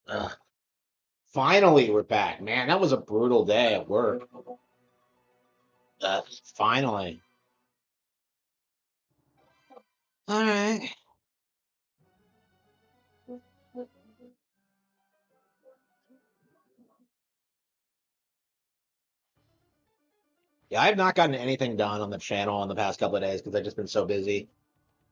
Ugh. Finally, we're back, man. That was a brutal day at work. Finally. All right. Yeah, I've not gotten anything done on the channel in the past couple of days because I've just been so busy.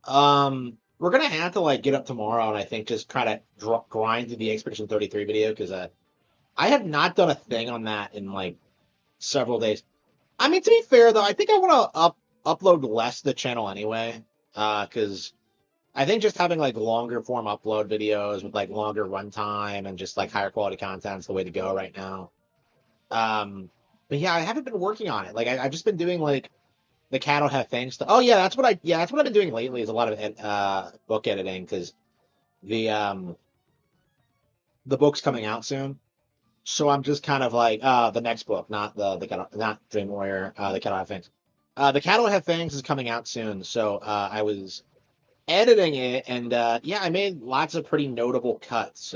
We're gonna have to like get up tomorrow and I think just try to grind through the Expedition 33 video because I have not done a thing on that in like several days. I mean, to be fair though, I think I want to upload less to the channel anyway. Because I think just having like longer form upload videos with like longer runtime and just like higher quality content is the way to go right now. Um, but yeah, I haven't been working on it. Like I've just been doing like the cattle have fangs stuff. Oh yeah, that's what I've been doing lately is a lot of book editing because the um the book's coming out soon. So I'm just kind of like the next book, not the cattle, not Dream Warrior, the cattle have fangs. The cattle have fangs is coming out soon. So I was editing it and yeah, I made lots of pretty notable cuts.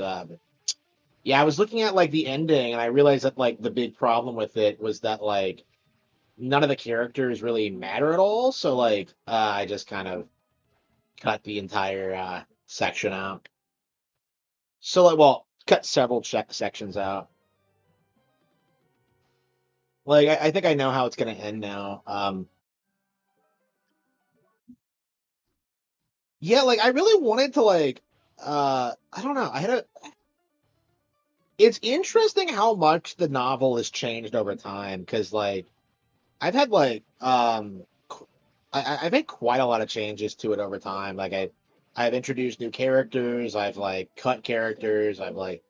Yeah, I was looking at like the ending and I realized that like the big problem with it was that like none of the characters really matter at all. So like I just kind of cut the entire section out. So like well, cut several sections out. Like I think I know how it's gonna end now. Yeah, like I really wanted to like I don't know. It's interesting how much the novel has changed over time because like I've had like I've made quite a lot of changes to it over time. Like I've introduced new characters, I've like cut characters, I've like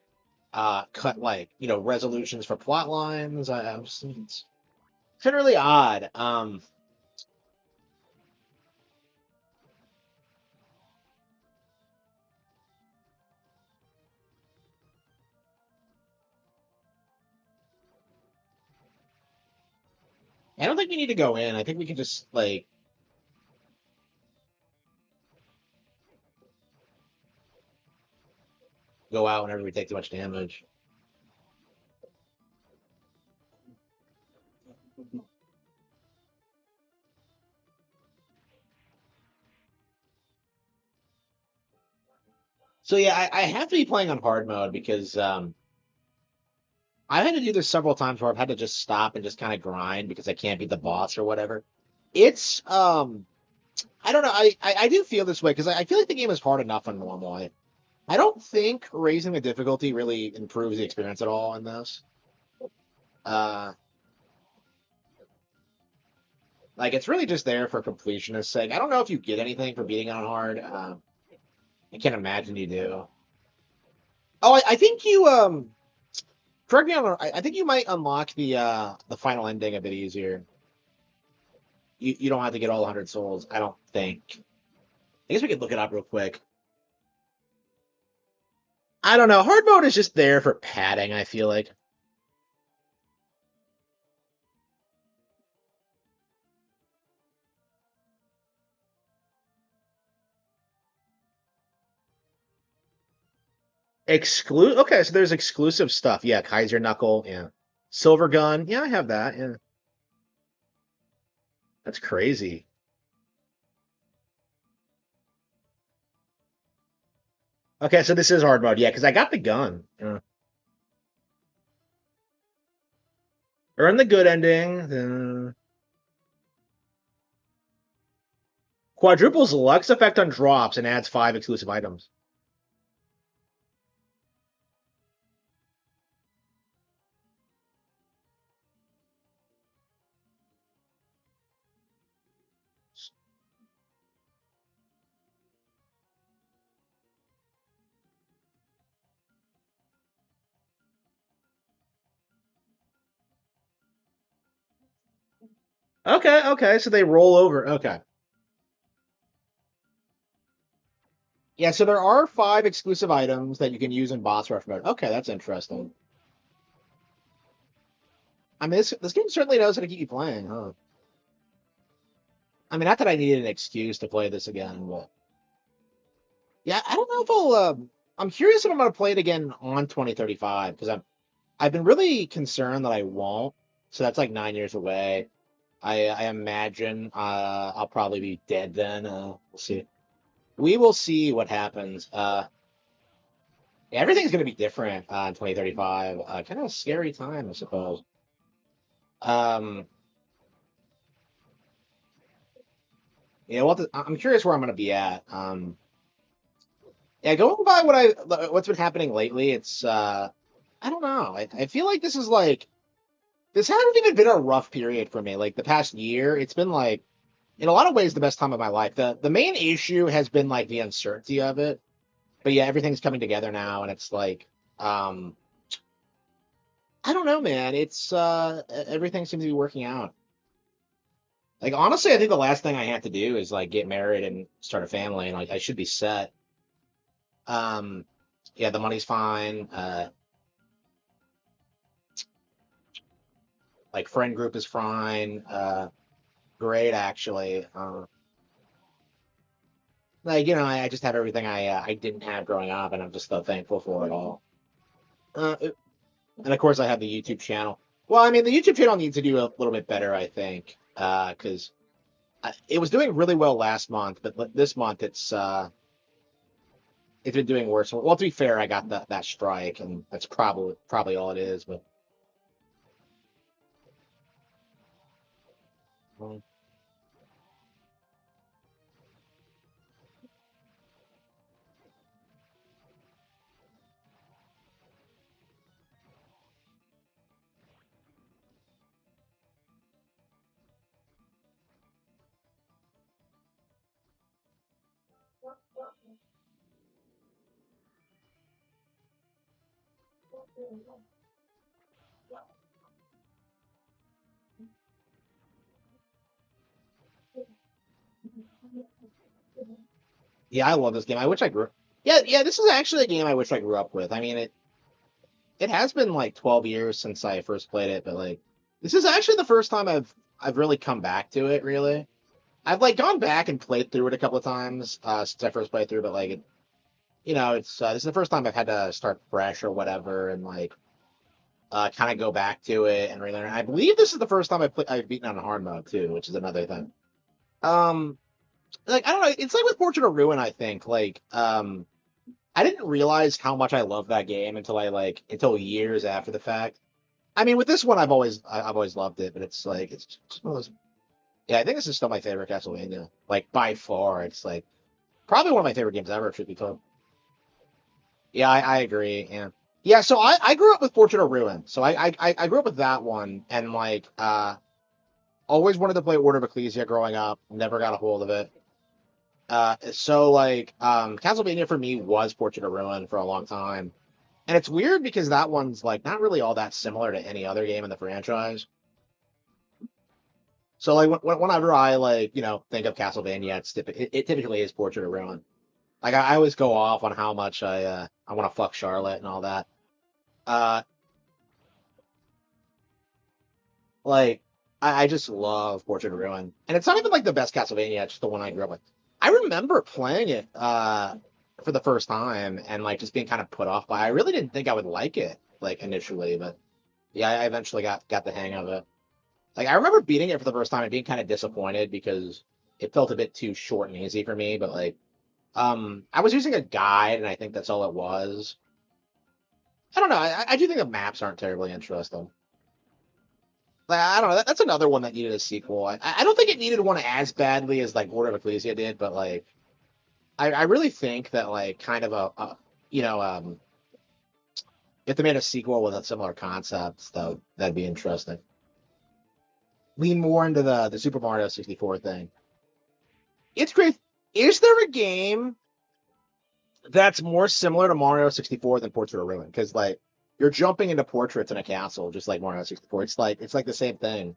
cut like resolutions for plot lines. It's been really odd. I don't think we need to go in. I think we can just like go out whenever we take too much damage. So yeah, I have to be playing on hard mode because I've had to do this several times where I've had to just stop and just kind of grind because I can't beat the boss or whatever. It's I don't know. I do feel this way because I feel like the game is hard enough on normal. I don't think raising the difficulty really improves the experience at all in this. Uh, like it's really just there for completionist sake. I don't know if you get anything for beating it on hard. I can't imagine you do. Oh, I think you correct me on. I think you might unlock the final ending a bit easier. You don't have to get all 100 souls. I don't think. I guess we could look it up real quick. I don't know. Hard mode is just there for padding. I feel like. Okay, so there's exclusive stuff. Yeah, Kaiser Knuckle. Yeah, Silver Gun. Yeah, I have that. Yeah, that's crazy. Okay, so this is hard mode. Yeah, because I got the gun. Earn the good ending. Quadruples Lux effect on drops and adds 5 exclusive items. Okay, okay, so they roll over. Okay. Yeah, so there are 5 exclusive items that you can use in boss rush mode. Okay, that's interesting. I mean, this game certainly knows how to keep you playing, huh? I mean, not that I needed an excuse to play this again, but yeah, I don't know if I'll. I'm curious if I'm gonna play it again on 2035 because I've been really concerned that I won't. So that's like 9 years away. I imagine I'll probably be dead then. We'll see. We will see what happens. Everything's gonna be different in 2035. Kind of a scary time, I suppose. Um, yeah, I'm curious where I'm gonna be at. Yeah, going by what's been happening lately, it's I don't know. I feel like this hasn't even been a rough period for me. Like the past year, it's been like in a lot of ways the best time of my life. The main issue has been like the uncertainty of it. But yeah, everything's coming together now, and it's like um I don't know, man. It's everything seems to be working out. Like honestly, I think the last thing I have to do is like get married and start a family, and like I should be set. Um, yeah, the money's fine. Like friend group is fine. Great actually. Like I just have everything I didn't have growing up, and I'm just so thankful for it all. Uh, and of course, I have the YouTube channel. Well, I mean, the YouTube channel needs to do a little bit better, I think, because it was doing really well last month, but this month it's been doing worse. Well, to be fair, I got that strike, and that's probably all it is. But um, yeah, I love this game. I wish I grew. Yeah, yeah, this is actually a game I wish I grew up with. I mean, it has been like 12 years since I first played it, but like this is actually the first time I've really come back to it. Really, I've like gone back and played through it a couple of times since I first played through, but like it's this is the first time I've had to start fresh or whatever, and like kind of go back to it and relearn. I believe this is the first time I've beaten on hard mode too, which is another thing. Um, like I don't know, it's like with Portrait of Ruin. I think I didn't realize how much I love that game until years after the fact. I mean, with this one, I've always loved it, but it's like it's just one of those. Yeah, I think this is still my favorite Castlevania. Like by far, it's like probably one of my favorite games ever. Truth be told. Yeah, I agree. Yeah. Yeah, so I grew up with Portrait of Ruin. So I grew up with that one and like always wanted to play Order of Ecclesia growing up, never got a hold of it. So like Castlevania for me was Portrait of Ruin for a long time. And it's weird because that one's like not really all that similar to any other game in the franchise. So like whenever I like, think of Castlevania, it typically is Portrait of Ruin. Like I always go off on how much I want to fuck Charlotte and all that. Uh Like, I just love Portrait of Ruin. And it's not even like the best Castlevania, it's just the one I grew up with. I remember playing it for the first time and like just being kind of put off by it. I really didn't think I would like it like initially, but yeah, I eventually got the hang of it. Like I remember beating it for the first time and being kind of disappointed because it felt a bit too short and easy for me, but like I was using a guide and I think that's all it was. I don't know. I do think the maps aren't terribly interesting. Like, I don't know. That's another one that needed a sequel. I don't think it needed one as badly as like Order of Ecclesia did, but like I really think that like kind of you know if they made a sequel with a similar concept, though, that'd be interesting. Lean more into the Super Mario 64 thing. It's great. Is there a game that's more similar to Mario 64 than Portrait of Ruin? Because like you're jumping into portraits in a castle, just like Mario 64. It's like the same thing.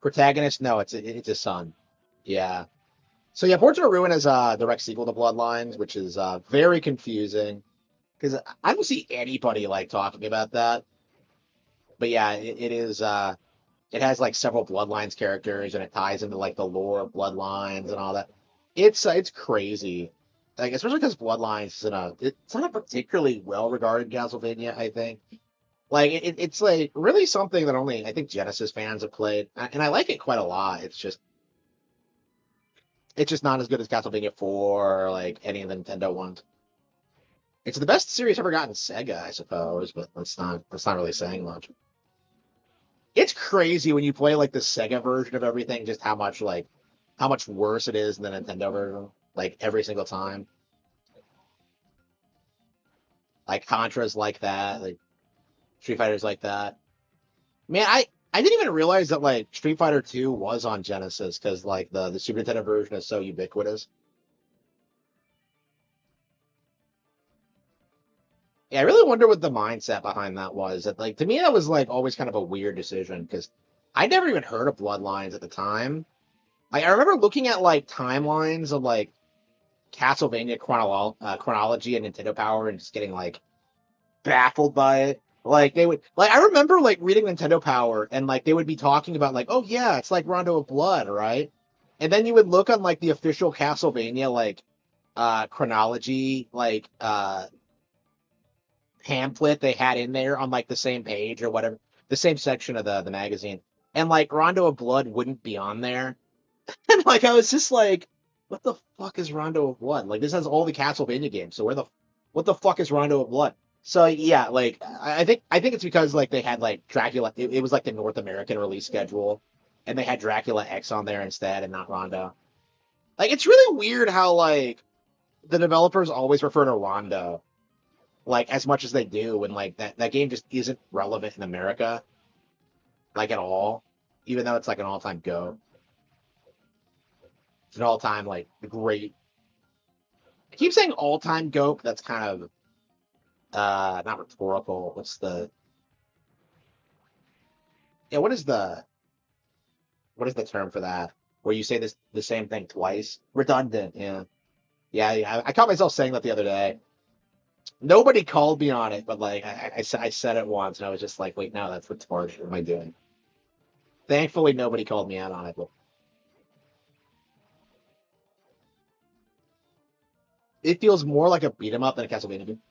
Protagonist, no, it's a son. Yeah. So yeah, Portrait of Ruin is a direct sequel to Bloodlines, which is very confusing because I don't see anybody like talking about that. But yeah, it is. It has like several Bloodlines characters, and it ties into like the lore of Bloodlines and all that. It's crazy. Like especially because Bloodlines is it's not a particularly well regarded Castlevania. I think like it's like really something that only I think Genesis fans have played, and I like it quite a lot. It's just not as good as Castlevania 4 or like any of the Nintendo ones. It's the best series ever gotten Sega, I suppose, but that's not really saying much. It's crazy when you play like the Sega version of everything, just how much worse it is than the Nintendo version. Like every single time. Like Contra's like that, like Street Fighter's like that. Man, I didn't even realize that like Street Fighter 2 was on Genesis because like the Super Nintendo version is so ubiquitous. Yeah, I really wonder what the mindset behind that was. That like to me that was like always kind of a weird decision because I never even heard of Bloodlines at the time. Like I remember looking at like timelines of like Castlevania chronology and Nintendo Power and just getting like baffled by it. Like they would like I remember like reading Nintendo Power and like they would be talking about like, oh yeah, it's like Rondo of Blood, right? And then you would look on like the official Castlevania like chronology like pamphlet they had in there on like the same page or whatever, the same section of the magazine. And like Rondo of Blood wouldn't be on there. And like I was just like, what the fuck is Rondo of Blood? Like this has all the Castlevania games. So what the fuck is Rondo of Blood? So yeah, like I think it's because like they had like Dracula. It was like the North American release schedule, and they had Dracula X on there instead and not Rondo. Like it's really weird how like the developers always refer to Rondo like as much as they do when like that game just isn't relevant in America like at all, even though it's like an all time go. It's an all time like great. I keep saying all time go, but that's kind of not rhetorical. Yeah, what is the term for that? Where you say this the same thing twice? Redundant, yeah. Yeah. I caught myself saying that the other day. Nobody called me on it, but like I said it once and I was just like, wait, no, that's retarded. What am I doing? Thankfully nobody called me out on it, but it feels more like a beat 'em up than a Castlevania game.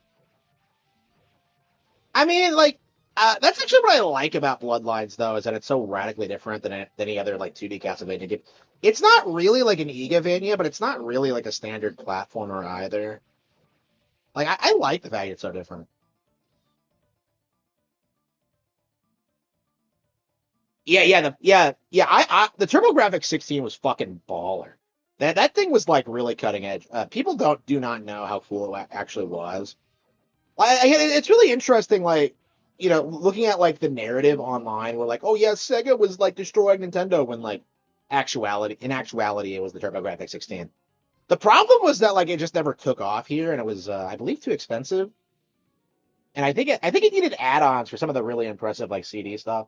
I mean, like, that's actually what I like about Bloodlines, though, is that it's so radically different than any other like 2D Castlevania game. It's not really like an Igavania, but it's not really like a standard platformer either. Like, I like the fact it's so different. Yeah. The TurboGrafx 16 was fucking baller. That thing was like really cutting edge. People do not know how cool it actually was. It's really interesting, like looking at like the narrative online, where like, oh yeah, Sega was like destroying Nintendo when like in actuality, it was the TurboGrafx 16. The problem was that like it just never took off here, and it was I believe too expensive, and I think it needed add-ons for some of the really impressive like CD stuff.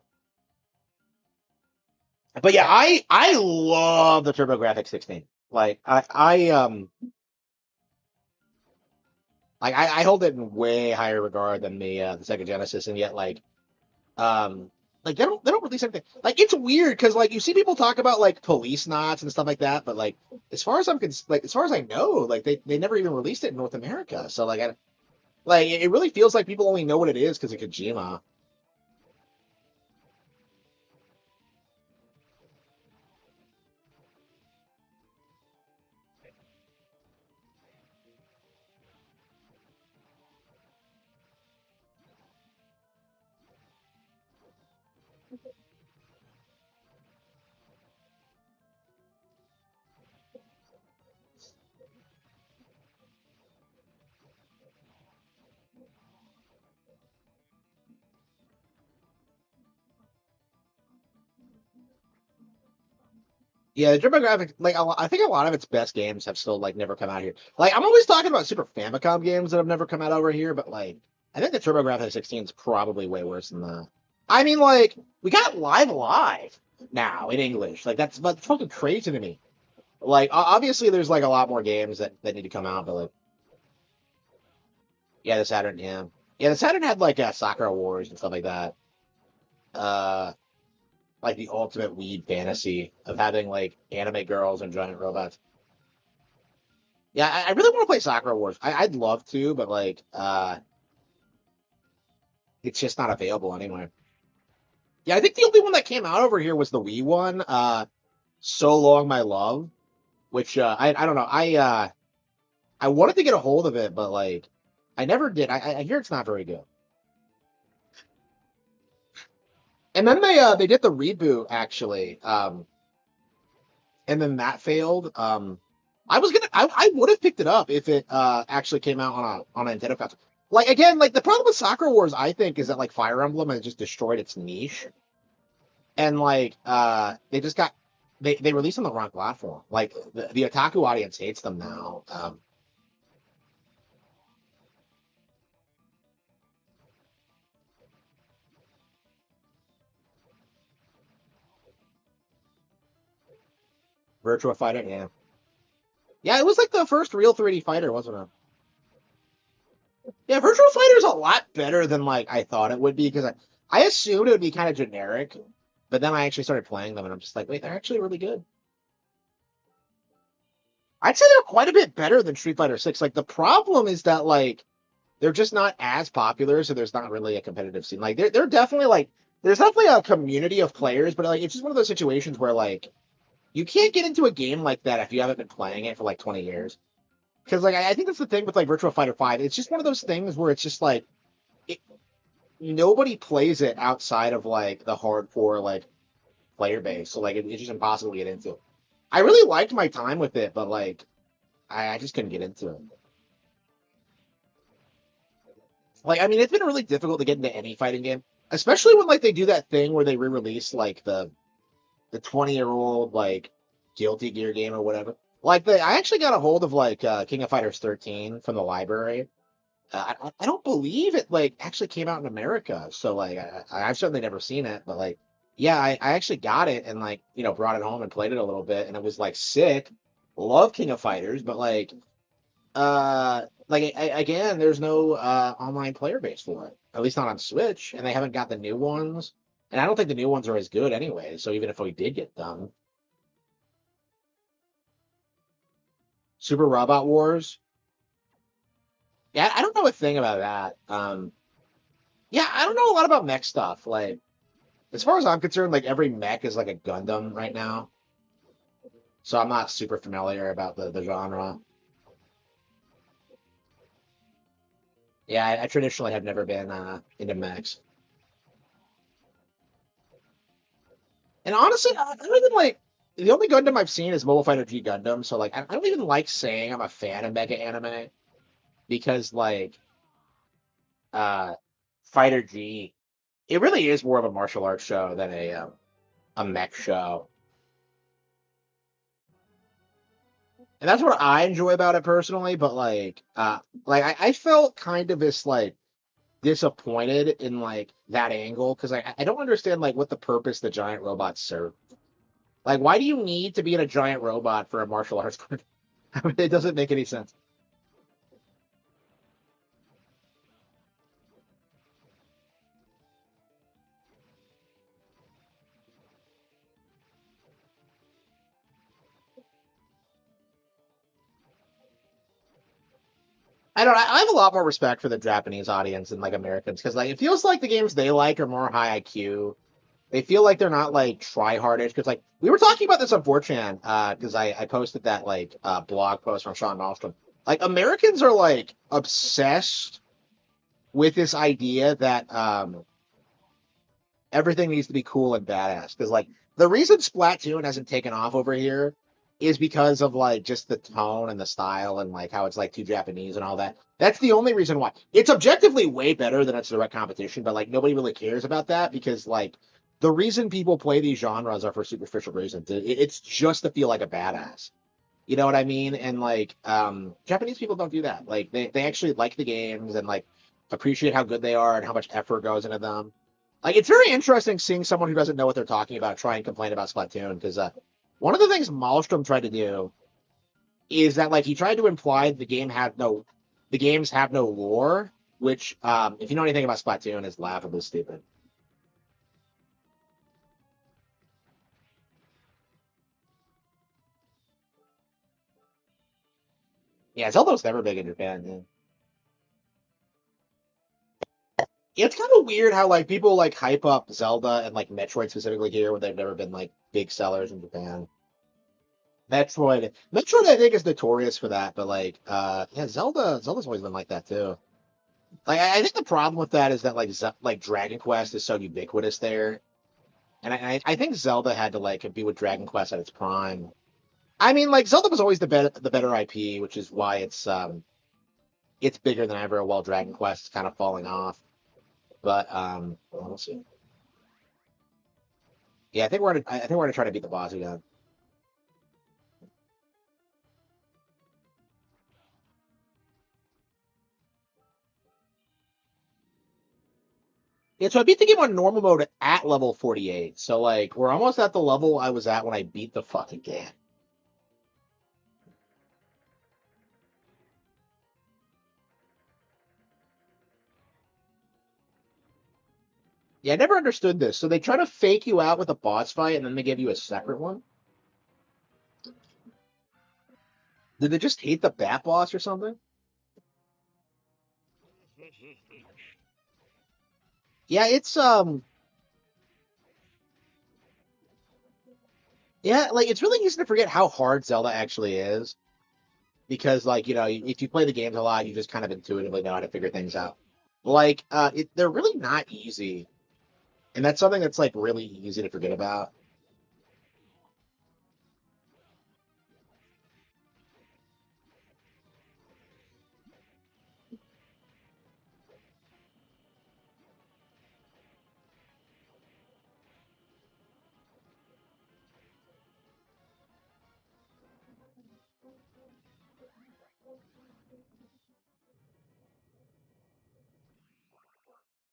But yeah, I love the TurboGrafx 16. Like I hold it in way higher regard than the Sega Genesis, and yet Um, like they don't release anything. Like it's weird because like you see people talk about like police knots and stuff like that, but like as far as I know, like they never even released it in North America. So like it really feels like people only know what it is because of Kojima. Yeah, the TurboGrafx, like I think a lot of its best games have still like never come out here. Like I'm always talking about Super Famicom games that have never come out over here, but like I think the TurboGrafx 16 is probably way worse than that. I mean, like we got Live Live now in English. Like that's fucking crazy to me. Like obviously there's like a lot more games that need to come out, but like yeah, the Saturn, yeah, the Saturn had like Soccer Wars and stuff like that. Uh, like the ultimate weed fantasy of having like anime girls and giant robots. Yeah, I really want to play Sakura Wars. I'd love to, but like, it's just not available anyway. Yeah, I think the only one that came out over here was the Wii one. So Long My Love, which I don't know. I wanted to get a hold of it, but like, I never did. I hear it's not very good. And then they did the reboot actually, and then that failed. I would have picked it up if it actually came out on a Nintendo console. Like again, like the problem with Sakura Wars, I think, is that like Fire Emblem has just destroyed its niche, and like they just got they released on the wrong platform. Like the otaku audience hates them now. Virtua Fighter, yeah, yeah, it was like the first real 3D fighter, wasn't it? Yeah, Virtua Fighter is a lot better than like I thought it would be because I assumed it would be kind of generic, but then I actually started playing them and I'm just like, wait, they're actually really good. I'd say they're quite a bit better than Street Fighter 6. Like the problem is that like they're just not as popular, so there's not really a competitive scene. Like they're definitely like there's definitely a community of players, but like it's just one of those situations where like you can't get into a game like that if you haven't been playing it for like 20 years. Because like I think that's the thing with like Virtua Fighter 5. It's just one of those things where it's just like it, nobody plays it outside of like the hardcore like player base. So like it's just impossible to get into. I really liked my time with it, but like I just couldn't get into it. Like I mean, it's been really difficult to get into any fighting game, especially when like they do that thing where they re-release like the 20-year-old like Guilty Gear game or whatever. Like I actually got a hold of like King of Fighters 13 from the library. I don't believe it like actually came out in America, so like I've certainly never seen it, but like yeah, I actually got it and like brought it home and played it a little bit, and it was like sick. Love King of Fighters, but again, there's no online player base for it, at least not on Switch, and they haven't got the new ones, and I don't think the new ones are as good anyway. So even if we did get them, Super Robot Wars, yeah, I don't know a thing about that. Yeah, I don't know a lot about mech stuff. Like as far as I'm concerned, like every mech is like a Gundam right now, so I'm not super familiar about the genre. Yeah, I traditionally have never been into mechs, and honestly, I don't even like the only Gundam I've seen is Mobile Fighter G Gundam. So like, I don't even like saying I'm a fan of mecha anime because like uh, Fighter G, it really is more of a martial arts show than a mech show, and that's what I enjoy about it personally. But like I felt kind of this like disappointed in like that angle because I don't understand like what the purpose the giant robots serve. Like, why do you need to be in a giant robot for a martial arts? I mean, it doesn't make any sense. I don't. I have a lot more respect for the Japanese audience than like Americans because like it feels like the games they like are more high IQ. They feel like they're not like try hardish because like we were talking about this on 4chan because I posted that like blog post from Sean Malmstrom. Like Americans are like obsessed with this idea that everything needs to be cool and badass. Because like the reason Splatoon hasn't taken off over here is because of like just the tone and the style and like how it's like too Japanese and all that. That's the only reason why. It's objectively way better than its direct competition, but like nobody really cares about that because like the reason people play these genres are for superficial reasons. It's just to feel like a badass. You know what I mean? And like Japanese people don't do that. Like they actually like the games and like appreciate how good they are and how much effort goes into them. Like it's very interesting seeing someone who doesn't know what they're talking about try and complain about Splatoon because one of the things Malmstrom tried to do is that like he tried to imply the games have no lore, which if you know anything about Splatoon is laughably stupid. Yeah, Zelda's never big in Japan. Yeah. Yeah, it's kind of weird how like people like hype up Zelda and like Metroid specifically here when they've never been like big sellers in Japan. Metroid, I think is notorious for that, but like, yeah, Zelda's always been like that too. Like, I think the problem with that is that like Dragon Quest is so ubiquitous there, and I think Zelda had to like be with Dragon Quest at its prime. I mean, like Zelda was always the better IP, which is why it's bigger than ever. While Dragon Quest is kind of falling off, but we'll see. Yeah, I think we're gonna try to beat the boss again. Yeah, so I beat the game on normal mode at level 48. So like we're almost at the level I was at when I beat the fucking game. Yeah, I never understood this. So they try to fake you out with a boss fight and then they give you a separate one? Did they just hate the Bat Boss or something? Yeah, yeah, like it's really easy to forget how hard Zelda actually is because like, if you play the games a lot, you just kind of intuitively know how to figure things out. Like they're really not easy. And that's something that's like really easy to forget about.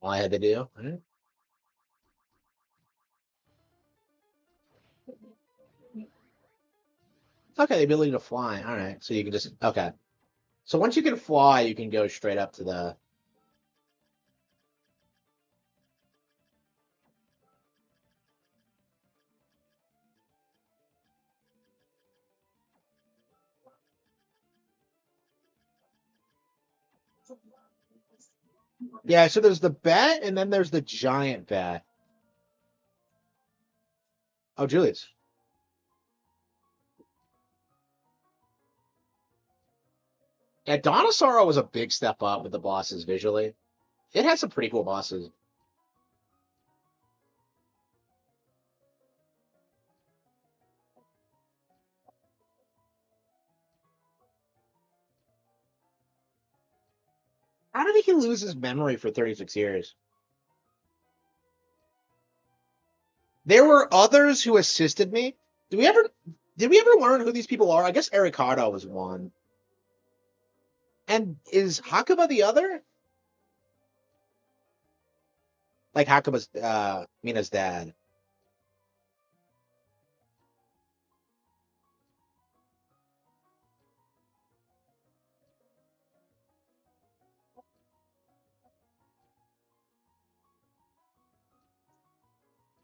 All I had to do. Okay, the ability to fly. All right. So you can just okay. So once you can fly, you can go straight up to the Yeah, so there's the bat and then there's the giant bat. Oh, Julius. Yeah, Donosaur was a big step up with the bosses visually. It has some pretty cool bosses. How did he lose his memory for 36 years? There were others who assisted me. Did we ever learn who these people are? I guess Ericado was one. And is Hakuba the other? Like Hakuba's Mina's dad.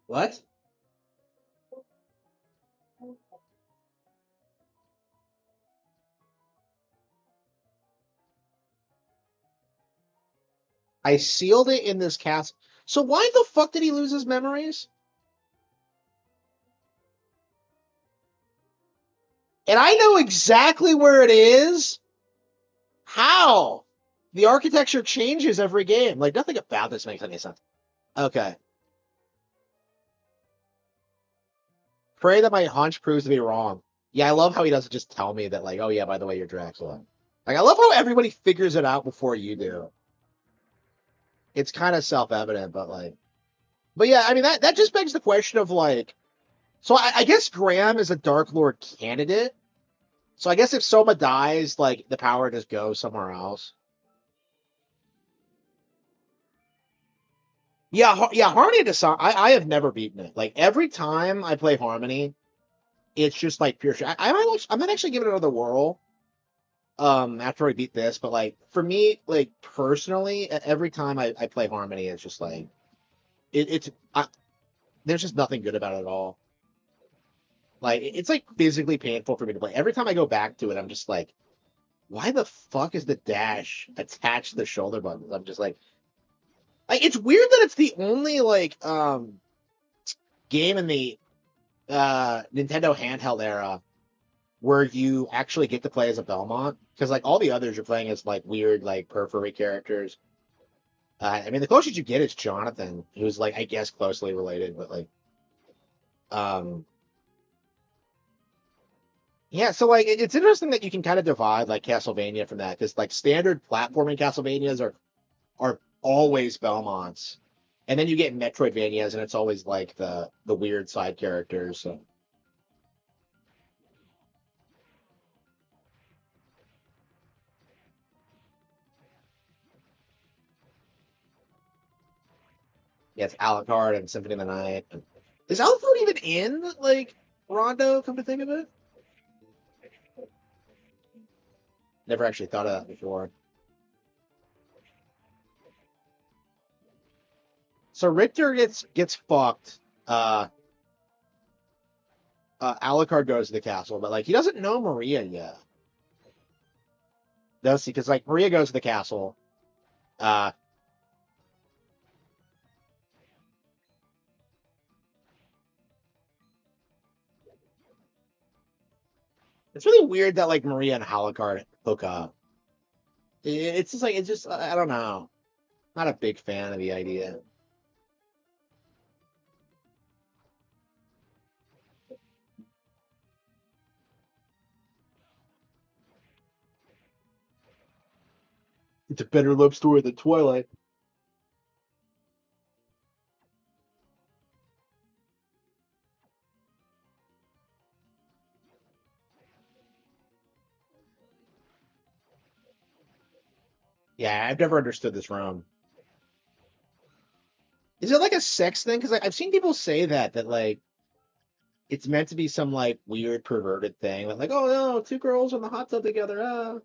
What? I sealed it in this castle. So why the fuck did he lose his memories? And I know exactly where it is. How? The architecture changes every game. Like nothing about this makes any sense. Okay. Pray that my hunch proves to be wrong. Yeah, I love how he doesn't just tell me that, like, oh yeah, by the way, you're Dracula. Like, I love how everybody figures it out before you do. It's kind of self-evident, but like, but yeah, I mean that just begs the question of like, so I guess Graham is a Dark Lord candidate. So I guess if Soma dies, like the power just goes somewhere else. Yeah, yeah, Harmony to some, I have never beaten it. Like every time I play Harmony, it's just like pure shit. I might actually give it another whirl after I beat this, but like for me, like personally, every time I play Harmony, it's just like it's there's just nothing good about it at all. Like it's like physically painful for me to play. Every time I go back to it, I'm just like Why the fuck is the dash attached to the shoulder buttons? I'm just like it's weird that it's the only game in the Nintendo handheld era where you actually get to play as a Belmont, because like all the others you're playing as like weird like periphery characters. I mean, the closest you get is Jonathan, who's like I guess closely related, but like um yeah. So like it's interesting that you can kind of divide like Castlevania from that, because like standard platforming Castlevanias are always Belmonts, and then you get Metroidvanias, and it's always like the weird side characters. So yeah, it's Alucard and Symphony of the Night. Is Alucard even in like Rondo? Come to think of it, never actually thought of that before. So Richter gets fucked. Alucard goes to the castle, but like he doesn't know Maria yet, does he? Because like Maria goes to the castle. Uh, it's really weird that like Maria and Alucard hook up. It's just like it's just I don't know. Not a big fan of the idea. It's a better love story than Twilight. Yeah, I've never understood this rom. Is it like a sex thing? Because like, I've seen people say that like it's meant to be some like weird perverted thing. Like oh no, two girls in the hot tub together. Ah.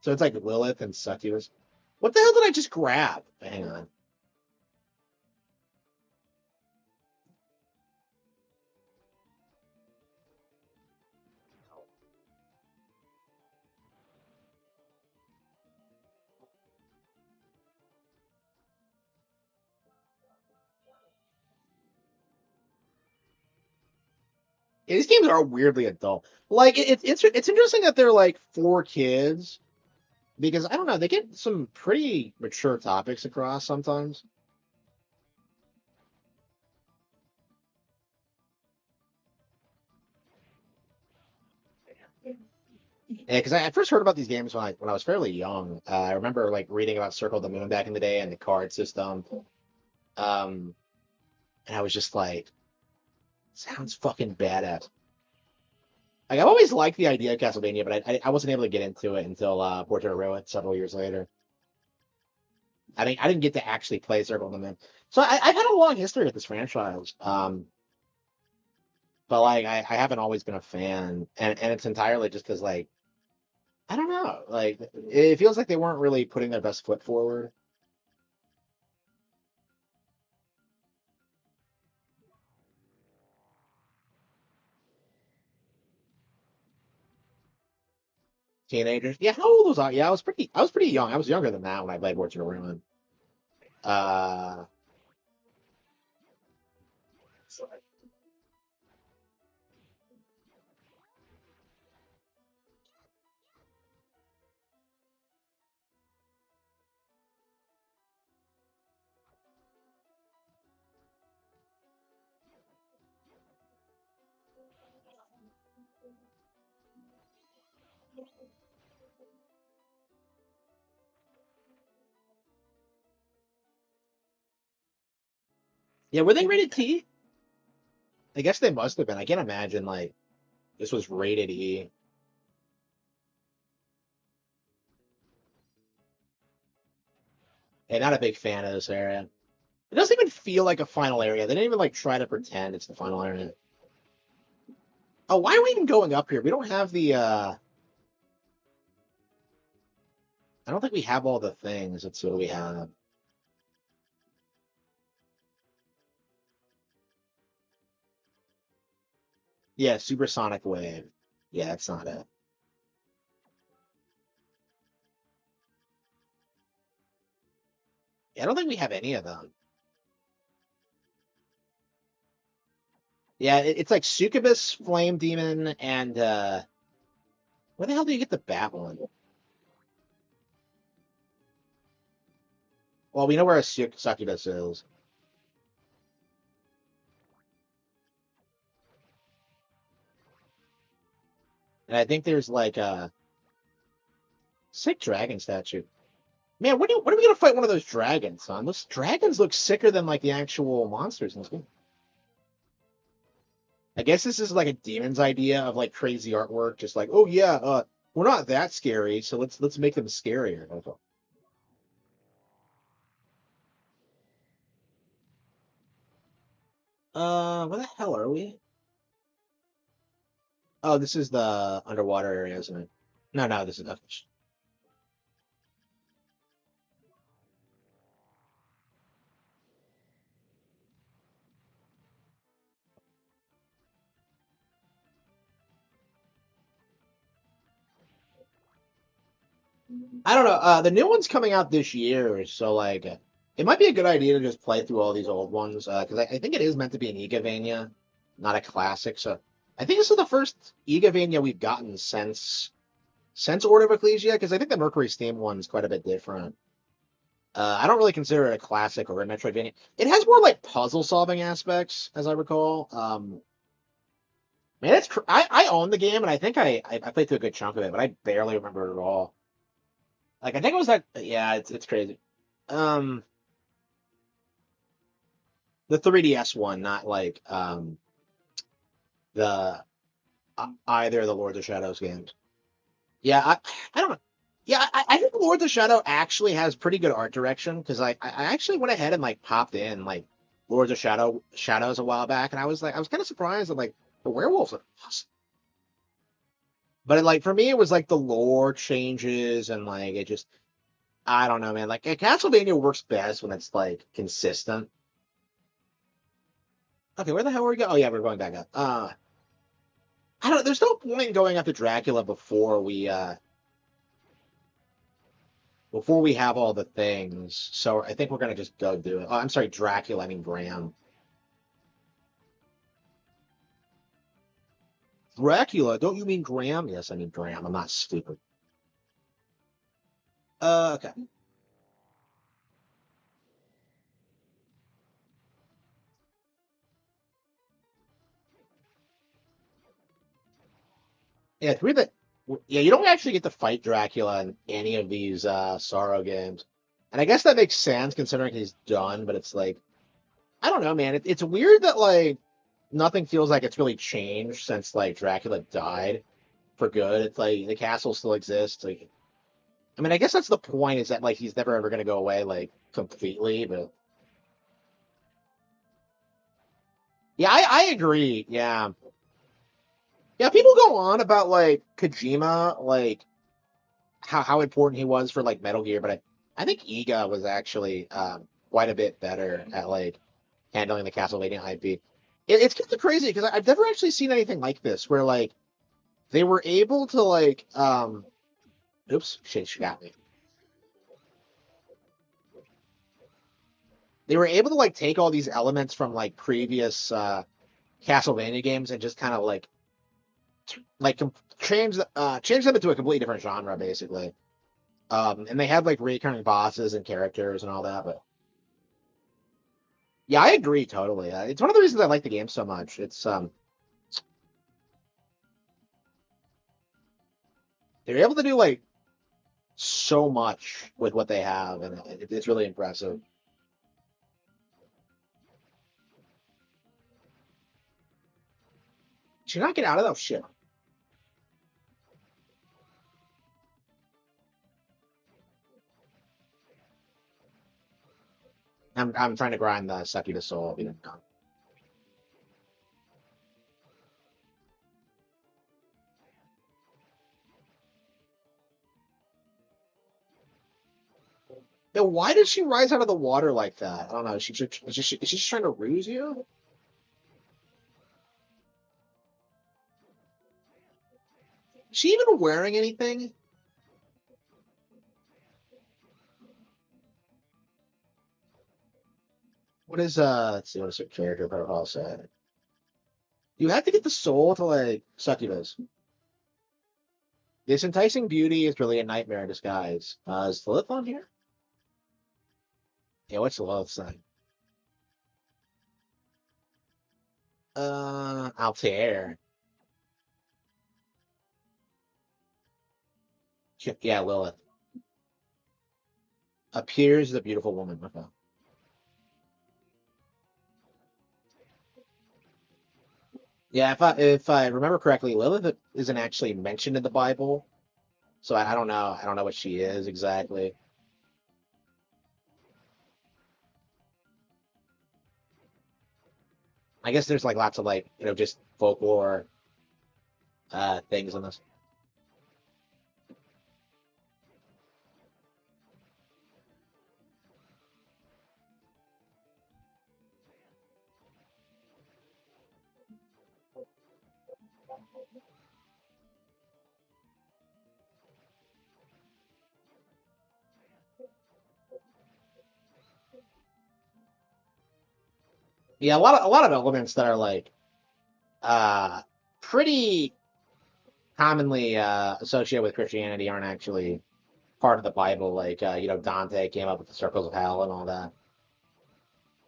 So it's like Lilith and Succubus. What the hell did I just grab? Hang on. Yeah, these games are weirdly adult. Like it's interesting that they're like for kids because I don't know, they get some pretty mature topics across sometimes. Yeah, because I first heard about these games when I was fairly young. I remember like reading about Circle of the Moon back in the day and the card system. Um, and I was just like, sounds fucking badass. Like I've always liked the idea of Castlevania, but I wasn't able to get into it until Portrait of Ruin several years later. I didn't get to actually play Circle of the Moon. So I've had a long history with this franchise. But like I haven't always been a fan, and it's entirely just because like I don't know, like it feels like they weren't really putting their best foot forward. Teenagers, yeah. How old was I? Yeah, I was pretty young. I was younger than that when I played Portrait of Ruin. Uh, yeah, were they rated T? I guess they must have been. I can't imagine like this was rated E. Hey, not a big fan of this area. It doesn't even feel like a final area. They didn't even like try to pretend it's the final area. Oh, why are we even going up here? We don't have the I don't think we have all the things. Let's see what we have. Yeah, supersonic wave. Yeah, that's not it. Yeah, I don't think we have any of them. Yeah, it's like Succubus, Flame Demon, and where the hell do you get the Bat one? Well, we know where a Succubus is. And I think there's like a sick dragon statue. Man, when are we gonna fight one of those dragons, son? Those dragons look sicker than like the actual monsters in this game. I guess this is like a demon's idea of like crazy artwork, just like, oh yeah, we're not that scary, so let's make them scarier. Where the hell are we? Oh, this is the underwater area, isn't it? No, no, this is not. I don't know. The new one's coming out this year, so like, it might be a good idea to just play through all these old ones, because I think it is meant to be an Igavania, not a classic. So I think this is the first Igavania we've gotten since Order of Ecclesia, because I think the Mercury Steam one's quite a bit different. I don't really consider it a classic or a Metroidvania. It has more like puzzle solving aspects, as I recall. Man, I own the game, and I think I played through a good chunk of it, but I barely remember it at all. Like I think it was like, yeah, it's crazy. Um, the 3DS one, not like the either of the Lords of Shadows games. Yeah, I don't know. Yeah, I think Lords of Shadow actually has pretty good art direction because I actually went ahead and like popped in like Lords of Shadows a while back, and I was kind of surprised that like the werewolves are awesome. But like for me, it was like the lore changes and like it just I don't know, man. Like Castlevania works best when it's like consistent. Okay, where the hell are we going? Oh yeah, we're going back up. I don't. There's no point in going after Dracula before we have all the things. So I think we're gonna just go do it. Oh, I'm sorry, Dracula. I mean Graham. Dracula. Don't you mean Graham? Yes, I mean Graham. I'm not stupid. Okay. Yeah, yeah, you don't actually get to fight Dracula in any of these Sorrow games, and I guess that makes sense considering he's done. But it's like I don't know, man. It's weird that like nothing feels like it's really changed since like Dracula died for good. It's like the castle still exists. Like, I mean, I guess that's the point is that like he's never ever gonna go away like completely. But yeah, I agree. Yeah, yeah. People go on about like Kojima, like how important he was for like Metal Gear, but I think Iga was actually quite a bit better at like handling the Castlevania IP. It's kind of crazy because I've never actually seen anything like this where like they were able to like oops, shit, she got me. They were able to like take all these elements from like previous Castlevania games and just kind of like change them into a completely different genre basically. And they had like recurring bosses and characters and all that. But yeah, I agree totally. It's one of the reasons I like the game so much. It's they're able to do like so much with what they have, and it's really impressive. Should not get out of that shit. I'm trying to grind the Seki to Soul. You know. Yeah, why did she rise out of the water like that? I don't know. Is she just trying to ruse you? she even wearing anything? What is let's see, what's her character profile say? You have to get the soul to like succubus. This enticing beauty is really a nightmare in disguise. Is Lilith on here? Yeah, what's Lilith's sign? Altair. Yeah, Lilith. Appears as a beautiful woman. Okay. Yeah, if I remember correctly, Lilith isn't actually mentioned in the Bible, so I don't know. I don't know what she is exactly. I guess there's like lots of like just folklore things in this. Yeah, a lot of elements that are like uh pretty commonly associated with Christianity aren't actually part of the Bible. Like Dante came up with the circles of hell and all that.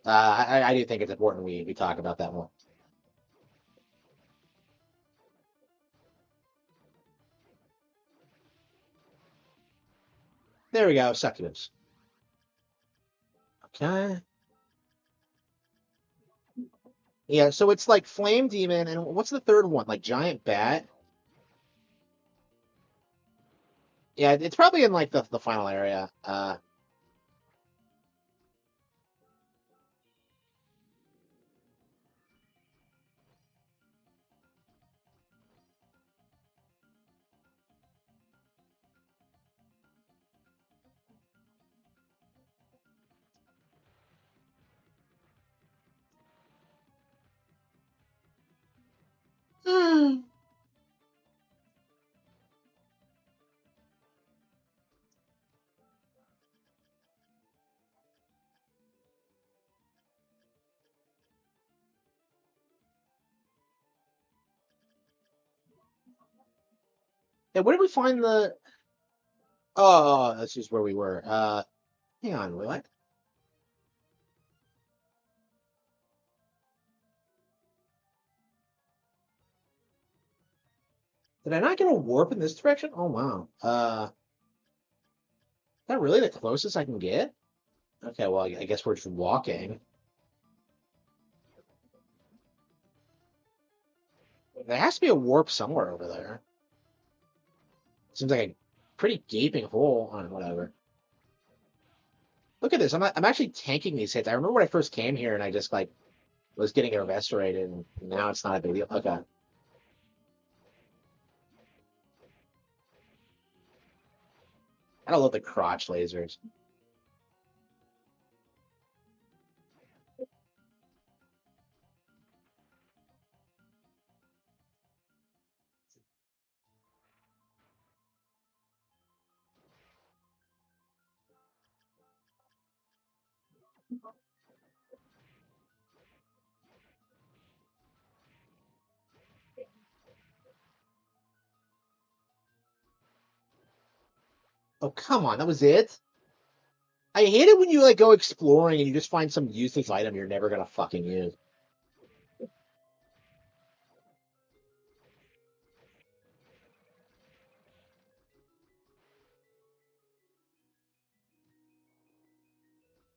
I do think it's important we talk about that more. There we go, succubus. Okay. Yeah, so it's like flame demon, and what's the third one? Like giant bat? Yeah, it's probably in like the final area. Hmm. Yeah, where did we find the? Oh, that's just where we were. Hang on, what? Did I not get a warp in this direction? Oh wow. Is that really the closest I can get? Okay, well, I guess we're just walking. There has to be a warp somewhere over there. Seems like a pretty gaping hole on whatever. Look at this. I'm actually tanking these hits. I remember when I first came here and I just like was getting eviscerated, and now it's not a big deal. Okay. I don't love the crotch lasers. Oh, come on. That was it? I hate it when you like go exploring and you just find some useless item you're never gonna fucking use.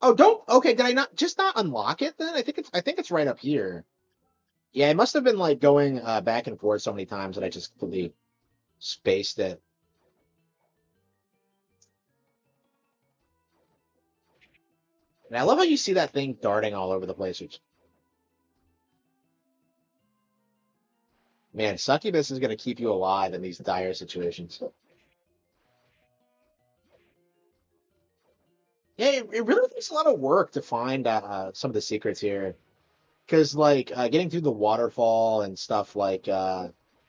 Oh, don't. Okay, did I not just not unlock it then? I think it's right up here. Yeah, it must have been like going back and forth so many times that I just completely spaced it. And I love how you see that thing darting all over the place. Man, succubus is gonna keep you alive in these dire situations. Yeah, it really takes a lot of work to find some of the secrets here. Because like getting through the waterfall and stuff like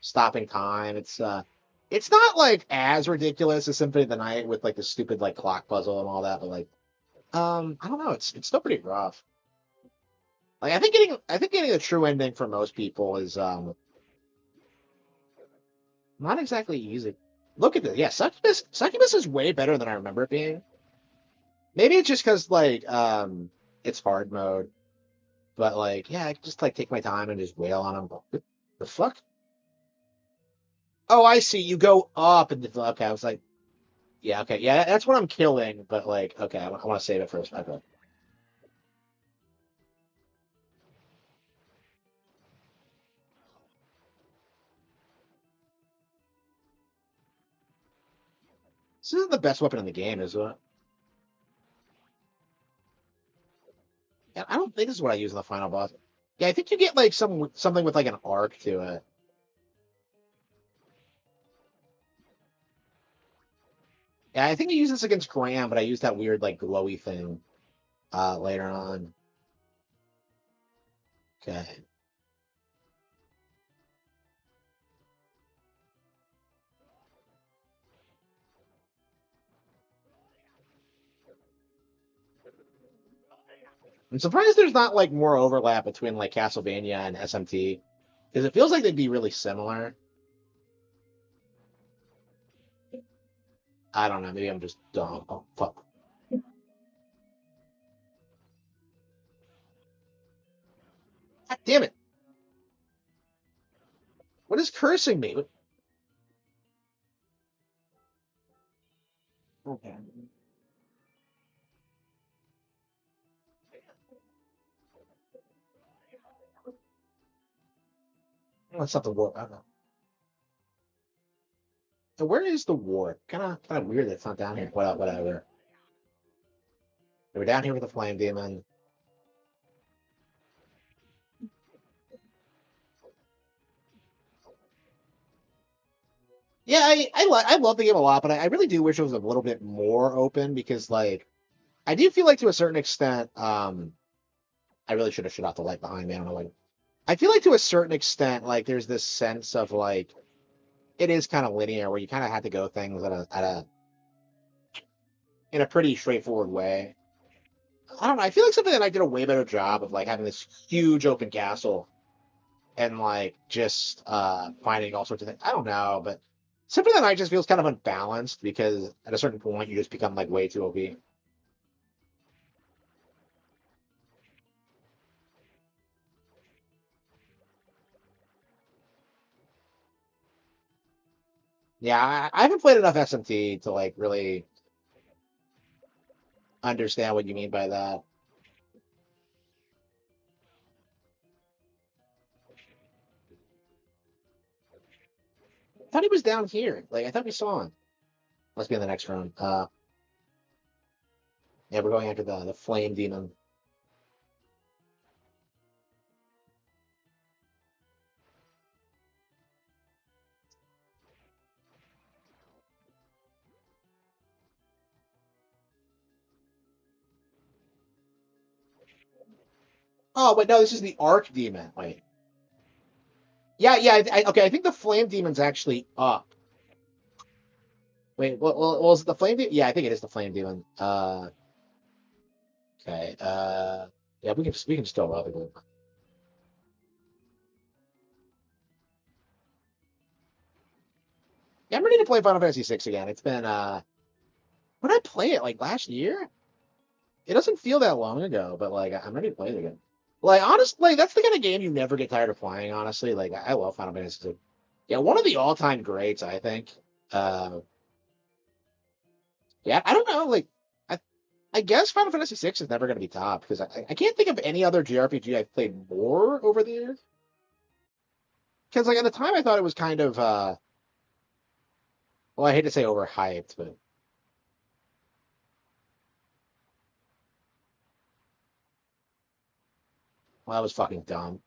stopping time, It's not like as ridiculous as Symphony of the Night with like the stupid like clock puzzle and all that, but like I don't know, it's still pretty rough. Like I think getting a true ending for most people is not exactly easy. Look at this. Yeah, Succubus is way better than I remember it being. Maybe it's just because like it's hard mode, but like yeah, I can just like take my time and just wail on them. The fuck? Oh, I see. You go up and okay. I was like, yeah, okay, yeah, that's what I'm killing. But like, okay, I want to save it first. Okay. This isn't the best weapon in the game, is it? Yeah, I don't think this is what I use in the final boss. Yeah, I think you get like something with like an arc to it. Yeah, I think I use this against Graham, but I use that weird like glowy thing later on. Okay. I'm surprised there's not like more overlap between like Castlevania and SMT because it feels like they'd be really similar. I don't know. Maybe I'm just dumb. Oh fuck! God damn it! What is cursing me? Okay. That's not the warp. I don't know. So where is the warp? Kind of weird that it's not down here. Whatever. We're down here with the flame demon. Yeah, I love the game a lot, but I really do wish it was a little bit more open because like I do feel like to a certain extent, I really should have shut off the light behind me. I don't know why. I feel like to a certain extent, like there's this sense of like it is kind of linear where you kind of have to go things at a in a pretty straightforward way. I don't know. I feel like something that I did a way better job of like having this huge open castle and like just finding all sorts of things. I don't know, but something that I just feels kind of unbalanced because at a certain point you just become like way too OP. Yeah, I haven't played enough SMT to like really understand what you mean by that. I thought he was down here. Like I thought we saw him. Must be in the next room. Yeah, we're going after the flame demon. Oh, wait, no, this is the arc demon. Wait. Yeah, yeah. Okay, I think the flame demon's actually up. Wait, is it the flame demon? Yeah, I think it is the flame demon. Okay. Yeah, we can still love it. Yeah, I'm ready to play Final Fantasy VI again. It's been when did I play it? Like last year? It doesn't feel that long ago, but like I'm ready to play it again. Like honestly, like, that's the kind of game you never get tired of playing. Honestly, like I love Final Fantasy VI. Yeah, one of the all-time greats, I think. Uh, yeah, I don't know. Like, I guess Final Fantasy VI is never going to be top because I can't think of any other JRPG I've played more over the years. Because like at the time, I thought it was kind of well, I hate to say overhyped, but well, that was fucking dumb.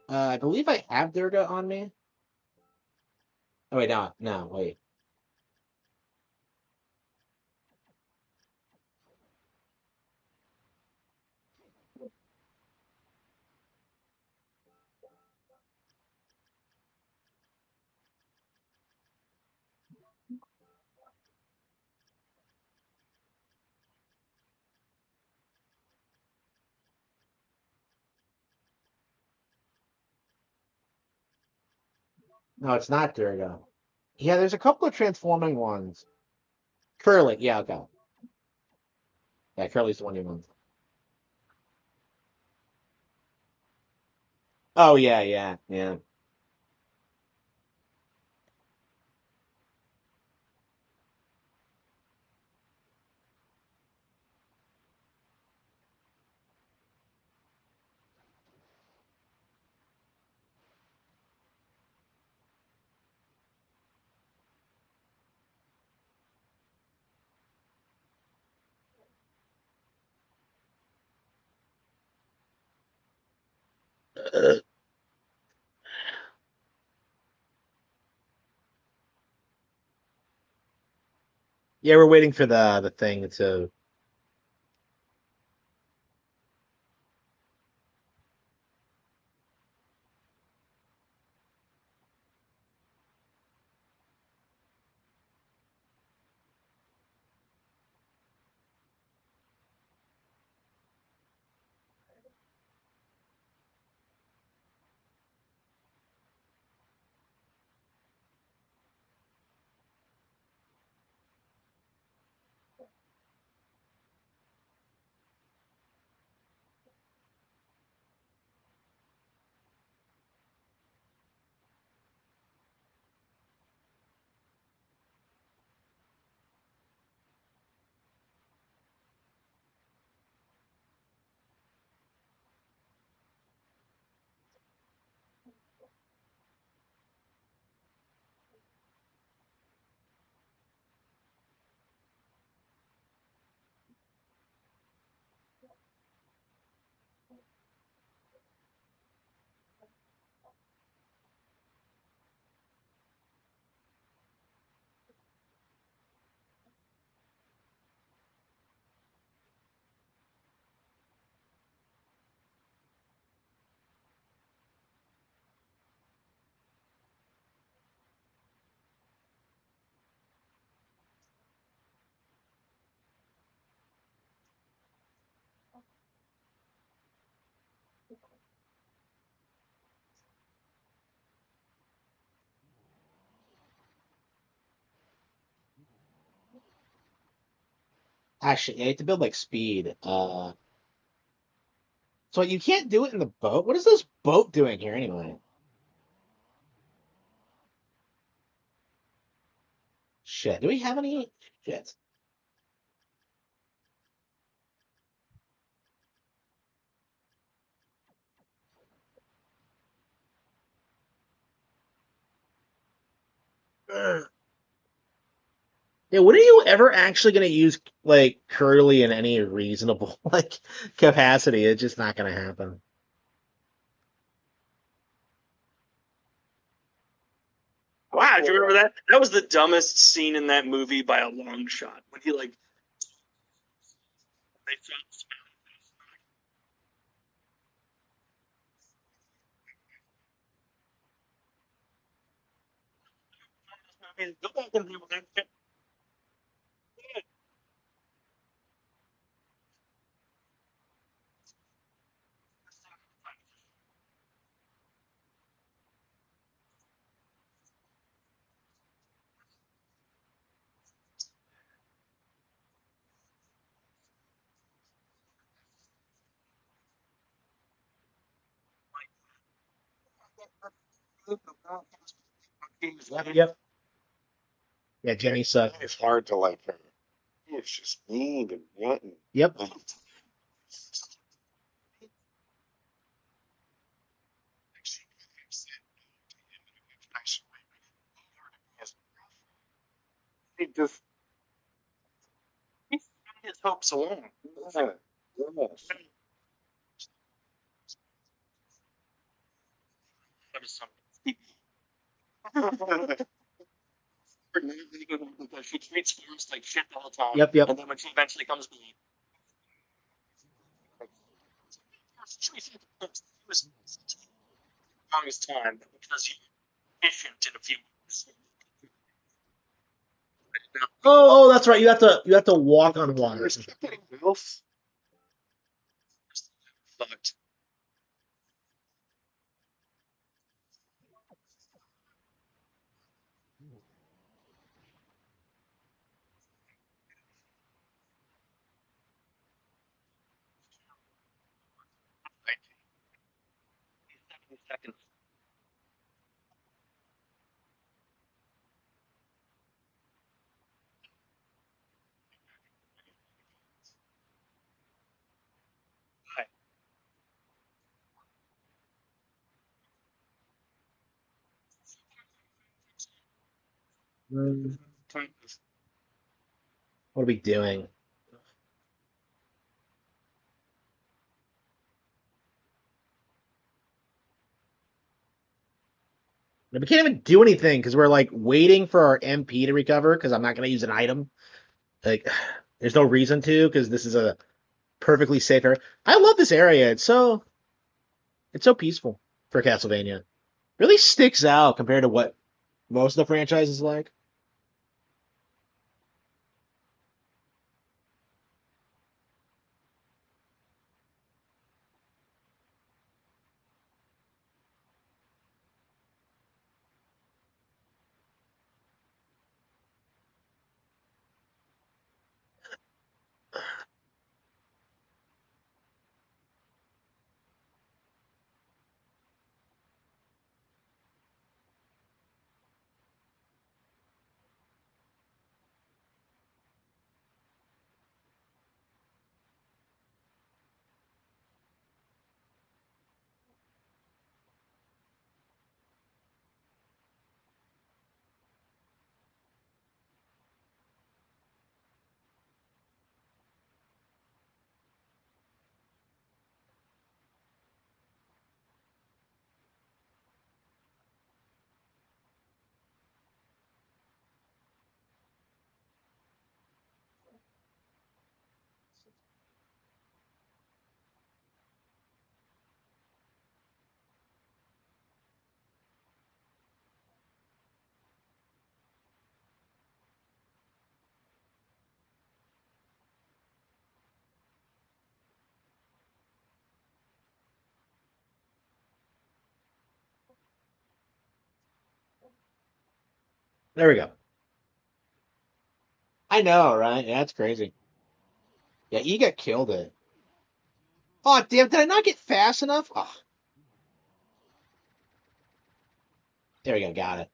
I believe I have Durga on me. Oh wait, no, no, wait. No, it's not Durga. Yeah, there's a couple of transforming ones. Curly, yeah, okay. Yeah, Curly's the one you want. Oh yeah, yeah, yeah. Yeah, we're waiting for the thing to. Actually, you have to build like speed. So you can't do it in the boat. What is this boat doing here anyway? Shit. Do we have any shit? Ugh. Yeah, when are you ever actually going to use like Curly in any reasonable like capacity? It's just not going to happen. Wow, do you remember that? That was the dumbest scene in that movie by a long shot. When he like they go back and do that. Yep. Yeah, Jenny sucked. It's hard to like her. It's just mean and rotten. Yep. He just, He his hopes along. yeah, yes. That was something. Because she treats Forrest like shit the whole time, Yep. Yep. and then when she eventually comes back, like, he was the longest time because he's efficient in a few moves. Oh, that's right. You have to walk on water. There's something else. Fucked. Second. Right. Mm, Kind of. what are we doing? We can't even do anything because we're like waiting for our MP to recover because I'm not going to use an item. Like, there's no reason to because this is a perfectly safe area. I love this area. It's so peaceful for Castlevania. Really sticks out compared to what most of the franchise is like. There we go. I know, right? Yeah, that's crazy. Yeah, Ega killed it. Oh, damn, did I not get fast enough? Oh, there we go, got it.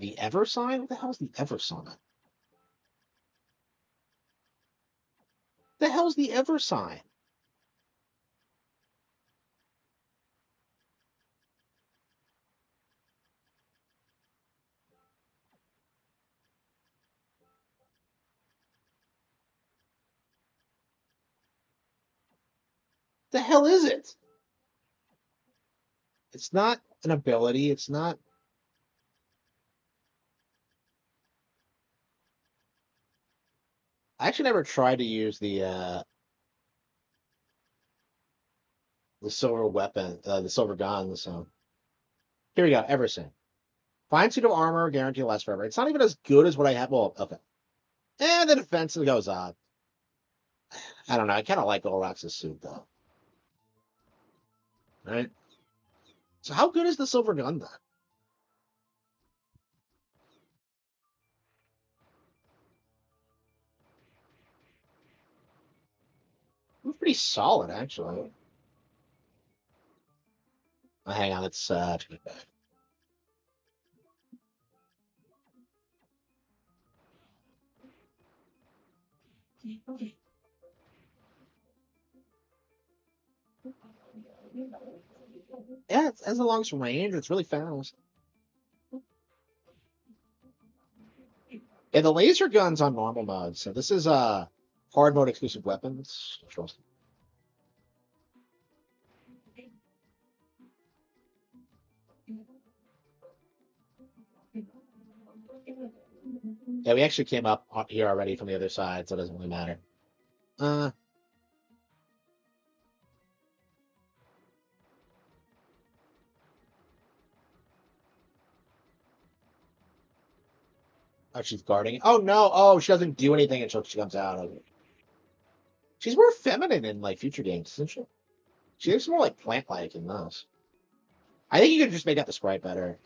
The Ever sign? What the hell's the Ever sign? The hell's the Ever sign? The hell is it? It's not an ability. It's not. I actually never tried to use the silver weapon, the silver gun. So here we go. Everson. Fine suit of armor, guarantee lasts forever. It's not even as good as what I have. Well, okay. And the defense goes on. I don't know. I kind of like Olrax's suit though. Right. So how good is the silver gun then? It's pretty solid actually. Hang on, it's yeah, it has a long range. It's really fast. Yeah, the laser gun's on normal mode, so this is hard mode exclusive weapons. Yeah, we actually came up here already from the other side, so it doesn't really matter. Uh, oh, she's guarding. Oh no! Oh, she doesn't do anything until she comes out of it. She's more feminine in like future games, isn't she? She looks more like plant-like in those. I think you could just make out the sprite better.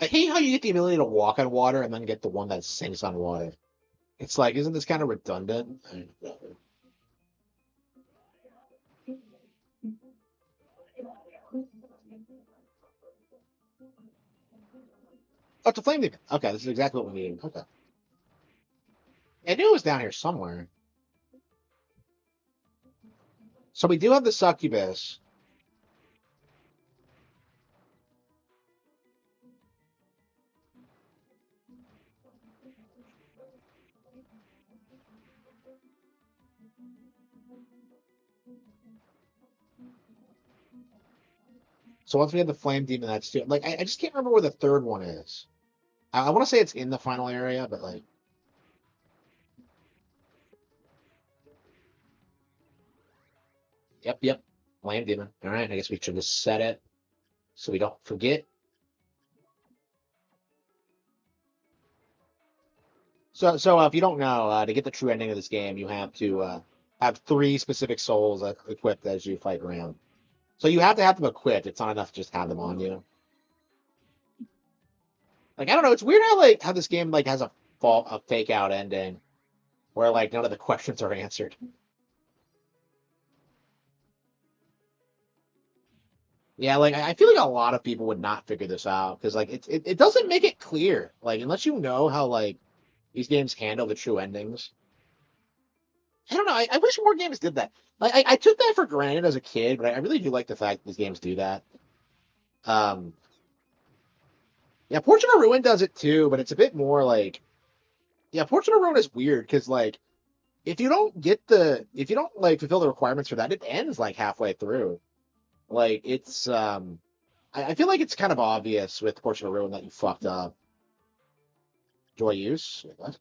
I hate how you get the ability to walk on water and then get the one that sinks on water. It's like, isn't this kind of redundant? Oh, it's a flame demon. Okay, this is exactly what we need. Okay. I knew it was down here somewhere. So we do have the succubus. So once we have the flame demon, that's two. Like, I just can't remember where the third one is. I want to say it's in the final area, but like, yep. Flame demon. All right, I guess we should just set it so we don't forget. So if you don't know, to get the true ending of this game, you have to have three specific souls equipped as you fight around. So you have to have them equipped. It's not enough to just have them on you. Like, I don't know. It's weird how this game like has a fake out ending where like none of the questions are answered. Yeah, like I feel like a lot of people would not figure this out because like it doesn't make it clear. Like unless you know how like these games handle the true endings. I don't know. I wish more games did that. Like I took that for granted as a kid, but I really do like the fact that these games do that. Um, yeah, Portrait of Ruin does it too, but it's a bit more like yeah, Portrait of Ruin is weird because like if you don't like fulfill the requirements for that, it ends like halfway through. Like it's I feel like it's kind of obvious with Portrait of Ruin that you fucked up. Joy use? Wait, what?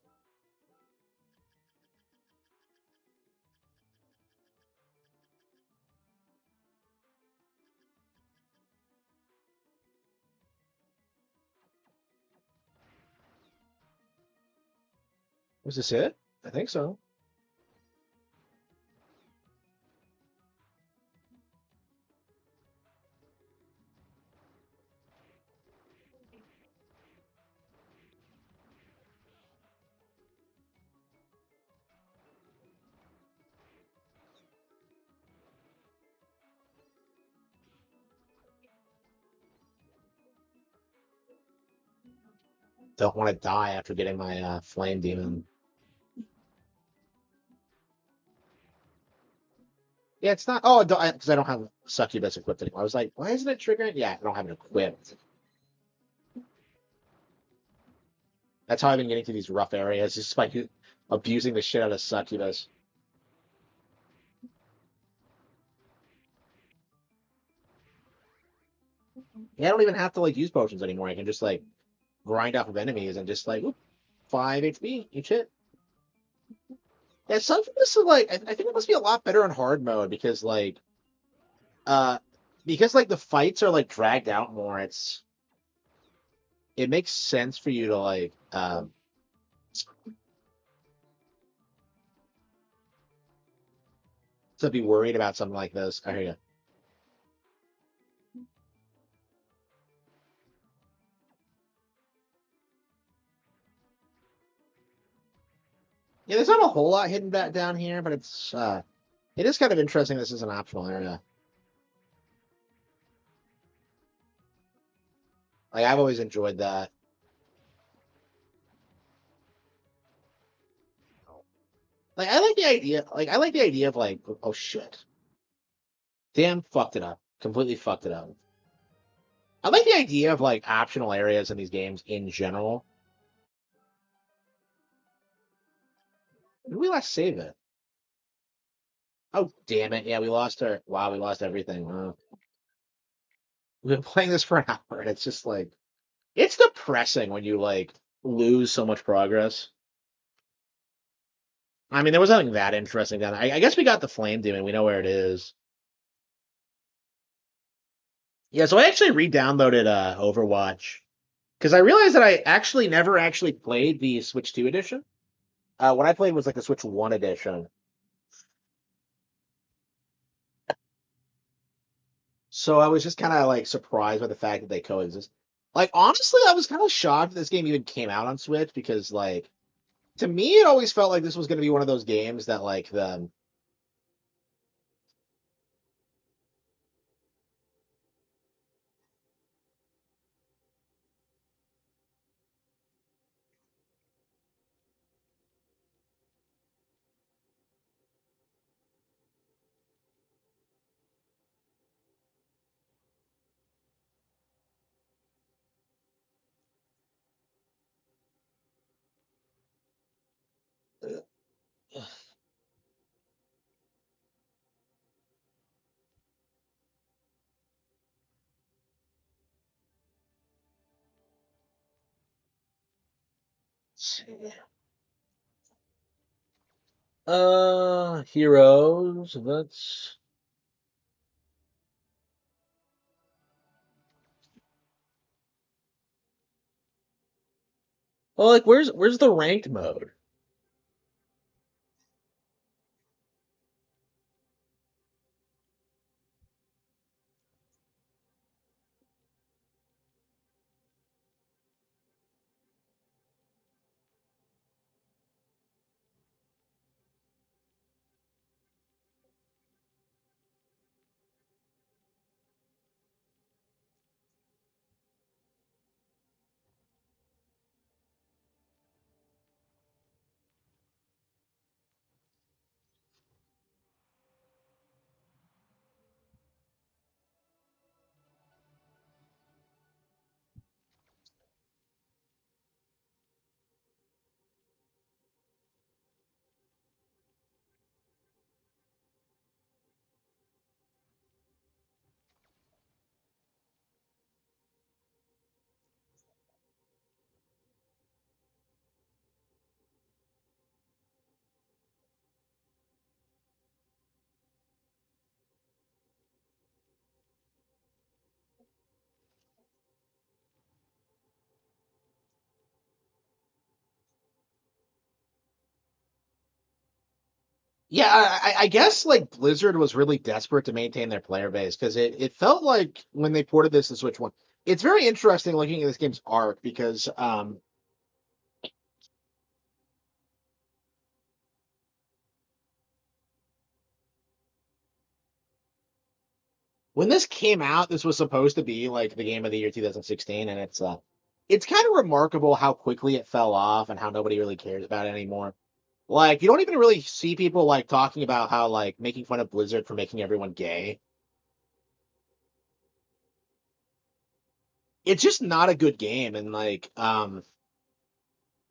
Was this it? I think so. Don't want to die after getting my flame demon. Yeah, it's not. Oh, because I don't have succubus equipped anymore. I was like, why isn't it triggering? Yeah, I don't have it equipped. That's how I've been getting to these rough areas, just by abusing the shit out of succubus. Yeah, I don't even have to like use potions anymore. I can just like grind off of enemies and just like, oop, 5 HP each hit. Yeah, succubus is like I think it must be a lot better on hard mode uh because like the fights are like dragged out more. It makes sense for you to like to be worried about something like this. I hear you. Yeah, there's not a whole lot hidden back down here, but it is kind of interesting. This is an optional area. Like I've always enjoyed that. Like I like the idea. Like I like the idea of like, oh shit, damn, fucked it up. Completely fucked it up. I like the idea of like optional areas in these games in general. Did we last save it? Oh damn it! Yeah, we lost our. Wow, we lost everything. Wow. We've been playing this for an hour, and it's just like it's depressing when you like lose so much progress. I mean, there was nothing that interesting down there. I guess we got the flame demon. We know where it is. Yeah, so I actually re-downloaded Overwatch Because I realized that I actually never actually played the Switch 2 edition. What I played was like the Switch 1 edition. So I was just kind of like surprised by the fact that they coexist. Like honestly, I was kind of shocked that this game even came out on Switch because like to me it always felt like this was going to be one of those games that like the heroes. That's well, like where's the ranked mode? Yeah, I guess like Blizzard was really desperate to maintain their player base because it felt like when they ported this to Switch 1, it's very interesting looking at this game's arc because when this came out, this was supposed to be like the game of the year 2016, and it's kind of remarkable how quickly it fell off and how nobody really cares about it anymore. Like you don't even really see people like talking about how like making fun of Blizzard for making everyone gay. It's just not a good game, and like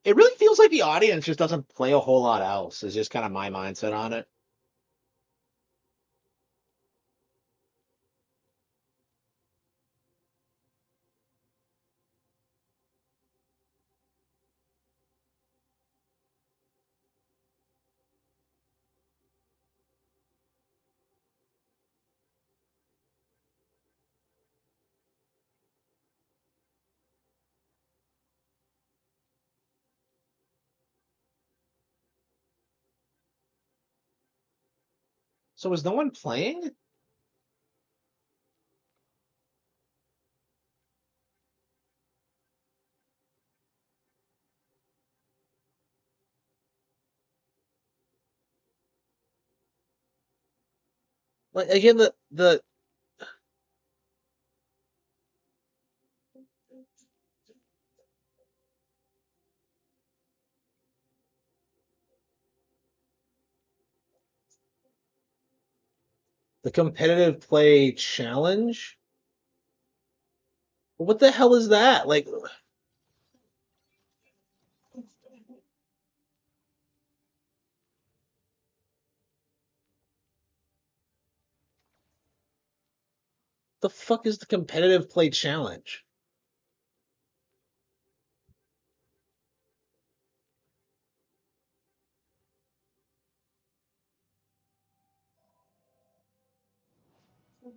it really feels like the audience just doesn't play a whole lot else. Is just kind of my mindset on it. So is no one playing? Like again, the competitive play challenge. What the hell is that? Like the fuck is the competitive play challenge?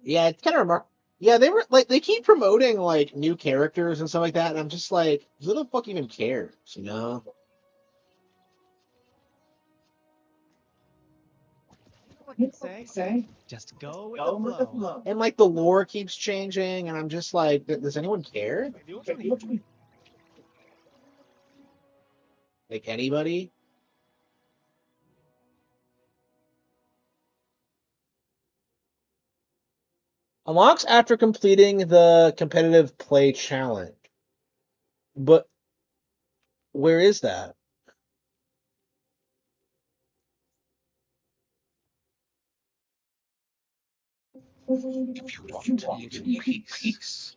Yeah, it's kind of remarkable. Yeah, they were like they keep promoting like new characters and stuff like that, and I'm just like, who the fuck even cares, you know? What they say? Just go with the flow. And like the lore keeps changing, and I'm just like, does anyone care? Like anybody? Unlocks after completing the competitive play challenge. But where is that? If you want ancient peace,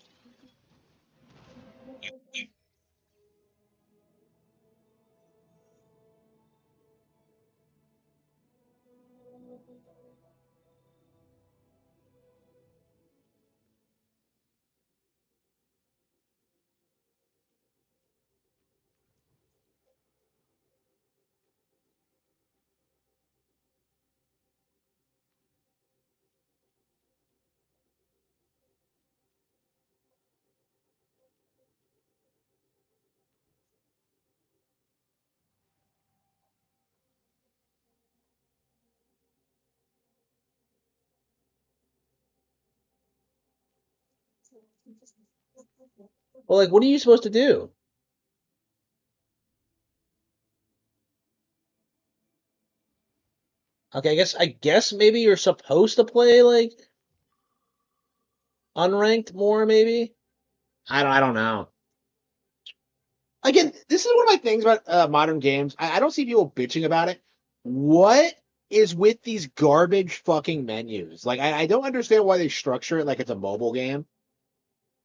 Well, like, what are you supposed to do? Okay, I guess maybe you're supposed to play like unranked more, maybe. I don't know. Again, this is one of my things about modern games. I don't see people bitching about it. What is with these garbage fucking menus? Like, I don't understand why they structure it like it's a mobile game.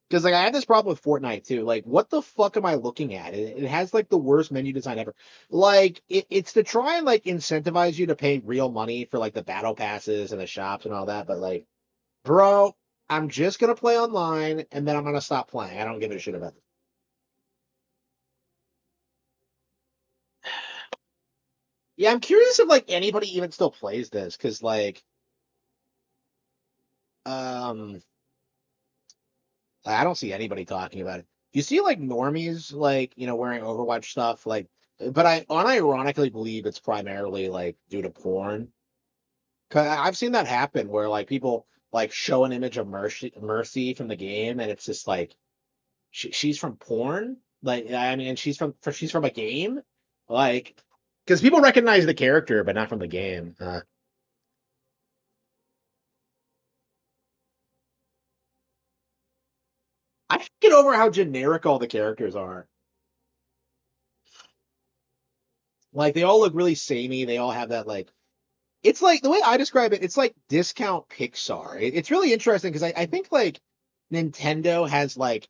Because like I have this problem with Fortnite too. Like, what the fuck am I looking at? It has like the worst menu design ever. Like, it's to try and like incentivize you to pay real money for like the battle passes and the shops and all that. But like, bro, I'm just gonna play online and then I'm gonna stop playing. I don't give a shit about it. Yeah, I'm curious if like anybody even still plays this because like um I don't see anybody talking about it. You see like normies like wearing Overwatch stuff like, but I unironically believe it's primarily like due to porn. 'Cause I've seen that happen where like people like show an image of Mercy from the game and it's just like she's from porn. Like I mean, and she's from a game, like because people recognize the character but not from the game. I can't get over how generic all the characters are. Like they all look really samey. They all have that like it's like the way I describe it, it's like discount Pixar. It's really interesting because I think like Nintendo has like,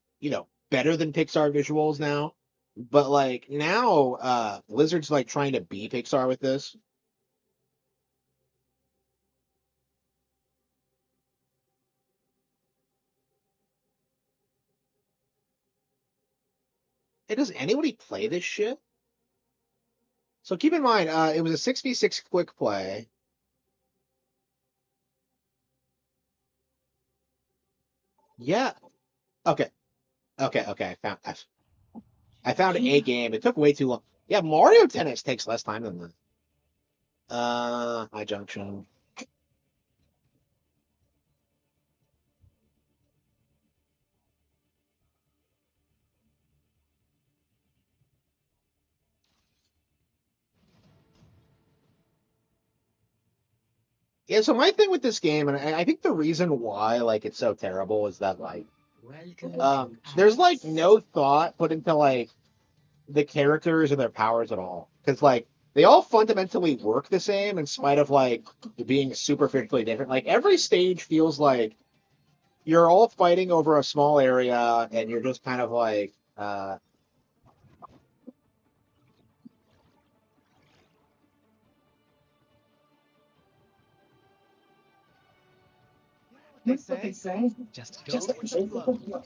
better than Pixar visuals now. But like now Blizzard's like trying to be Pixar with this. Hey, does anybody play this shit? So keep in mind, it was a 6v6 quick play. Yeah. Okay. Okay. I found a game. It took way too long. Yeah, Mario Tennis takes less time than that. High Junction. Yeah, so my thing with this game, and I think the reason why like it's so terrible is that like there's like no thought put into like the characters and their powers at all. Because like they all fundamentally work the same in spite of like being superficially different. Like every stage feels like you're all fighting over a small area and you're just kind of like What they say? Just go with the flow.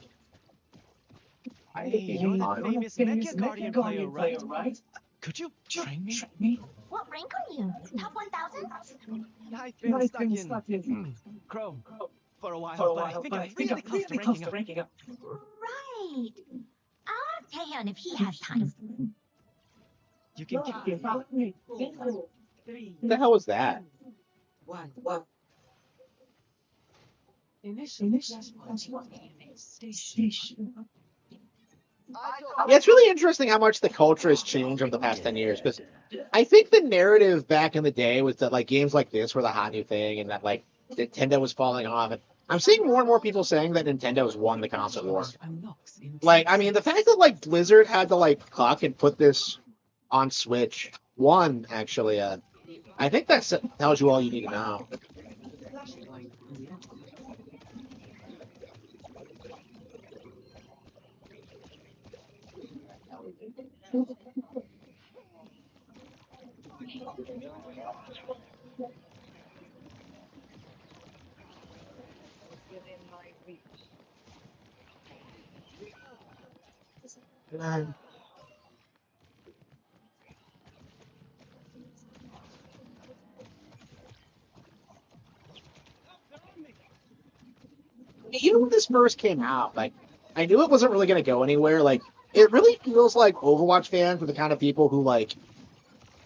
Hey, you're that famous Mecha Guardian player, right? Could you train me? What rank are you? Top 1,000? I've been stuck in Chrome. for a while, but I think I'm really close to ranking up. Right. I'll tell him if he has time. You can count me. 4, 3, What the hell was that? 1. Initial station. Yeah, it's really interesting how much the culture has changed over the past 10 years. Because I think the narrative back in the day was that like games like this were the hot new thing, and that like Nintendo was falling off. And I'm seeing more and more people saying that Nintendo's won the console war. Like, I mean, the fact that like Blizzard had to like cuck and put this on Switch won actually. I think that tells you all you need to know. Even when this first came out, like I knew it wasn't really going to go anywhere. Like it really feels like Overwatch fans are the kind of people who like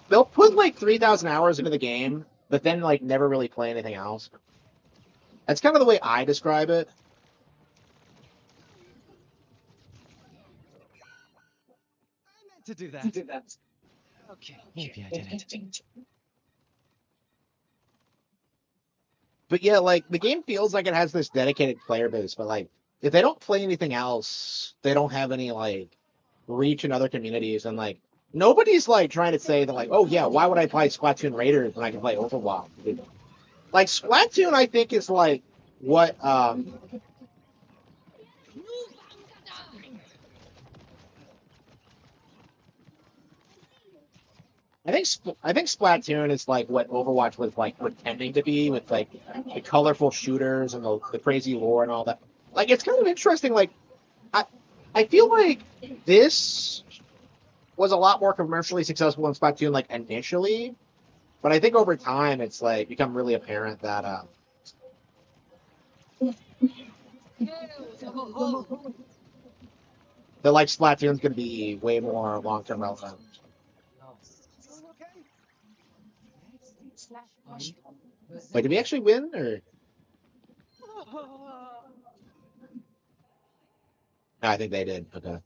they'll put like 3,000 hours into the game, but then like never really play anything else. That's kind of the way I describe it. I meant to do that. Okay, maybe I didn't. But yeah, like the game feels like it has this dedicated player base, but like if they don't play anything else, they don't have any like reach in other communities, and like nobody's like trying to say that like, oh yeah, why would I play Splatoon Raiders when I can play Overwatch? Like Splatoon, I think is like what I think Splatoon is like what Overwatch was like pretending to be, with like the colorful shooters and the crazy lore and all that. Like it's kind of interesting. Like I I feel like this was a lot more commercially successful in Splatoon like initially, but I think over time it's like become really apparent that that like Splatoon's going to be way more long term relevant. Wait, did we actually win or? No, I think they did. Okay.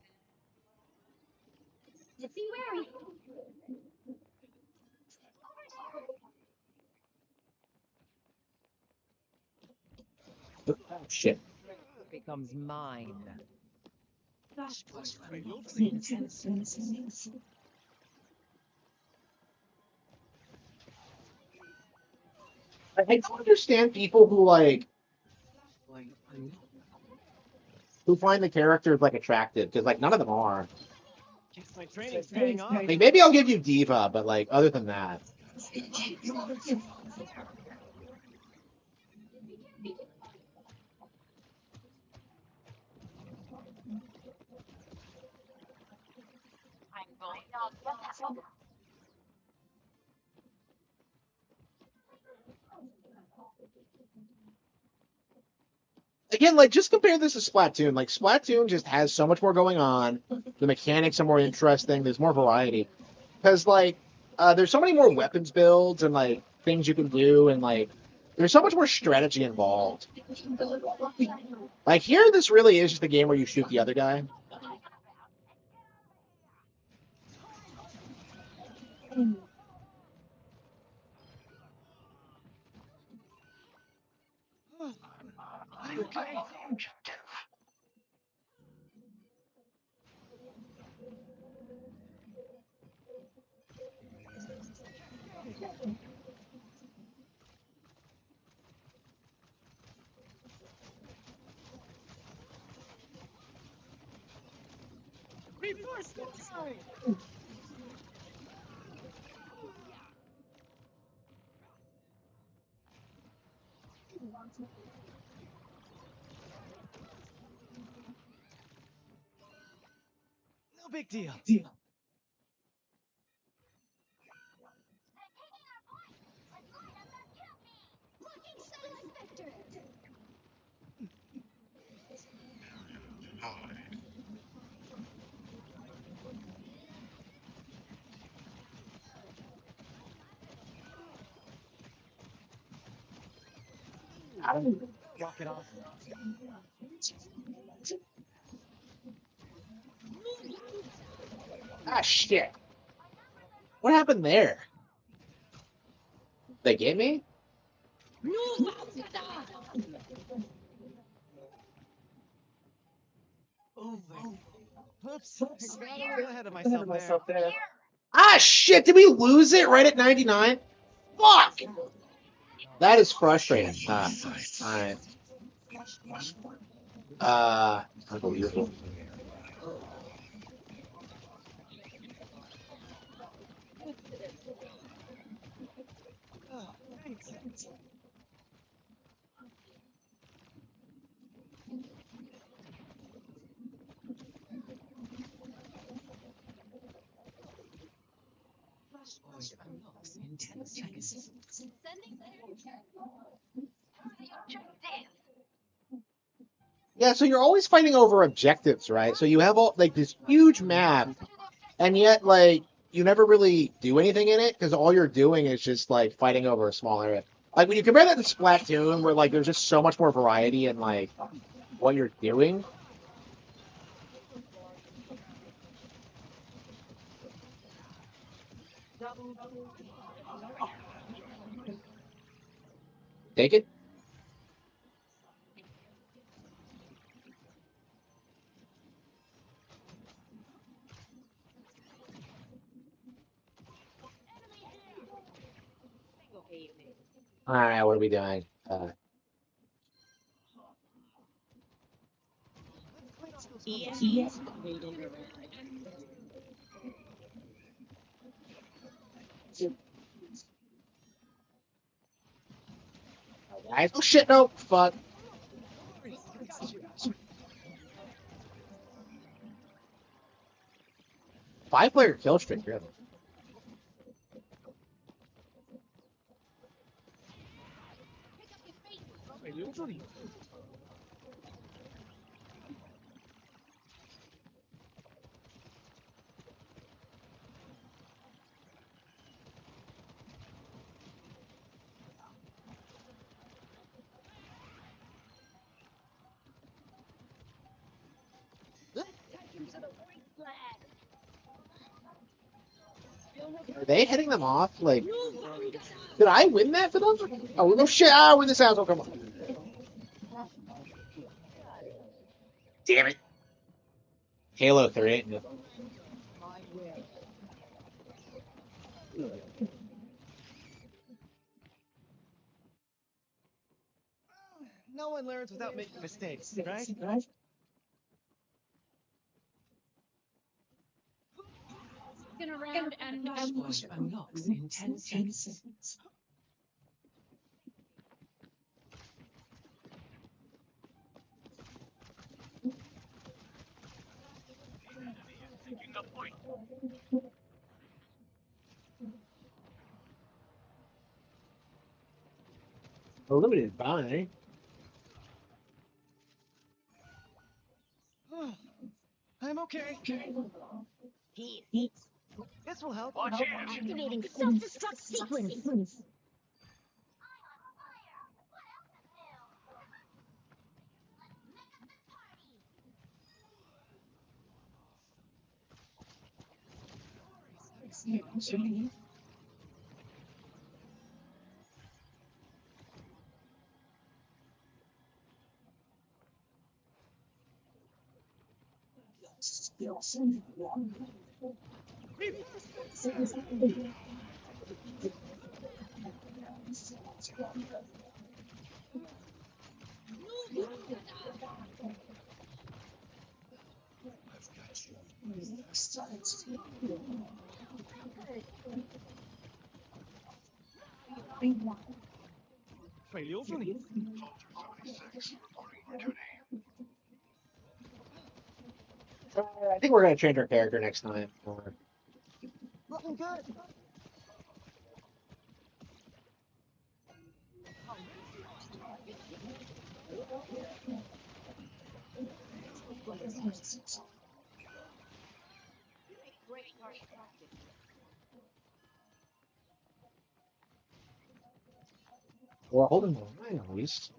Just be wary. Oh, shit. Becomes mine. I don't understand people who like who find the characters like attractive, because like none of them are. Guess my training's paying off. Like maybe I'll give you Diva, but like other than that, again, like just compare this to Splatoon. Like Splatoon just has so much more going on. The mechanics are more interesting. There's more variety because like there's so many more weapons builds and like things you can do, and like there's so much more strategy involved. Like here, this really is just a game where you shoot the other guy. Okay. Reverse the time. No big deal. Walk it off. Ah, shit. What happened there? They get me? Oh my. Oops. I got a little ahead of myself there. Ah, shit. Did we lose it right at 99? Fuck. That is frustrating. All right. Unbelievable. Oh, thanks. Flashpoint unlocks in 10 seconds. Yeah, so you're always fighting over objectives, right? So you have all like this huge map, and yet like you never really do anything in it because all you're doing is just like fighting over a small area. Like when you compare that to Splatoon, where like there's just so much more variety in like what you're doing. Take it. All right, what are we doing? Let's clean off those Guys, oh shit, no, fuck. No worries. I got you. 5-player kill streak, really. Are they hitting them off? Like, did I win that for them? Oh, no shit! Ah, win this asshole. Come on. Damn it. Halo 3. No one learns without making mistakes, right? Flashpoint unlocks in 10 seconds. A limited buy. I'm okay. This will help. Activating self-destruct sequence. I think we're gonna change our character next time. Looking good. We're holding the line at least.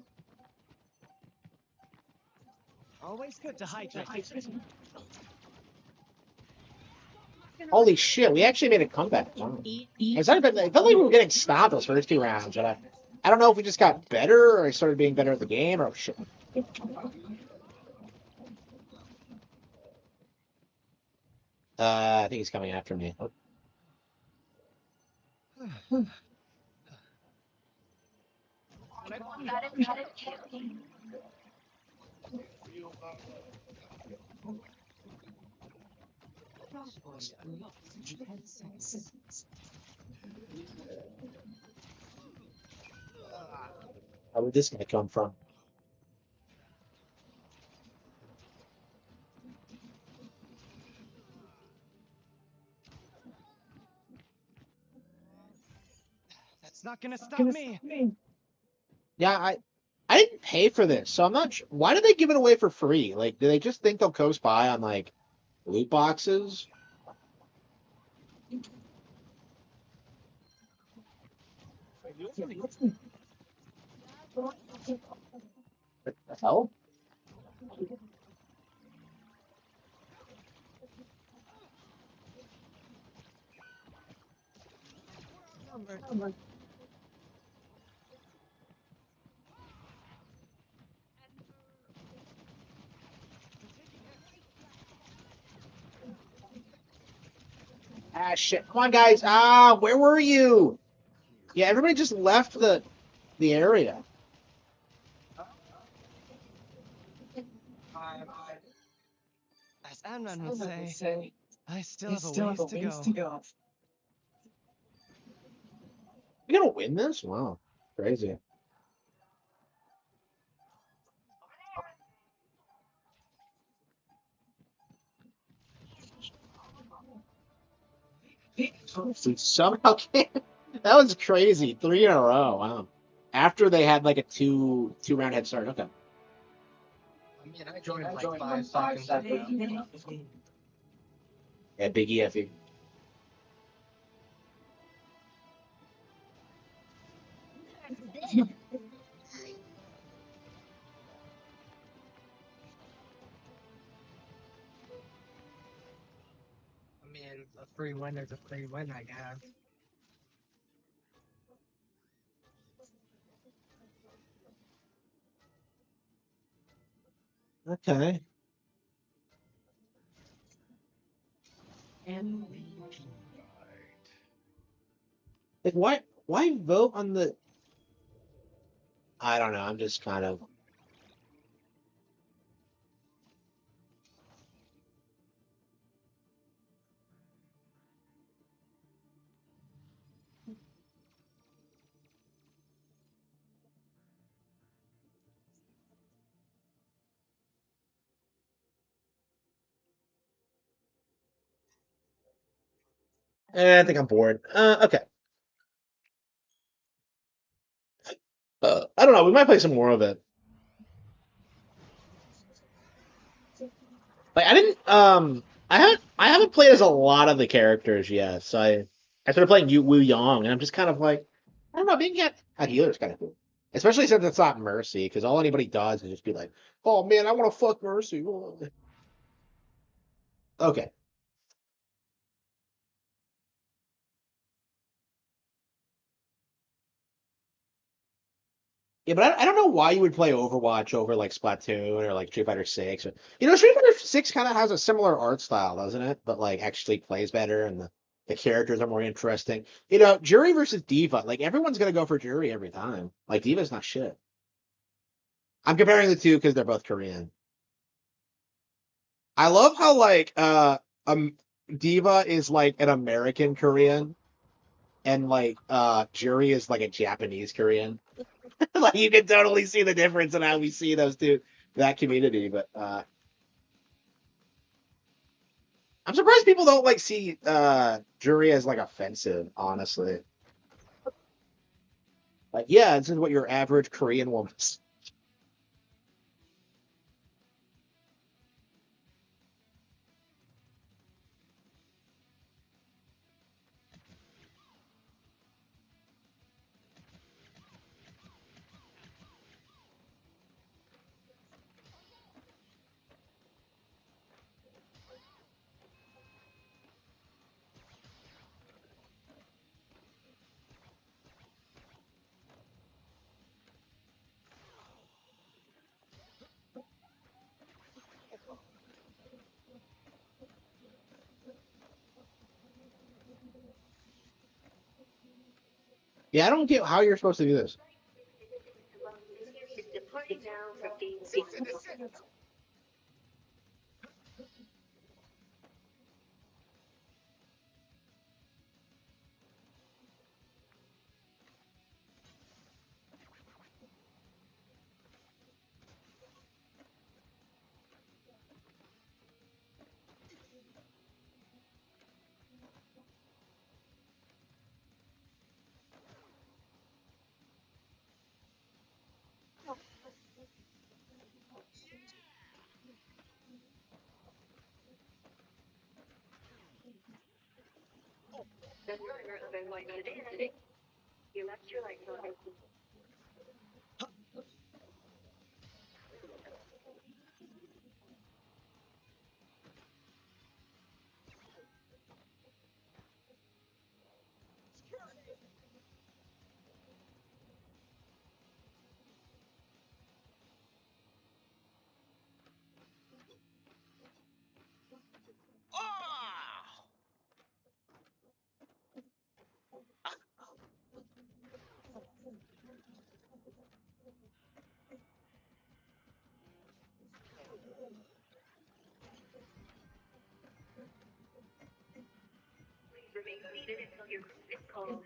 Always good to hydrate. Holy shit, we actually made a comeback. Wow. It felt like we were getting stopped those first 2 rounds, and I don't know if we just got better or I started being better at the game or shit. I think he's coming after me. Where would this guy come from? That's not gonna stop me. Yeah, I didn't pay for this, so I'm not sure. Why did they give it away for free? Like, do they just think they'll coast by on like loot boxes? What the hell? Ah, shit. Come on, guys. Ah, where were you? Yeah, everybody just left the area. As Amran would say, I still have a ways to go. We gonna win this? Wow, crazy. Somehow that was crazy. 3 in a row. Wow. After they had like a two round head start. Okay. I mean, I joined like 5 seconds ago. Yeah, Big EFE. I mean, a free winner's a free win, I guess. Okay. Like why vote on the I don't know. I'm just kind of I think I'm bored. Okay. I don't know. We might play some more of it. Like I didn't I haven't played as a lot of the characters yet. So I started playing Yu Wu Yong and I'm just kind of like I don't know, being a healer is kind of cool. Especially since it's not Mercy, because all anybody does is just be like, "Oh man, I want to fuck Mercy." Okay. Yeah, but I don't know why you would play Overwatch over like Splatoon or like Street Fighter 6. Street Fighter 6 kind of has a similar art style, doesn't it? But like actually plays better and the characters are more interesting. Jury versus Diva, like everyone's gonna go for Jury every time. Like Diva's not shit. I'm comparing the two because they're both Korean. I love how like Diva is like an American Korean and like Jury is like a Japanese Korean. Like you can totally see the difference in how we see those two that community. But I'm surprised people don't like see Jury as like offensive, honestly. Like, yeah, this is what your average Korean woman. Yeah, I don't get how you're supposed to do this. Departing now from game the driver of NY sedan. Electrolyte noise. Please remain seated until your group is called,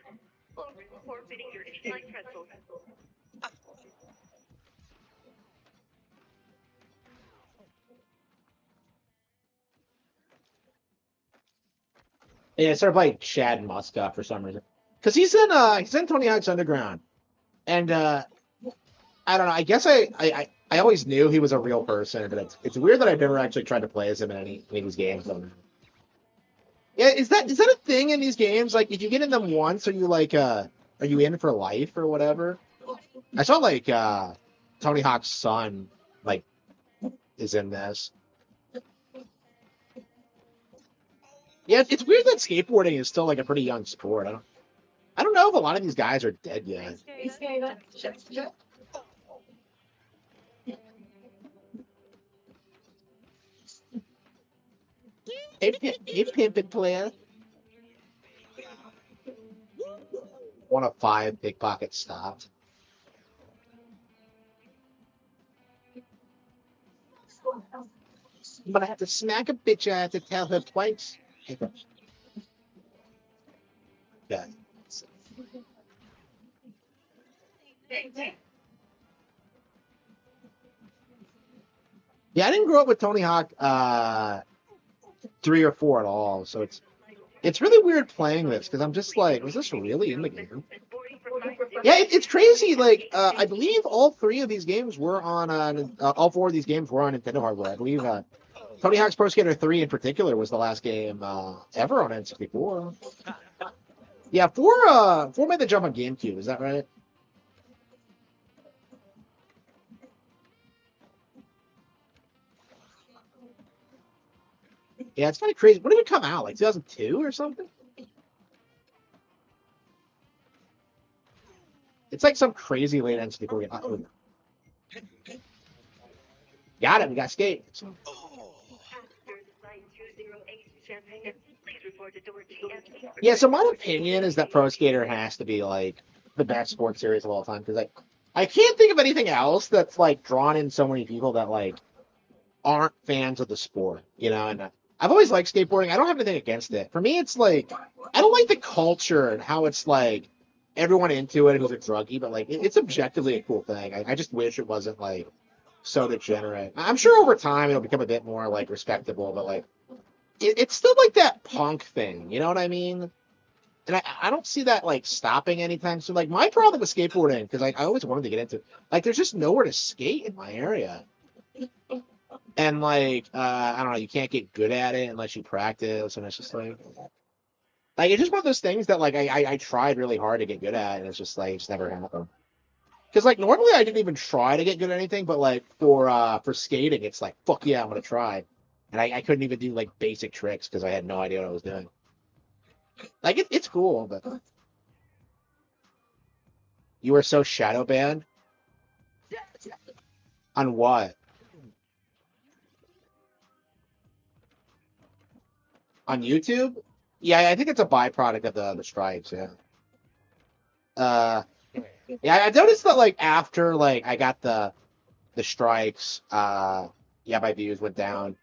or risk forfeiting your in-flight pretzels. Yeah, I started playing Chad Muska for some reason. Because he's in Tony Hawk's Underground. And I don't know, I guess I always knew he was a real person, but it's weird that I've never actually tried to play as him in any of these games. Yeah, is that a thing in these games? Like if you get in them once, are you in for life or whatever? I saw like Tony Hawk's son like is in this. Yeah, it's weird that skateboarding is still like a pretty young sport. I don't know if a lot of these guys are dead yet. Hey, pimpin' player. 1 of 5 pickpockets stopped. But I have to smack a bitch. I have to tell her twice. Yeah. Yeah, I didn't grow up with Tony Hawk 3 or 4 at all, so it's really weird playing this because I'm just like, was this really in the game? Yeah, it's crazy. Like, I believe all 3 of these games were on all 4 of these games were on Nintendo hardware. I believe Tony Hawk's Pro Skater 3 in particular was the last game ever on N64. Yeah, 4 made the jump on GameCube. Is that right? Yeah, it's kind of crazy. When did it come out? Like 2002 or something? It's like some crazy late N64 game. Oh, got it. We got skate. Yeah, so my opinion is that Pro Skater has to be like the best sports series of all time because I can't think of anything else that's like drawn in so many people that like aren't fans of the sport, you know. And I've always liked skateboarding. I don't have anything against it. For me, it's like I don't like the culture and how it's like everyone into it who's a druggie, but like it's objectively a cool thing. I just wish it wasn't like so degenerate. I'm sure over time it'll become a bit more like respectable, but like it's still like that punk thing. You know what I mean? And I don't see that like stopping anytime soon. Like my problem with skateboarding, because I always wanted to get into like there's just nowhere to skate in my area. And like I don't know, you can't get good at it unless you practice, and it's just like it's just one of those things that like I tried really hard to get good at, and it's just like it's never happened. Because like normally I didn't even try to get good at anything, but like for skating, it's like fuck yeah, I'm gonna try. And I couldn't even do like basic tricks because I had no idea what I was doing. Like it's cool, but you were so shadow banned on what? On YouTube? Yeah, I think it's a byproduct of the strikes. Yeah. Yeah, I noticed that like after like I got the strikes, yeah, my views went down.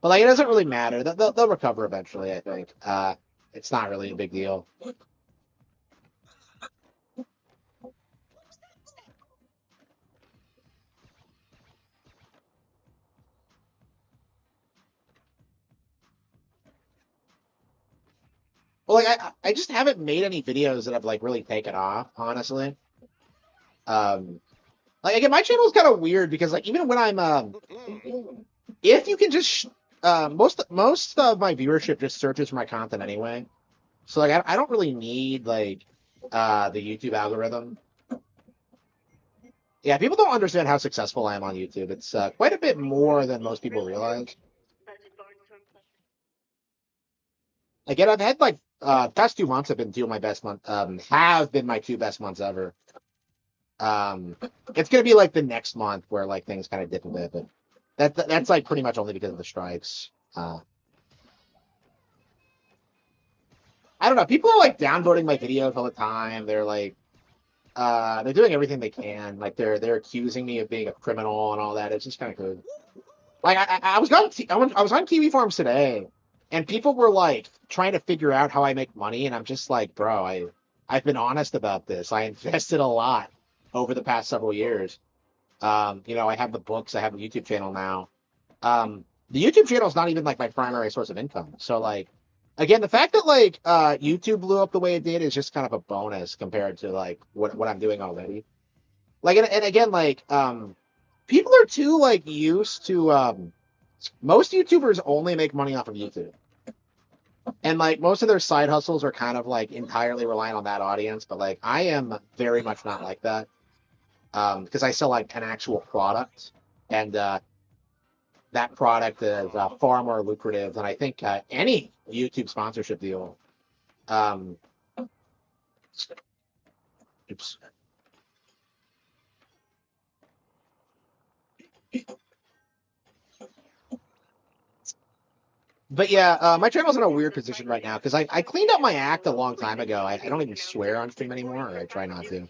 But like it doesn't really matter. They'll recover eventually, I think. It's not really a big deal. Well, like I just haven't made any videos that have like really taken off, honestly. Um, like again, my channel is kind of weird because like even when I'm if you can just most of my viewership just searches for my content anyway. So like I don't really need like the YouTube algorithm. Yeah, people don't understand how successful I am on YouTube. It's quite a bit more than most people realize. Budget barnstorm plus. Again, I've had like past 2 months have been two of my best months. Have been my two best months ever. It's gonna be like the next month where like things kind of dip a bit, but that's like pretty much only because of the strikes. I don't know. People are like downvoting my videos all the time. They're like they're doing everything they can. Like they're accusing me of being a criminal and all that. It's just kind of cool. Like I was on TV forums today, and people were like trying to figure out how I make money, and I'm just like, bro, I've been honest about this. I invested a lot over the past several years. I have the books, I have a YouTube channel now. The YouTube channel is not even like my primary source of income. So like, again, the fact that like YouTube blew up the way it did is just kind of a bonus compared to like what I'm doing already. Like, and again, like people are too like used to most YouTubers only make money off of YouTube. And like most of their side hustles are kind of like entirely reliant on that audience, but like I am very much not like that. Because I sell like an actual product, and that product is far more lucrative than I think any YouTube sponsorship deal. Um, oops. But yeah, my channel's in a weird position right now because I cleaned up my act a long time ago. I don't even swear on stream anymore, or I try not to.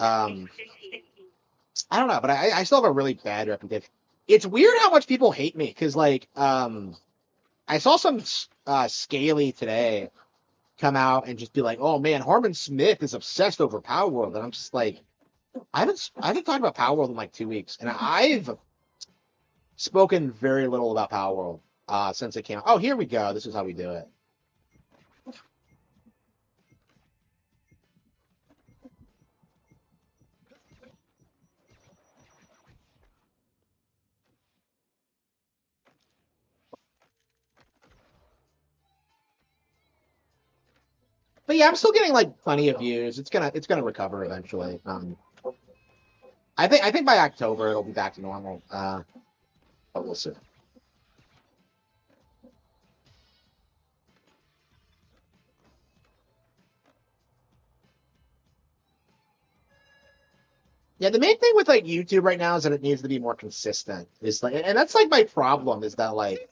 Um, I don't know, but I still have a really bad reputation. It's weird how much people hate me because like I saw some Scaly today come out and just be like, "Oh man, Harmon Smith is obsessed over Power World," and I'm just like, I haven't talked about Power World in like 2 weeks, and I've spoken very little about Power World since it came out. Oh, here we go. This is how we do it. But yeah, I'm still getting like plenty of views. It's gonna recover eventually. I think by October it'll be back to normal. But we'll see. Yeah, the main thing with like YouTube right now is that it needs to be more consistent. Is like, and that's like my problem is that like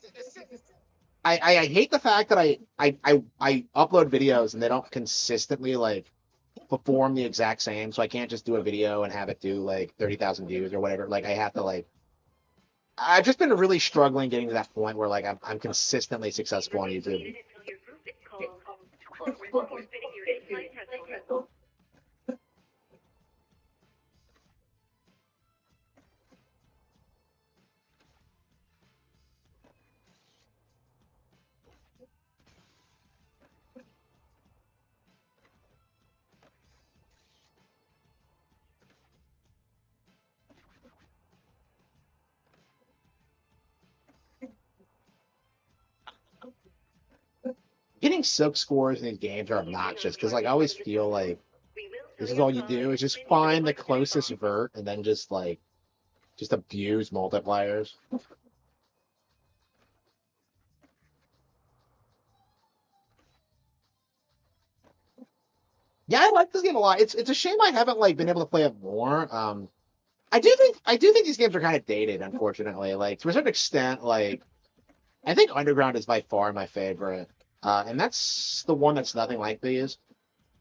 I hate the fact that I upload videos and they don't consistently like perform the exact same. So I can't just do a video and have it do like 30,000 views or whatever. Like I have to like I've just been really struggling getting to that point where like I'm consistently successful on YouTube. Getting silk scores in these games are obnoxious because like I always feel like this is all you do is just find the closest vert and then just like just abuse multipliers. Yeah, I like this game a lot. It's a shame I haven't like been able to play it more. I do think these games are kind of dated, unfortunately. Like to a certain extent, like I think Underground is by far my favorite, and that's the one that's nothing like these.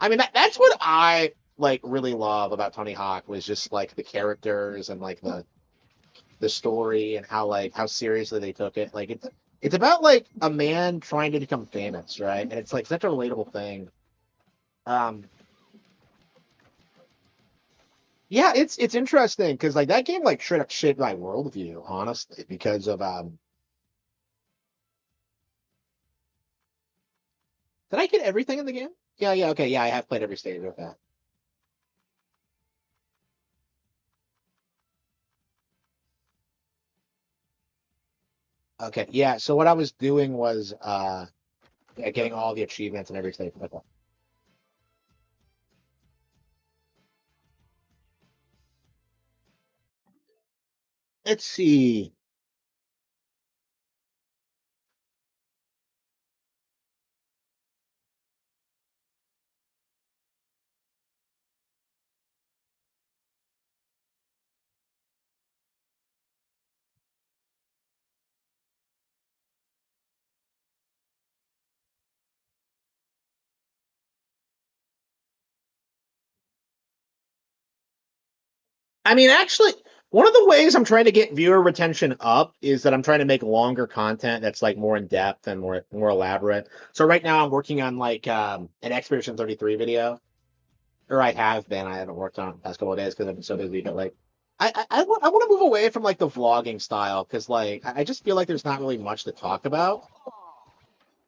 I mean, that's what I like really love about Tony Hawk was just like the characters and like the story and how seriously they took it. Like it's about like a man trying to become famous, right? And it's like such a relatable thing. Um, yeah, it's interesting because like that game like straight up shaped my worldview, honestly, because of did I get everything in the game? Yeah, yeah, okay, yeah, I have played every stage. Okay. Okay, yeah. So what I was doing was yeah, getting all the achievements and every stage. Okay. Let's see. I mean, actually, one of the ways I'm trying to get viewer retention up is that I'm trying to make longer content that's like more in depth and more elaborate. So right now I'm working on like an Expedition 33 video, or I have been. I haven't worked on it the past couple of days because I've been so busy. But like, I want to move away from like the vlogging style because like I just feel like there's not really much to talk about,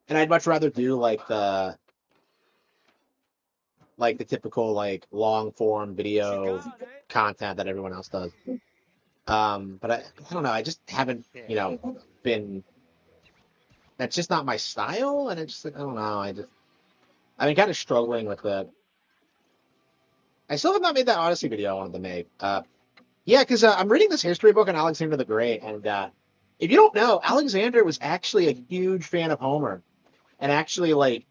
and I'd much rather do like the typical like long form video content that everyone else does. But I don't know. I just haven't, been. That's just not my style, and it's just like I don't know. I've been kind of struggling with the. I still have not made that Odyssey video I wanted to make. Yeah, because I'm reading this history book on Alexander the Great, and if you don't know, Alexander was actually a huge fan of Homer, and actually like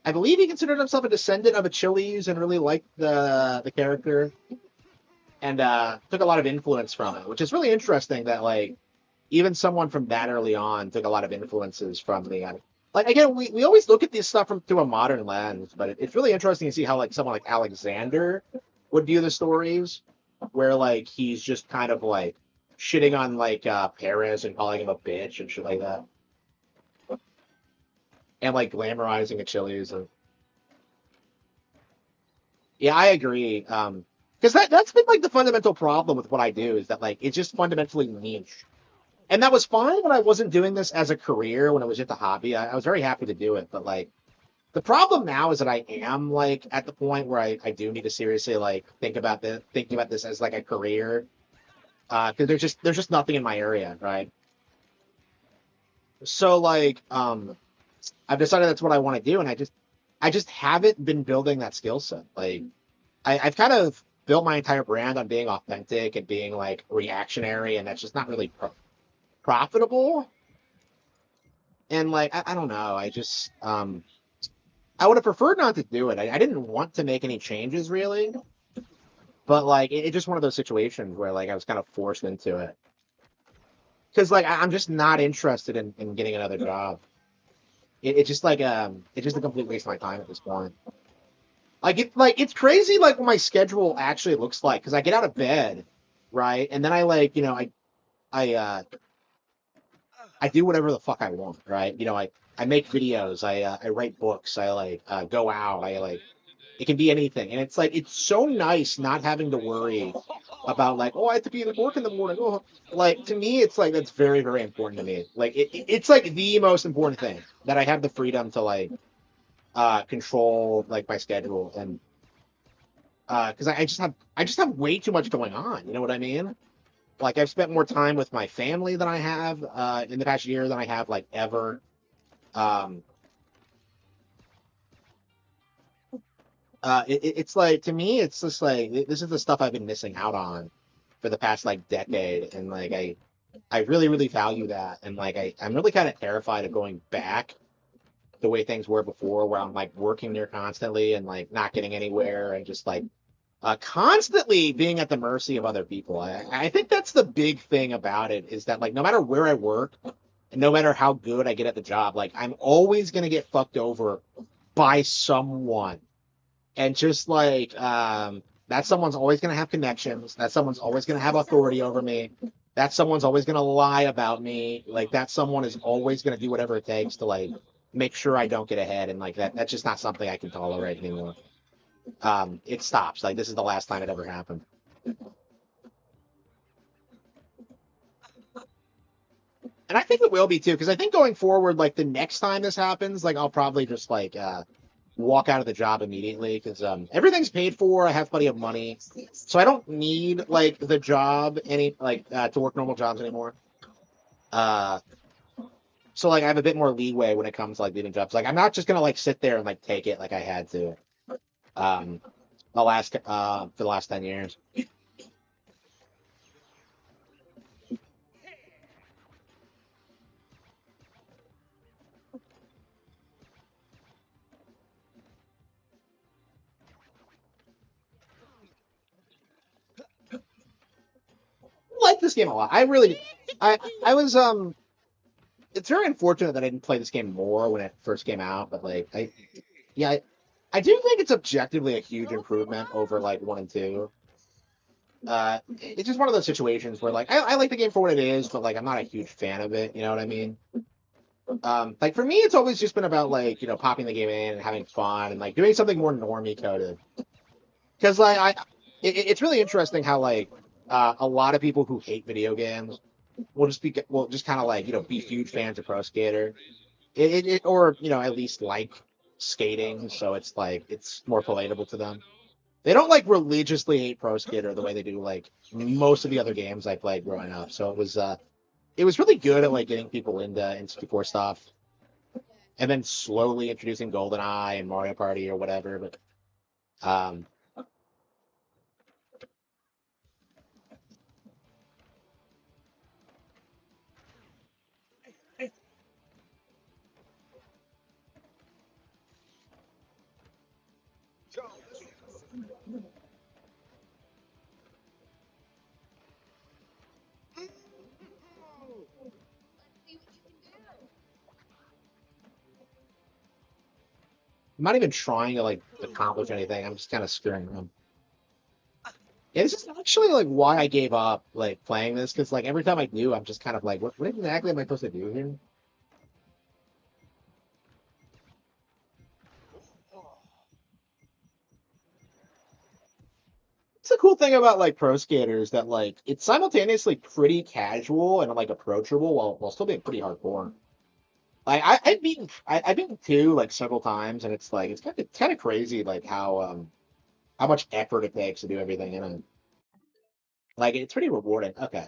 I believe he considered himself a descendant of Achilles and really liked the character, and took a lot of influence from it, which is really interesting that like even someone from that early on took a lot of influences from the like again we always look at this stuff from through a modern lens, but it's really interesting to see how like someone like Alexander would view the stories, where like he's just kind of like shitting on like Paris and calling him a bitch and shit like that, and like glamorizing Achilles. And yeah, I agree. Because that's been like the fundamental problem with what I do is that like it's just fundamentally niche. And that was fine when I wasn't doing this as a career, when it was just a hobby. I was very happy to do it. But like the problem now is that I am like at the point where I do need to seriously like thinking about this as like a career. Because there's just nothing in my area, right? So like I've decided that's what I want to do, and I just haven't been building that skill set. Like I've kind of built my entire brand on being authentic and being like reactionary, and that's just not really profitable. And like I don't know, I would have preferred not to do it. I didn't want to make any changes really, but like it's just one of those situations where like I was kind of forced into it because like I'm just not interested in getting another job. It's just like it's just a complete waste of my time at this point. It's crazy like what my schedule actually looks like because I get out of bed, right, and then I like I do whatever the fuck I want, right? I make videos, I write books, I like go out, I like it can be anything, and it's like it's so nice not having to worry about like I have to be at work in the morning. Oh, like to me, it's like that's very very important to me. Like it's like the most important thing that I have the freedom to like control like my schedule and because I just have way too much going on. You know what I mean? Like I've spent more time with my family than I have in the past year than I have like ever. Um, it's like to me, it's just like this is the stuff I've been missing out on for the past like decade, and like I really really value that, and like I'm really kind of terrified of going back the way things were before, where I'm like working there constantly and like not getting anywhere, and just like constantly being at the mercy of other people. I think that's the big thing about it is that like no matter where I work and no matter how good I get at the job, like I'm always gonna get fucked over by someone. and just like that someone's always gonna have connections. That someone's always gonna have authority over me. That someone's always gonna lie about me. Like that someone is always gonna do whatever it takes to like make sure I don't get ahead. And like that's just not something I can tolerate anymore. It stops. Like this is the last time it ever happened. And I think it will be too, because I think going forward, like the next time this happens, like I'll probably just like walk out of the job immediately because everything's paid for. I have plenty of money, so I don't need like the job any like to work normal jobs anymore. Uh, so like I have a bit more leeway when it comes to like leaving jobs. Like I'm not just gonna like sit there and like take it like I had to um for the last 10 years. I like this game a lot. I really I was it's very unfortunate that I didn't play this game more when it first came out, but like yeah, I do think it's objectively a huge improvement over like one and two. It's just one of those situations where like I like the game for what it is, but like I'm not a huge fan of it. You know what I mean? Like for me, it's always just been about like popping the game in and having fun and like doing something more normie coded. Because like it's really interesting how like a lot of people who hate video games will just kind of like be huge fans of Pro Skater. Or at least like skating, so it's like it's more relatable to them. They don't like religiously hate Pro Skater the way they do like most of the other games I played growing up. So it was really good at like getting people into N64 stuff, and then slowly introducing GoldenEye and Mario Party or whatever. But um, I'm not even trying to like accomplish anything. I'm just kind of screwing around. Yeah, this is actually like why I gave up like playing this because like every time I do, I'm just kind of like, what exactly am I supposed to do here? It's the cool thing about like pro skaters that like it's simultaneously pretty casual and like approachable while still being pretty hardcore. Like I've beaten two like several times and it's like it's kind of crazy like how much effort it takes to do everything in it. Like it's pretty rewarding. Okay.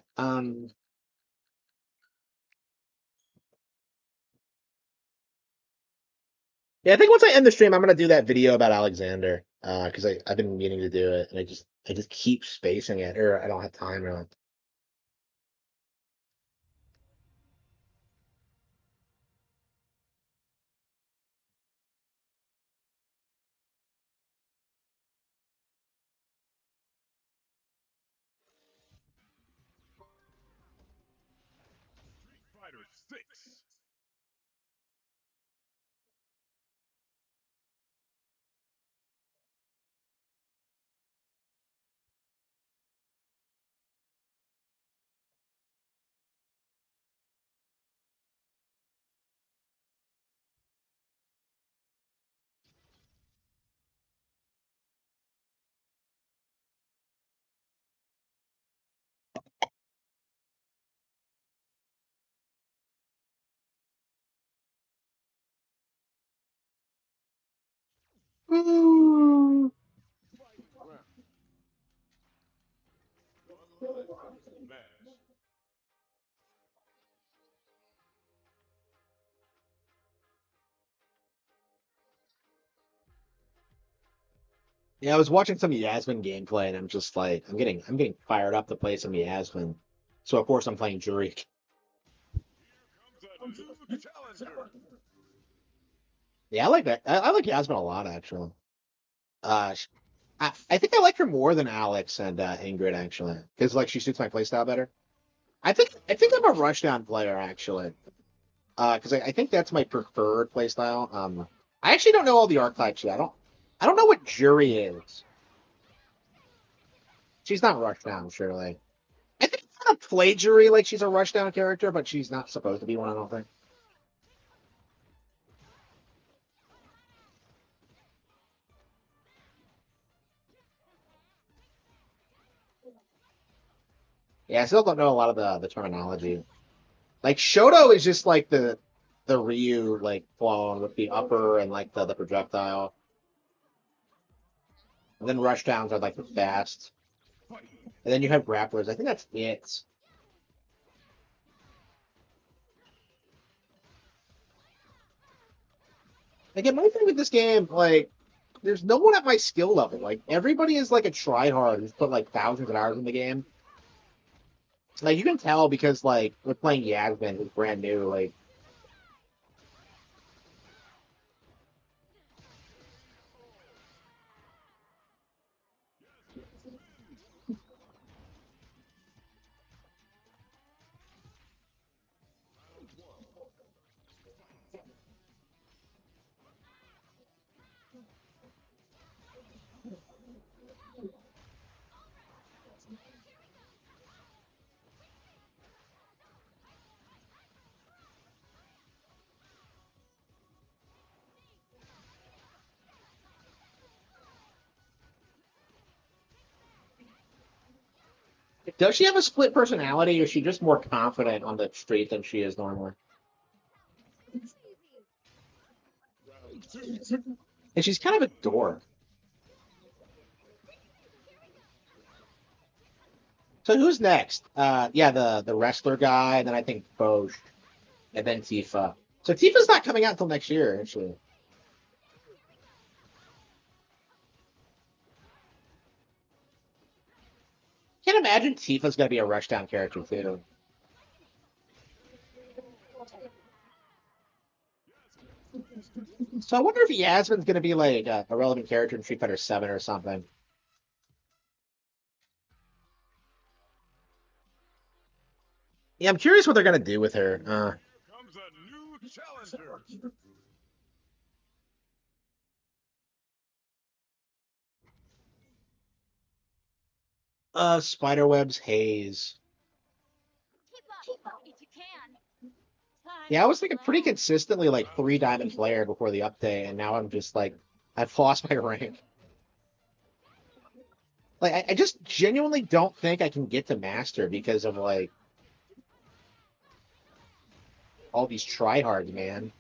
Yeah, I think once I end the stream, I'm gonna do that video about Alexander. Because I've been meaning to do it and I just keep spacing it or I don't have time really. Yeah, I was watching some Yasmin gameplay, and I'm just like, I'm getting fired up to play some Yasmin. So of course I'm playing Jurik. Yeah, I like that. I like Yasmin a lot actually. Sh I think I like her more than Alex and Ingrid actually, because like she suits my playstyle better. I think I'm a rushdown player actually, because I think that's my preferred playstyle. I actually don't know all the archetypes yet. I don't know what jury is. She's not Rushdown, surely. I think it's kind of play jury like she's a Rushdown character, but she's not supposed to be one, I don't think. Yeah, I still don't know a lot of the terminology. Like Shoto is just like the Ryu like clone with the upper and like the projectile. And then Rushdowns are like the fast. And then you have grapplers. I think that's it. Again, my thing with this game, like, there's no one at my skill level. Like, everybody is like a tryhard who's put like thousands of hours in the game. Like, you can tell because like we're playing Yasmin, who's brand new. Like, does she have a split personality, or is she just more confident on the street than she is normally? And she's kind of a dork. So who's next? Yeah, the wrestler guy, and then I think Bosch, and then Tifa. So Tifa's not coming out until next year, actually. Can't imagine Tifa's gonna be a Rushdown character too. So I wonder if Yasmin's gonna be like a relevant character in Street Fighter 7 or something. Yeah, I'm curious what they're gonna do with her. Comes a new challenger. Spiderweb's Haze. Keep up if you can. Yeah, I was thinking pretty consistently like 3 diamond player before the update, and now I'm just like I've lost my rank. Like I just genuinely don't think I can get to master because of like all these tryhards, man.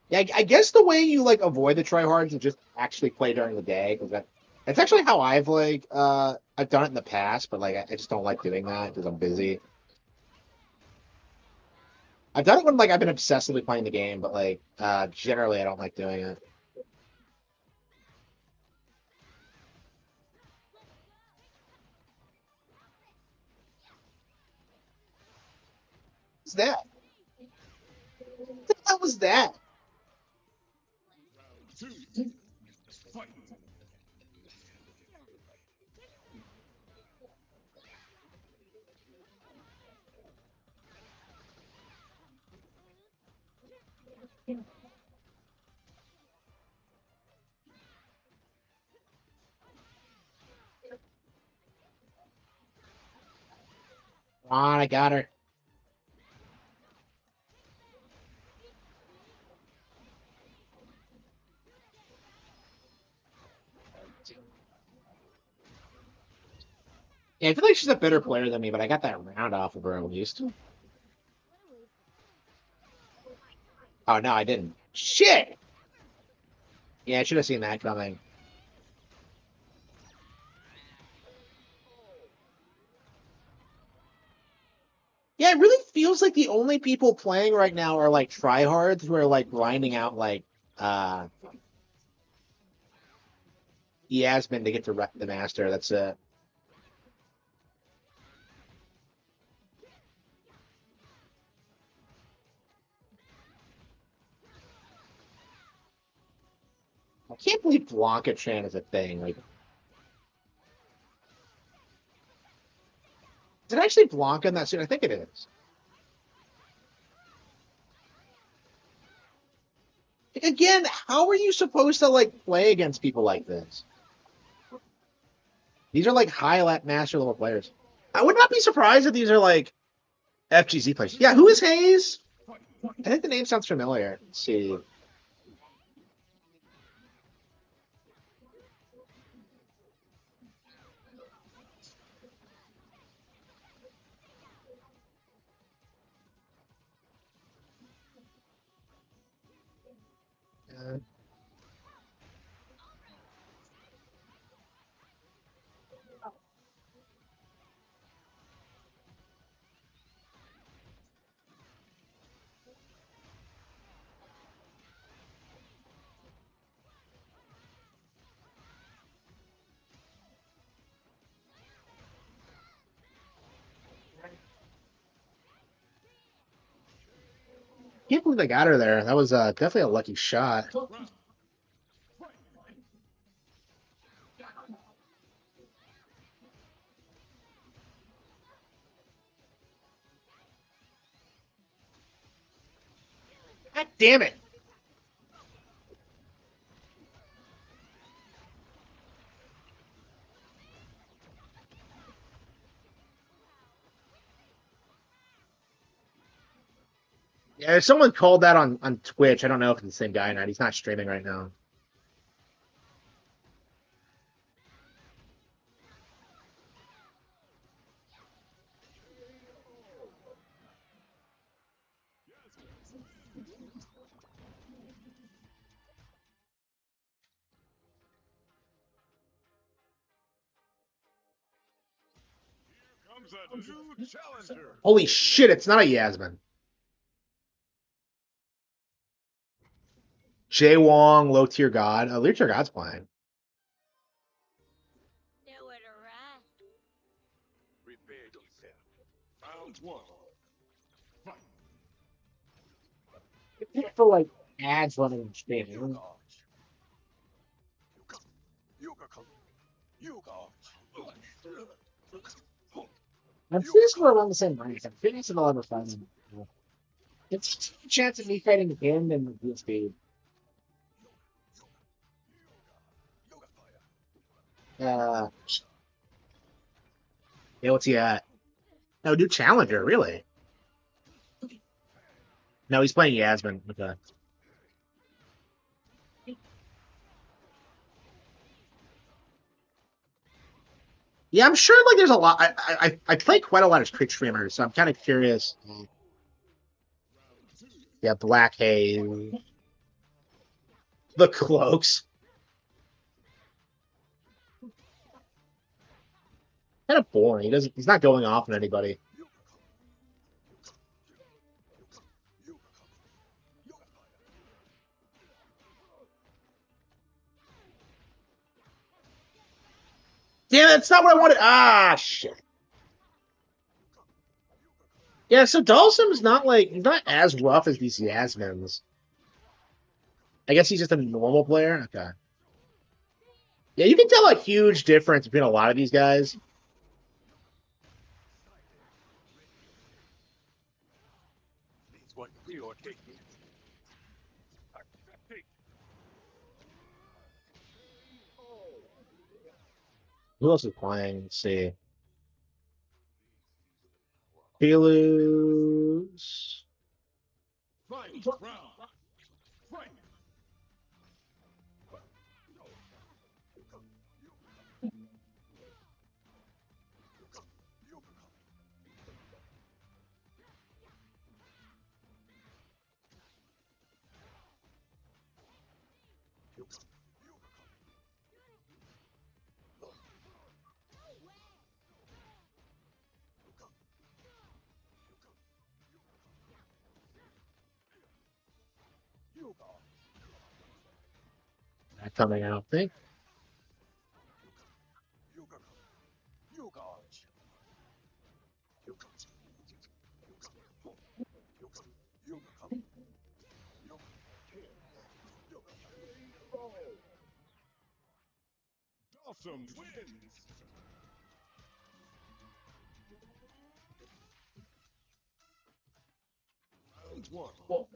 Yeah, I guess the way you like avoid the tryhards is just actually play during the day because that's actually how I've done it in the past, but like I just don't like doing that because I'm busy. I've done it when like I've been obsessively playing the game, but like generally I don't like doing it. What's that? What the hell was that? Fight. Come on, I got her. Yeah, I feel like she's a better player than me, but I got that round off of her at least. Oh no, I didn't. Shit! Yeah, I should have seen that coming. Yeah, it really feels like the only people playing right now are like tryhards who are like grinding out like uh Yasmin to get to wreck the master. That's it. I can't believe Blanca Chan is a thing. Like, is it actually Blanca in that suit? I think it is. again, how are you supposed to like play against people like this? These are like high master level players. I would not be surprised if these are like FGZ players. Yeah, who is Hayes? I think the name sounds familiar. Let's see. Can't believe they got her there. That was definitely a lucky shot. God damn it. Yeah, if someone called that on Twitch, I don't know if it's the same guy or not. He's not streaming right now. Comes a new challenger. Holy shit, it's not a Yasmin. Jay Wong, low tier god. Oh, low tier god's playing. Nowhere to run. Prepare yourself. Round one. Fight. For like ads running in stream. I'm curious if we're around the same rank. I'm curious if I'll ever find him. It's a chance of me fighting him and the blue speed. Yeah, what's he at? No, new challenger, really? No, he's playing Yasmin. Okay. Yeah, I'm sure like there's a lot. I play quite a lot of Twitch streamers, so I'm kind of curious. Yeah, Black Haze, the cloaks. Kind of boring. He's not going off on anybody. Damn, that's not what I wanted. Ah, shit. Yeah, so Dalsim's not like he's not as rough as these Yasmins. I guess he's just a normal player. Okay. Yeah, you can tell a huge difference between a lot of these guys. What you're taking. Who else is playing? Let's see. Pilus. Fight round. Fight. Not coming out. I think. Awesome wins. Round one. Fight.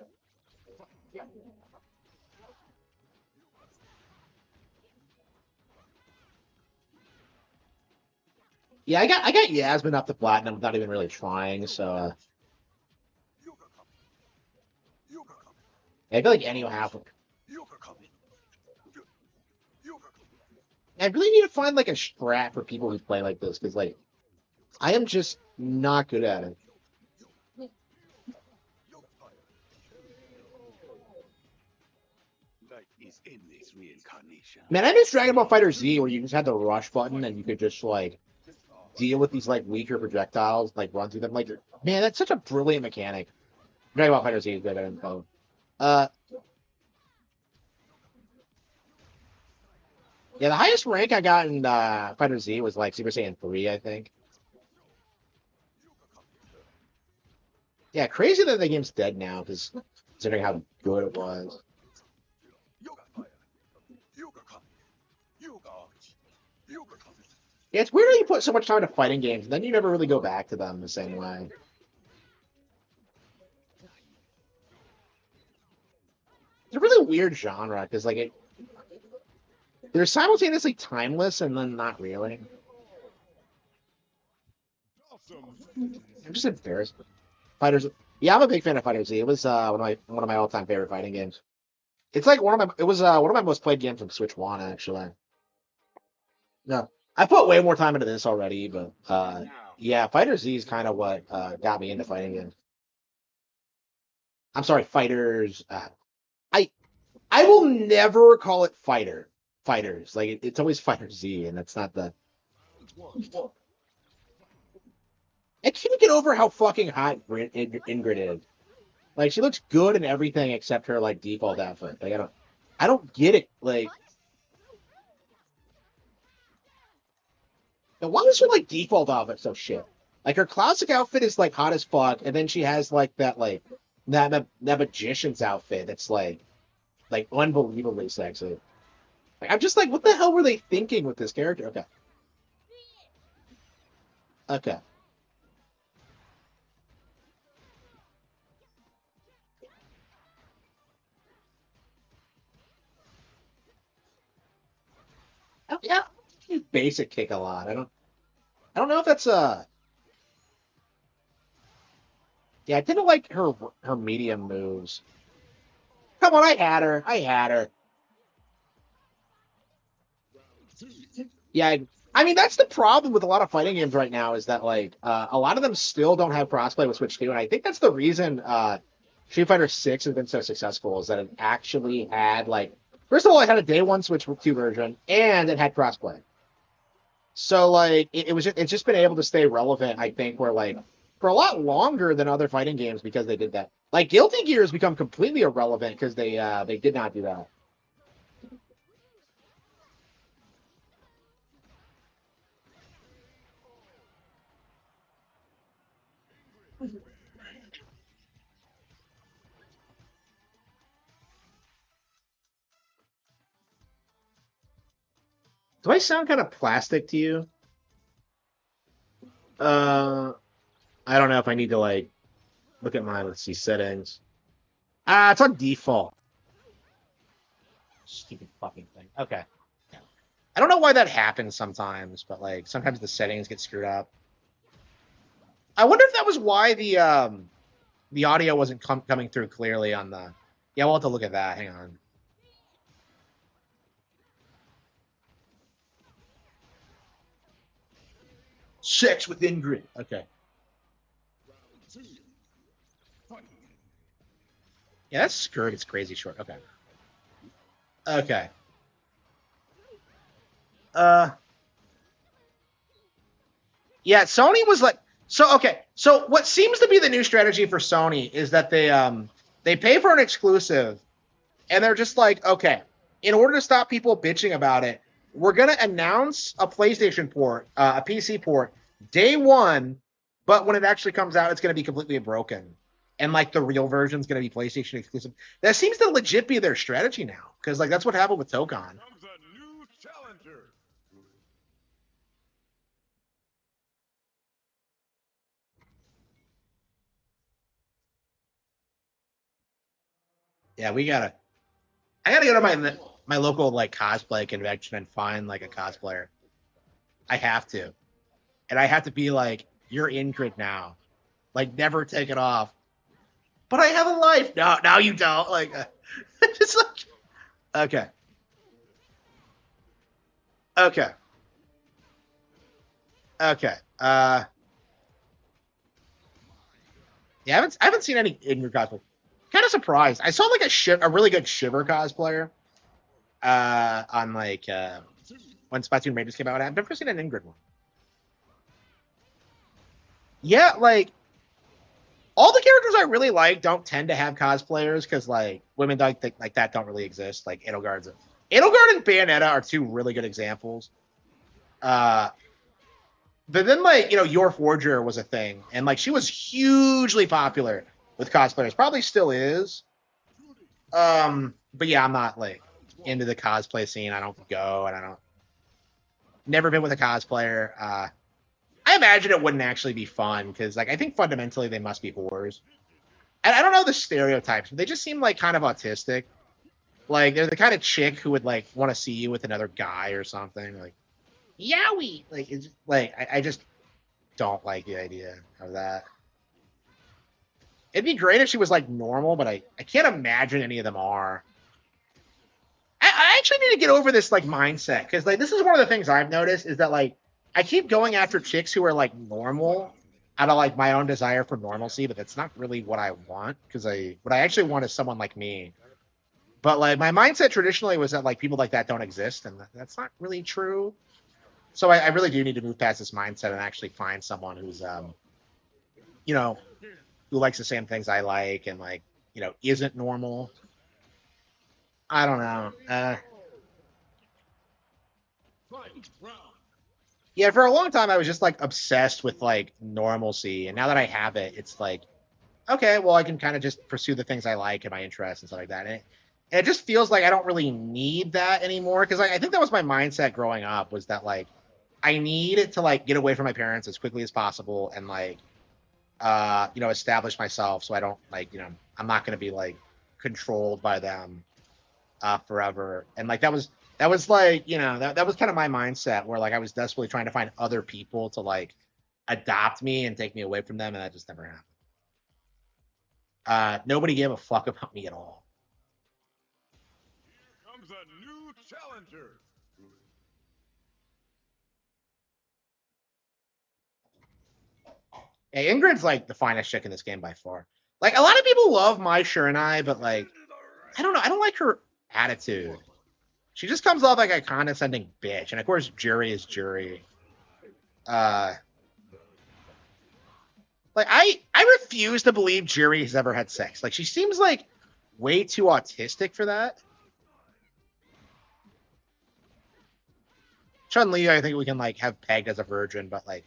Yeah, I got Yasmin up to platinum without even really trying. So I feel like any half. I really need to find like a strat for people who play like this because like I am just not good at it. Light is in this reincarnation. Man, I miss Dragon Ball Fighter Z where you just had the rush button and you could just like deal with these like weaker projectiles, like run through them. Like, man, that's such a brilliant mechanic. Dragon Ball Fighter Z is better than both. Uh, yeah, the highest rank I got in Fighter Z was like Super Saiyan 3, I think. Yeah, crazy that the game's dead now because considering how good it was. Yeah, it's weird how you put so much time into fighting games and then you never really go back to them the same way. It's a really weird genre because like they're simultaneously timeless and then not really. I'm just embarrassed. Fighters. Yeah, I'm a big fan of Fighter Z. It was one of my all time favorite fighting games. It's like it was one of my most played games from Switch One actually. No, I put way more time into this already, but yeah, Fighter Z is kind of what got me into fighting games. I'm sorry, fighters. I I will never call it fighters. Like it's always Fighter Z, and that's not the. I can't get over how fucking hot Ingrid is. Like she looks good in everything except her like default outfit. Like I don't get it. Like, and why is her like default outfit so shit? Like her classic outfit is like hot as fuck, and then she has like that magician's outfit that's like unbelievably sexy. Like I'm just like, what the hell were they thinking with this character? Okay, okay. Oh, yeah, basic kick a lot. I don't know if that's yeah. I didn't like her medium moves. Come on, I had her. I had her. Yeah, I mean that's the problem with a lot of fighting games right now is that like a lot of them still don't have crossplay with Switch 2, and I think that's the reason Street Fighter 6 has been so successful is that it actually had like first of all it had a day one Switch 2 version and it had crossplay. So like it's just been able to stay relevant, I think, where like for a lot longer than other fighting games because they did that. Like Guilty Gear has become completely irrelevant because they did not do that. Do I sound kind of plastic to you? Uh, I don't know if I need to like look at my let's see settings. It's on default. Stupid fucking thing. Okay. I don't know why that happens sometimes, but like sometimes the settings get screwed up. I wonder if that was why the audio wasn't coming through clearly on the. Yeah, we'll have to look at that. Hang on. Sex with Ingrid. Okay. Yeah, that skirt is crazy short. Okay. Okay. Uh, yeah, Sony was like so okay. So what seems to be the new strategy for Sony is that they pay for an exclusive and they're just like, okay, in order to stop people bitching about it, we're gonna announce a PlayStation port, a PC port, day one, but when it actually comes out, it's gonna be completely broken. And like the real version is gonna be PlayStation exclusive. That seems to legit be their strategy now, because like that's what happened with Tokon. Comes a new challenger. Yeah, I gotta go to my local like cosplay convention and find like a cosplayer. I have to. and I have to be like, "You're Ingrid now, like never take it off." But I have a life. No, now you don't. Like, just like, okay, okay, okay. Yeah, I haven't seen any Ingrid cosplay. Kind of surprised. I saw like a really good Shiver cosplayer on like when Splatoon Rangers came out. I've never seen an Ingrid one. Yeah, like all the characters I really like don't tend to have cosplayers because like women like that don't really exist. Like Edelgard and Bayonetta are two really good examples. Uh, but then like Your Forger was a thing, and like she was hugely popular with cosplayers. Probably still is. But yeah, I'm not like into the cosplay scene. I don't go, and I don't. Never been with a cosplayer. I imagine it wouldn't actually be fun because like I think fundamentally they must be whores. And I don't know the stereotypes, but they just seem like kind of autistic. Like they're the kind of chick who would like want to see you with another guy or something. Like, yowie! Like it's like I just don't like the idea of that. It'd be great if she was like normal, but I can't imagine any of them are. I actually need to get over this like mindset because like this is one of the things I've noticed is that like I keep going after chicks who are like normal out of like my own desire for normalcy, but that's not really what I want because what I actually want is someone like me. But like my mindset traditionally was that like people like that don't exist, and that's not really true. So I really do need to move past this mindset and actually find someone who's you know who likes the same things I like and like isn't normal. I don't know. Yeah, for a long time I was just like obsessed with like normalcy, and now that I have it, it's like okay, well I can kind of just pursue the things I like and my interests and stuff like that. And it just feels like I don't really need that anymore because I think that was my mindset growing up was that like I need to like get away from my parents as quickly as possible and like establish myself so I don't like I'm not gonna be like controlled by them forever. And like that was like that was kind of my mindset where like I was desperately trying to find other people to like adopt me and take me away from them, and that just never happened. Nobody gave a fuck about me at all. Comes a new challenger. Hey, Ingrid's like the finest chick in this game by far. Like a lot of people love Mai Shiranai, but like I don't know, I don't like her attitude. She just comes off like a condescending bitch, and of course, Jury is Jury. Uh, like I refuse to believe Jury has ever had sex. Like she seems like way too autistic for that. Chun Li, I think we can like have pegged as a virgin, but like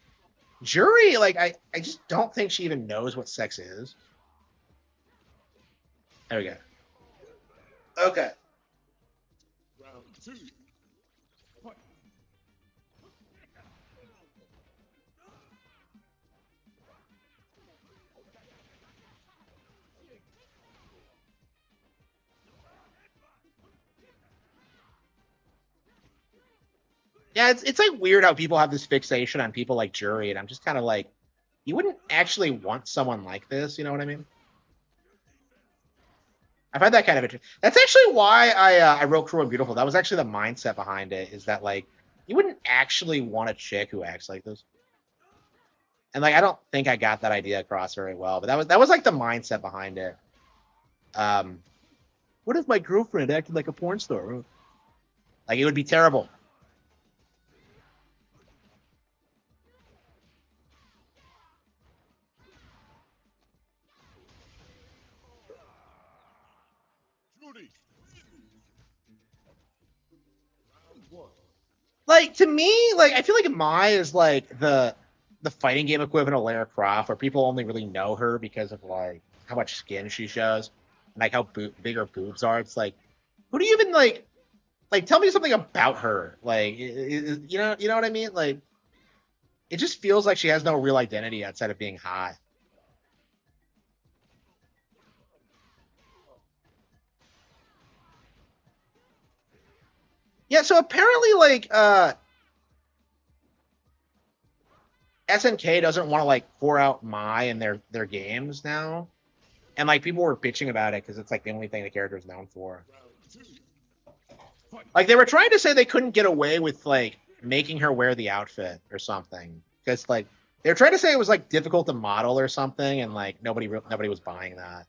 Jury, like I just don't think she even knows what sex is. There we go. Okay. Round two. Yeah, it's like weird how people have this fixation on people like Jury, and I'm just kind of like, you wouldn't actually want someone like this, you know what I mean? I find that kind of interesting. That's actually why I wrote Cruel and Beautiful. That was actually the mindset behind it. Is that like you wouldn't actually want a chick who acts like this, and like I don't think I got that idea across very well. But that was like the mindset behind it. Um, what if my girlfriend acted like a porn star? Like it would be terrible. Judy. Round one. Like to me, like I feel like Mai is like the fighting game equivalent of Lara Croft, where people only really know her because of like how much skin she shows, and like how big her boobs are. It's like, who do you even like? Tell me something about her. Like, you know what I mean? Like, it just feels like she has no real identity outside of being hot. Yeah. So apparently, like, SNK doesn't want to like pour out Mai in their games now, and like people were bitching about it because it's like the only thing the character is known for. Like they were trying to say they couldn't get away with like making her wear the outfit or something because like they were trying to say it was like difficult to model or something, and like nobody was buying that.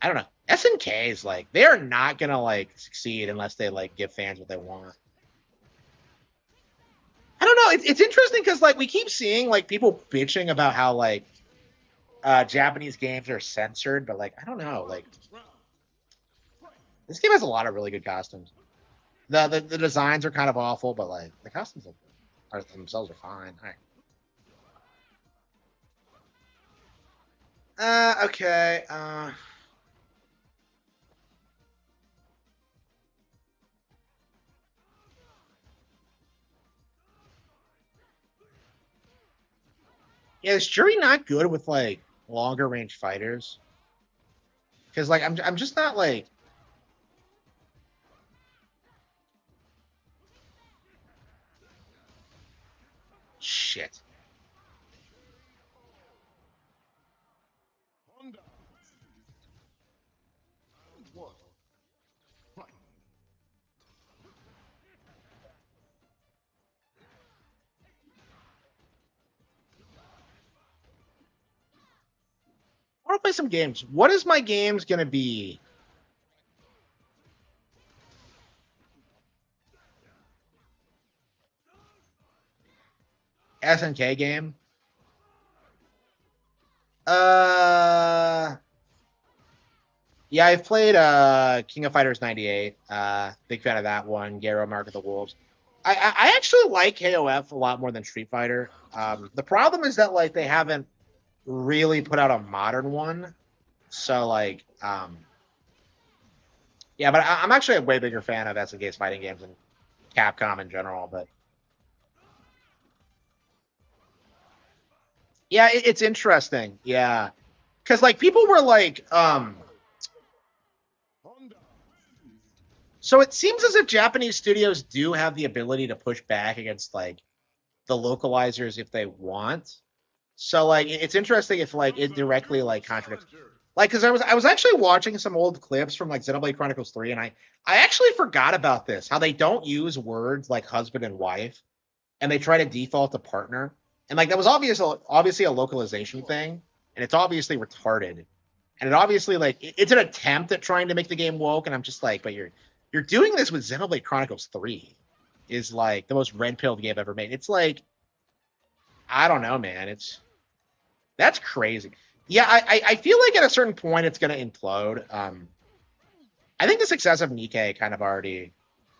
I don't know. SNK is like they are not gonna like succeed unless they like give fans what they want. I don't know. It's interesting because like we keep seeing like people bitching about how like Japanese games are censored, but like I don't know. Like this game has a lot of really good costumes. The designs are kind of awful, but like the costumes are themselves are fine. All right. Okay. Yeah, is Jury not good with like longer range fighters? Because like I'm just not like shit. I want to play some games. What is my games gonna be? SNK game? Uh, yeah, I've played King of Fighters '98. Big fan of that one. Garo, Mark of the Wolves. I actually like KOF a lot more than Street Fighter. The problem is that like they haven't really put out a modern one. So like, yeah, but I'm actually a way bigger fan of SNK's fighting games and Capcom in general. But yeah, it's interesting. Yeah, because like people were like, so it seems as if Japanese studios do have the ability to push back against like the localizers if they want. So like it's interesting if like it directly like contradicts like because I was actually watching some old clips from like Xenoblade Chronicles 3 and I actually forgot about this how they don't use words like husband and wife and they try to default to partner and like that was obviously a localization thing and it's obviously retarded and it obviously like it's an attempt at trying to make the game woke and I'm just like but you're doing this with Xenoblade Chronicles 3 is like the most red pilled game ever made. It's like I don't know, man. That's crazy. Yeah, I feel like at a certain point it's gonna implode. I think the success of Nikkei kind of already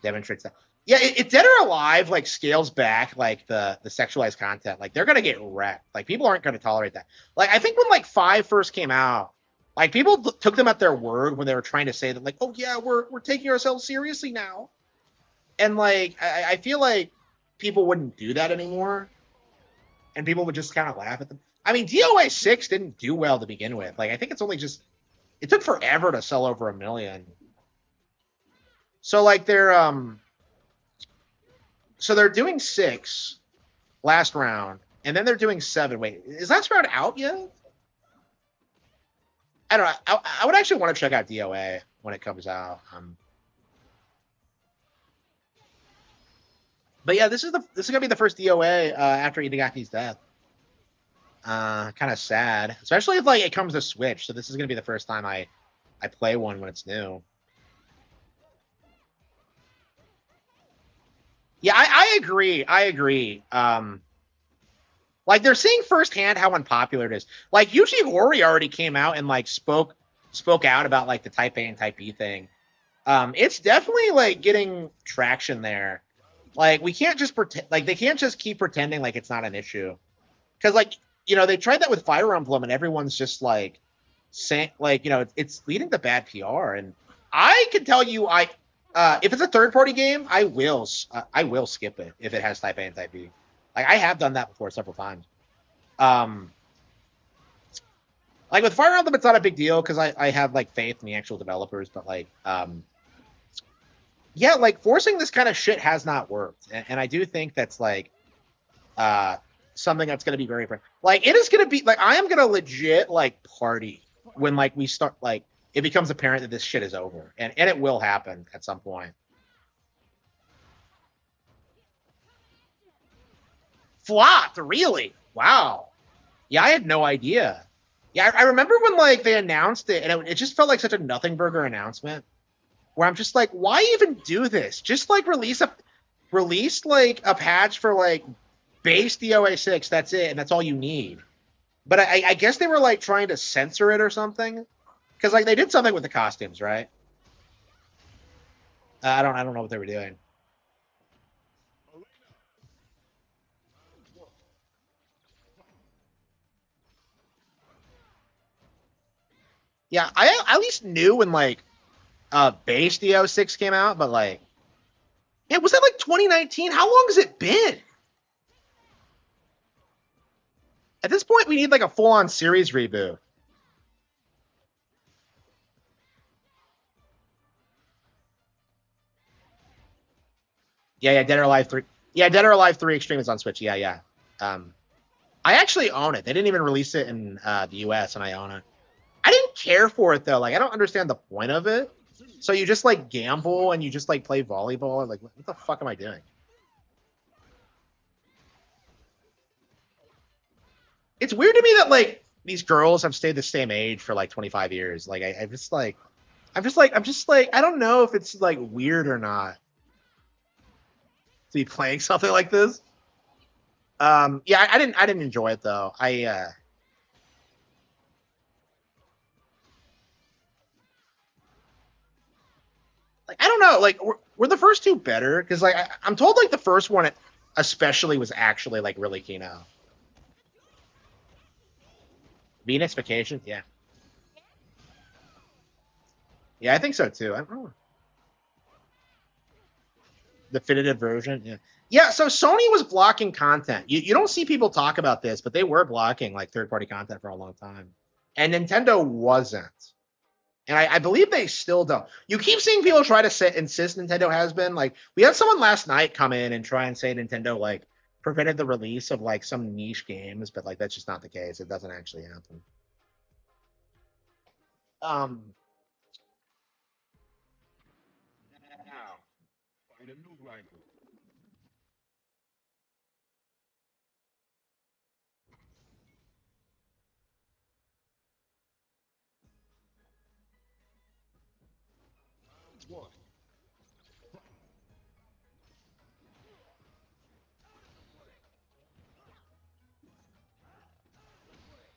demonstrates that. Yeah, it Dead or Alive like scales back like the sexualized content. Like they're gonna get wrecked. Like people aren't gonna tolerate that. Like I think when like 5 first came out, like people took them at their word when they were trying to say that like, oh yeah, we're taking ourselves seriously now. And like I feel like people wouldn't do that anymore and people would just kind of laugh at them. I mean, DOA 6 didn't do well to begin with. Like, I think it's only just it took forever to sell over 1 million. So like they're doing 6 last round, and then they're doing 7. Wait, is last round out yet? I don't know. I would actually want to check out DOA when it comes out. But yeah, this is gonna be the first DOA after Itagaki's death. Kind of sad, especially if like it comes to Switch. So this is gonna be the first time I play one when it's new. Yeah, I agree. I agree. Like they're seeing firsthand how unpopular it is. Like Yuji Horii already came out and like spoke out about like the Type A and Type B thing. It's definitely like getting traction there. Like we can't just pretend like they can't just keep pretending like it's not an issue. Because like they tried that with Fire Emblem and everyone's just like saying like it's leading to bad PR. And I can tell you if it's a third party game I will skip it if it has Type A and Type B. Like I have done that before several times. Like with Fire Emblem it's not a big deal because I have like faith in the actual developers, but like yeah, like forcing this kind of shit has not worked, and I do think that's like something that's going to be very like it is going to be like I am going to legit like party when like we start like it becomes apparent that this shit is over, and it will happen at some point. Flopped, really? Wow. Yeah, I had no idea. Yeah, I remember when like they announced it, and it just felt like such a nothing burger announcement. Where I'm just like, why even do this? Just like release like a patch for like base DOA 6. That's it, and that's all you need. But I guess they were like trying to censor it or something, because like they did something with the costumes, right? I don't know what they were doing. Yeah, I at least knew when like base DO6 came out, but like, yeah, was that like 2019? How long has it been? At this point, we need like a full-on series reboot. Yeah, Dead or Alive 3. Yeah, Dead or Alive 3 Extreme is on Switch. Yeah. Um, I actually own it. They didn't even release it in the US, and I own it. I didn't care for it though. Like, I don't understand the point of it. So you just like gamble and you just like play volleyball. Like, what the fuck am I doing? It's weird to me that like these girls have stayed the same age for like 25 years. Like, I'm just like, I don't know if it's like weird or not to be playing something like this. Yeah, I didn't enjoy it though. Like I don't know. Like were the first two better? Because like I'm told like the first one especially was actually like really keynote. Venus Vacation, yeah, yeah, I think so too. I don't know. Definitive version, yeah, yeah. So Sony was blocking content. You don't see people talk about this, but they were blocking like third party content for a long time, and Nintendo wasn't. And I believe they still don't. You keep seeing people try to insist Nintendo has been. Like, we had someone last night come in and try and say Nintendo, like, prevented the release of, like, some niche games, but, like, that's just not the case. It doesn't actually happen. Um, Now, find a new rival. One.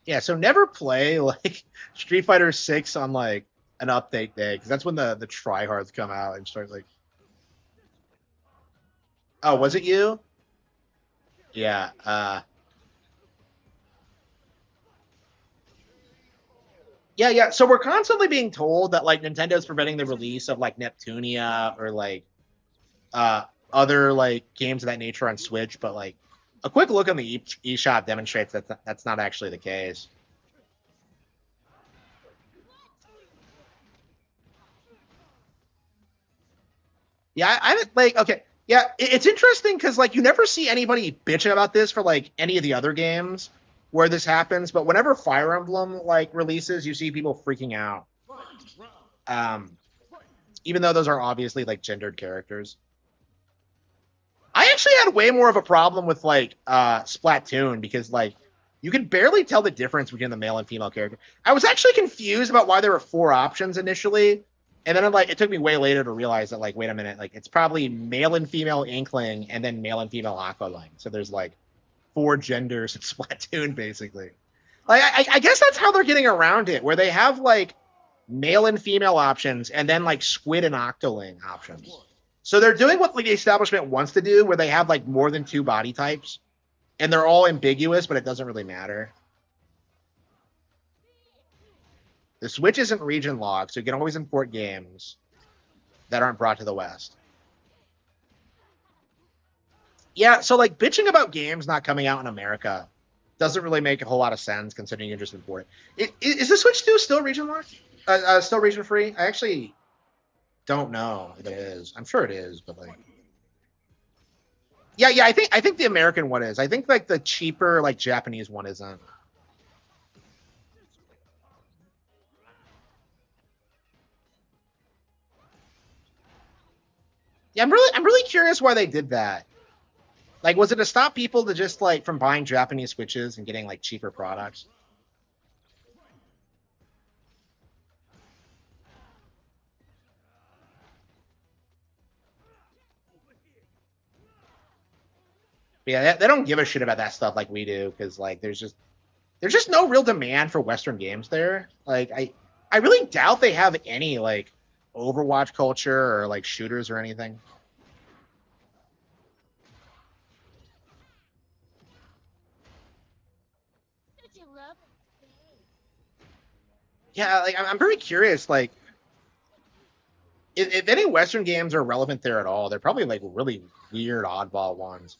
yeah, so never play, like, Street Fighter 6 on, like, an update day, because that's when the tryhards come out and start, like, oh, was it you? Yeah, yeah. So we're constantly being told that like Nintendo's preventing the release of like Neptunia or like other like games of that nature on Switch, but like a quick look on the eShop demonstrates that that's not actually the case. Yeah, I haven't like okay. Yeah, it's interesting because like you never see anybody bitching about this for like any of the other games where this happens, but whenever Fire Emblem like releases, you see people freaking out. Um, Even though those are obviously like gendered characters. I actually had way more of a problem with like Splatoon because like you could barely tell the difference between the male and female character. I was actually confused about why there were four options initially, and then it took me way later to realize that like wait a minute, like it's probably male and female Inkling and then male and female Aqualung. So there's like four genders in Splatoon basically. Like I guess that's how they're getting around it, where they have like male and female options and then like Squid and Octoling options. So they're doing what like the establishment wants to do, where they have like more than two body types, and they're all ambiguous, but it doesn't really matter. The Switch isn't region locked, so you can always import games that aren't brought to the West. Yeah, so like bitching about games not coming out in America doesn't really make a whole lot of sense considering you just import it. Is the Switch 2 still region locked? Still region free? I actually don't know if it is. I'm sure it is, but like, yeah. I think the American one is. I think like the cheaper like Japanese one isn't. Yeah, I'm really curious why they did that. Like, was it to stop people to just like from buying Japanese Switches and getting like cheaper products? But yeah, they don't give a shit about that stuff like we do because like there's just no real demand for Western games there. Like I really doubt they have any like Overwatch culture or like shooters or anything. Yeah, like I'm very curious. Like if any Western games are relevant there at all, they're probably like really weird oddball ones.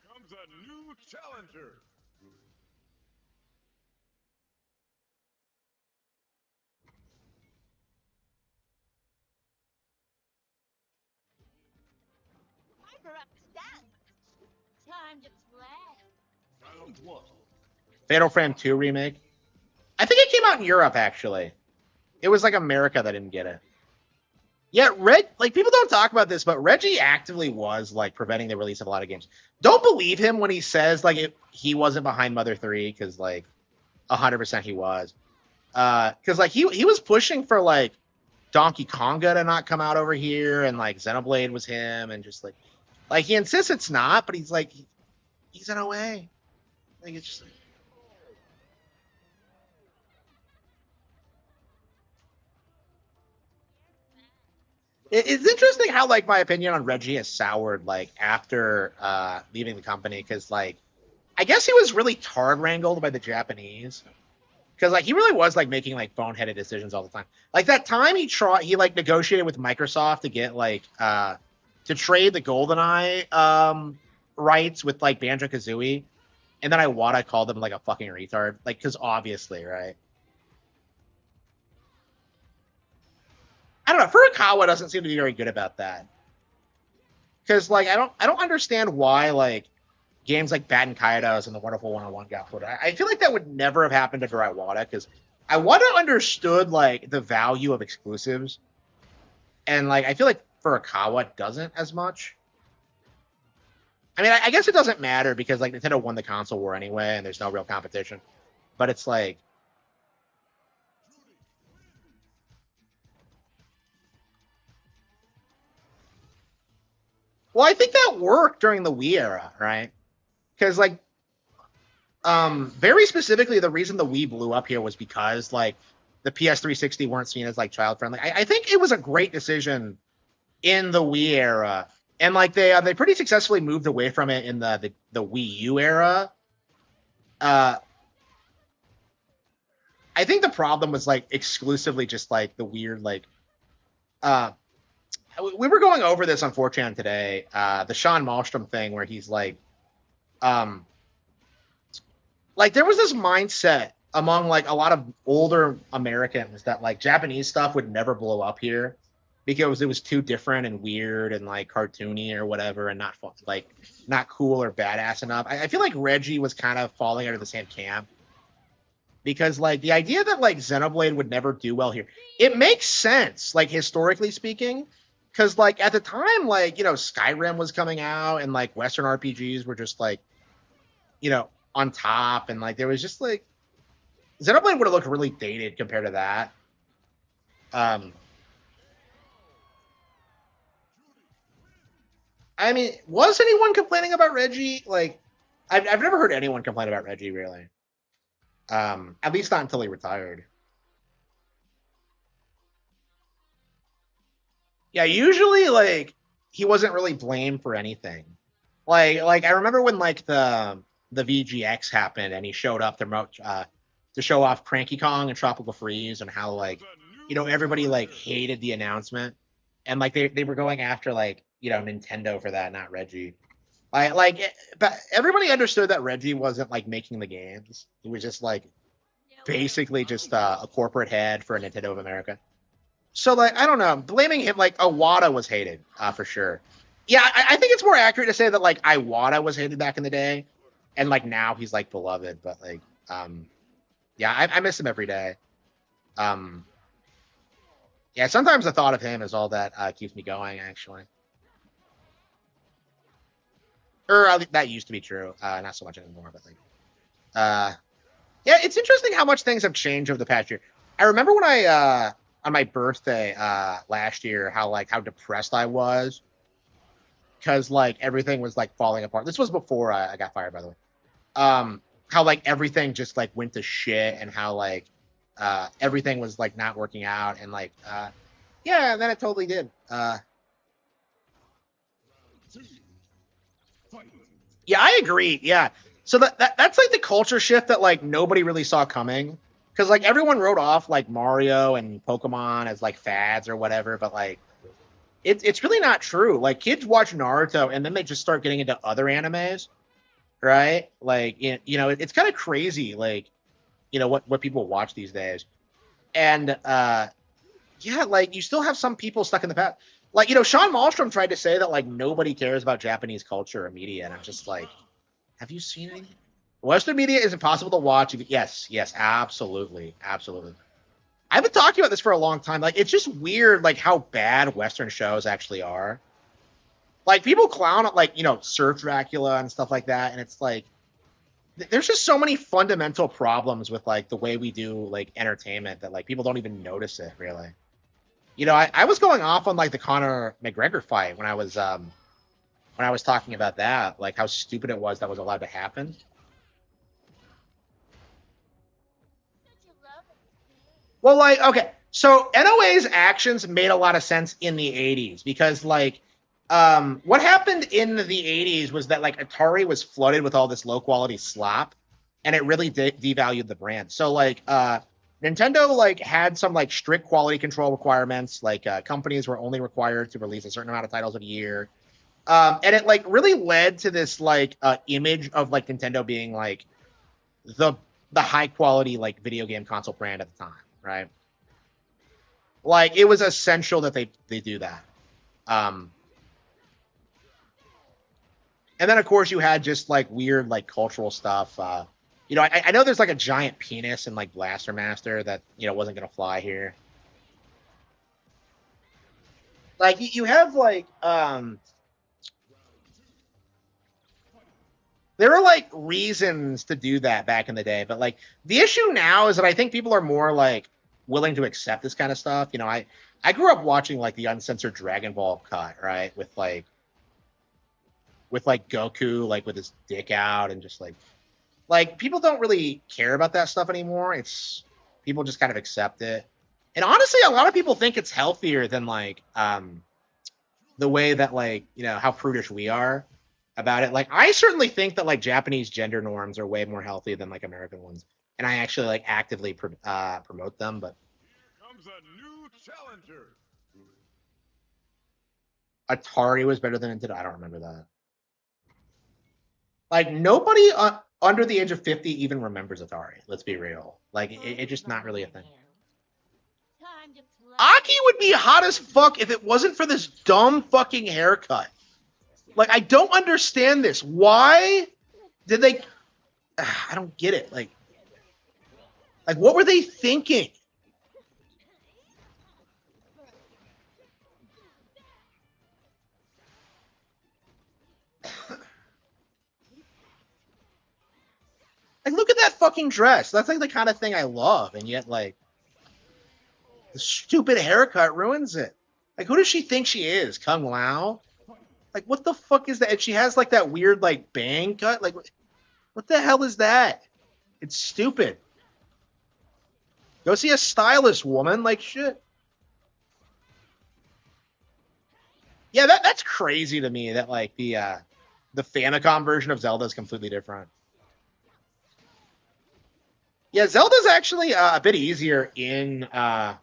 Comes a new challenger. Round one. Fatal Frame 2 remake. I think it came out in Europe actually. It was like America that didn't get it. Yeah, like people don't talk about this, but Reggie actively was like preventing the release of a lot of games. Don't believe him when he says like he wasn't behind Mother 3 because like 100% he was. Because like he was pushing for like Donkey Konga to not come out over here, and like Xenoblade was him, and just like he insists it's not, but he's like he's in a way. Like it's just. It's interesting how like my opinion on Reggie has soured like after leaving the company because like I guess he was really tard wrangled by the Japanese because like he really was like making like boneheaded decisions all the time. Like that time he like negotiated with Microsoft to get like to trade the GoldenEye rights with like Banjo Kazooie, and then Iwata called him like a fucking retard, like because obviously, right? I don't know. Furukawa doesn't seem to be very good about that because like I don't understand why like games like Batten Kaitos and the Wonderful 101 got put. I feel like that would never have happened under Iwata because Iwata understood like the value of exclusives, and like I feel like Furukawa doesn't as much. I mean, I guess it doesn't matter because like Nintendo won the console war anyway, and there's no real competition. But it's like, well, I think that worked during the Wii era, right? Because like very specifically, the reason the Wii blew up here was because like the PS360 weren't seen as like child friendly. I think it was a great decision in the Wii era, and like they pretty successfully moved away from it in the Wii U era. Uh, I think the problem was like exclusively just like the weird like uh we were going over this on 4chan today, the Sean Malmstrom thing where he's um like there was this mindset among like a lot of older Americans that like Japanese stuff would never blow up here because it was too different and weird and like cartoony or whatever and not fun, like not cool or badass enough. I feel like Reggie was kind of falling under the same camp because like the idea that like Xenoblade would never do well here, it makes sense like historically speaking, because like at the time like Skyrim was coming out and like Western RPGs were just like on top, and like there was just like Xenoblade would have looked really dated compared to that. Um, I mean, was anyone complaining about Reggie? Like, I've never heard anyone complain about Reggie really. At least not until he retired. Yeah, usually like he wasn't really blamed for anything. Like I remember when like the VGX happened and he showed up to show off Cranky Kong and Tropical Freeze and how like everybody like hated the announcement and like they were going after like Nintendo for that, not Reggie. But everybody understood that Reggie wasn't like making the games. He was just like basically just a corporate head for Nintendo of America. So like I don't know, blaming him like Iwata was hated for sure. Yeah, I think it's more accurate to say that like Iwata was hated back in the day, and like now he's like beloved. But like yeah, I miss him every day. Yeah, sometimes the thought of him is all that keeps me going actually. Or that used to be true, not so much anymore. But like yeah, it's interesting how much things have changed over the past year. I remember when I on my birthday last year how depressed I was because like everything was like falling apart. This was before I got fired, by the way. How like everything just like went to shit and how like everything was like not working out and like yeah, and then it totally did. Yeah, I agree. Yeah. So that's like the culture shift that like nobody really saw coming. Because like everyone wrote off like Mario and Pokemon as like fads or whatever, but like it's really not true. Like kids watch Naruto and then they just start getting into other animes, right? Like it's kind of crazy, like what people watch these days. And yeah, like you still have some people stuck in the past. Like Sean Malmstrom tried to say that like nobody cares about Japanese culture or media, and I'm just like, have you seen anything? Western media is impossible to watch. Yes, absolutely. I've been talking about this for a long time. Like, it's just weird, like, how bad Western shows actually are. Like, people clown at, like, Sir Dracula and stuff like that, and it's like, there's just so many fundamental problems with, like, the way we do, like, entertainment that, like, people don't even notice it, really. I was going off on, like, the Conor McGregor fight when I was talking about that, like, how stupid it was that was allowed to happen. Well, like, okay, so NOA's actions made a lot of sense in the 80s because, like, what happened in the 80s was that, like, Atari was flooded with all this low-quality slop, and it really devalued the brand. So, like, Nintendo, like, had some, like, strict quality control requirements. Like, companies were only required to release a certain amount of titles a year. And it, like, really led to this, like, image of, like, Nintendo being, like, the high-quality, like, video game console brand at the time. Right, like it was essential that they do that, and then of course you had just like weird like cultural stuff. I know there's like a giant penis in like Blaster Master that wasn't gonna fly here. Like you have like there were like reasons to do that back in the day, but like the issue now is that I think people are more like willing to accept this kind of stuff. I grew up watching like the uncensored Dragon Ball cut, right? With like Goku like with his dick out and just like people don't really care about that stuff anymore. It's people just kind of accept it. And honestly, a lot of people think it's healthier than like the way that like how prudish we are about it. Like I certainly think that like Japanese gender norms are way more healthy than like American ones. And I actually like actively promote them, but Here comes a new challenger. Atari was better than Nintendo. I don't remember that. Like nobody under the age of 50 even remembers Atari. Let's be real. Like it's just not really a thing. Aki would be hot as fuck if it wasn't for this dumb fucking haircut. Like I don't understand this. Why did they? I don't get it. Like what were they thinking? Like, look at that fucking dress. That's like the kind of thing I love, and yet like the stupid haircut ruins it. Like, who does she think she is? Kung Lao? Like, what the fuck is that? And she has like that weird like bang cut. Like, what the hell is that? It's stupid. Go see a stylist, woman. Like, shit. Yeah, that's crazy to me that like the Famicom version of Zelda is completely different. Yeah, Zelda's actually a bit easier in the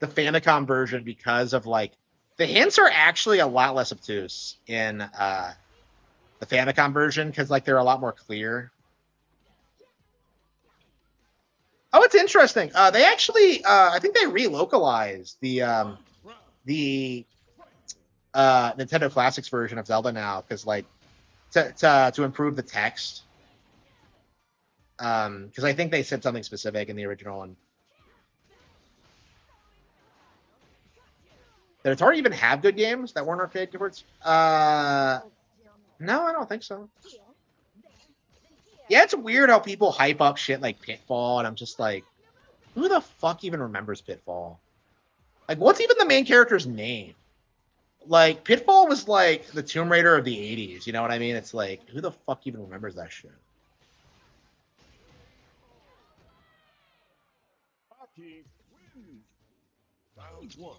Famicom version because of like the hints are actually a lot less obtuse in the Famicom version because like they're a lot more clear. Oh, it's interesting. They actually, I think they relocalized the Nintendo Classics version of Zelda now because like to improve the text. Because I think they said something specific in the original one. Did Atari even have good games that weren't arcade converts? No, I don't think so. Yeah, it's weird how people hype up shit like Pitfall, and I'm just like, who the fuck even remembers Pitfall? Like, what's even the main character's name? Like, Pitfall was like the Tomb Raider of the 80s, you know what I mean? It's like, who the fuck even remembers that shit? Round one.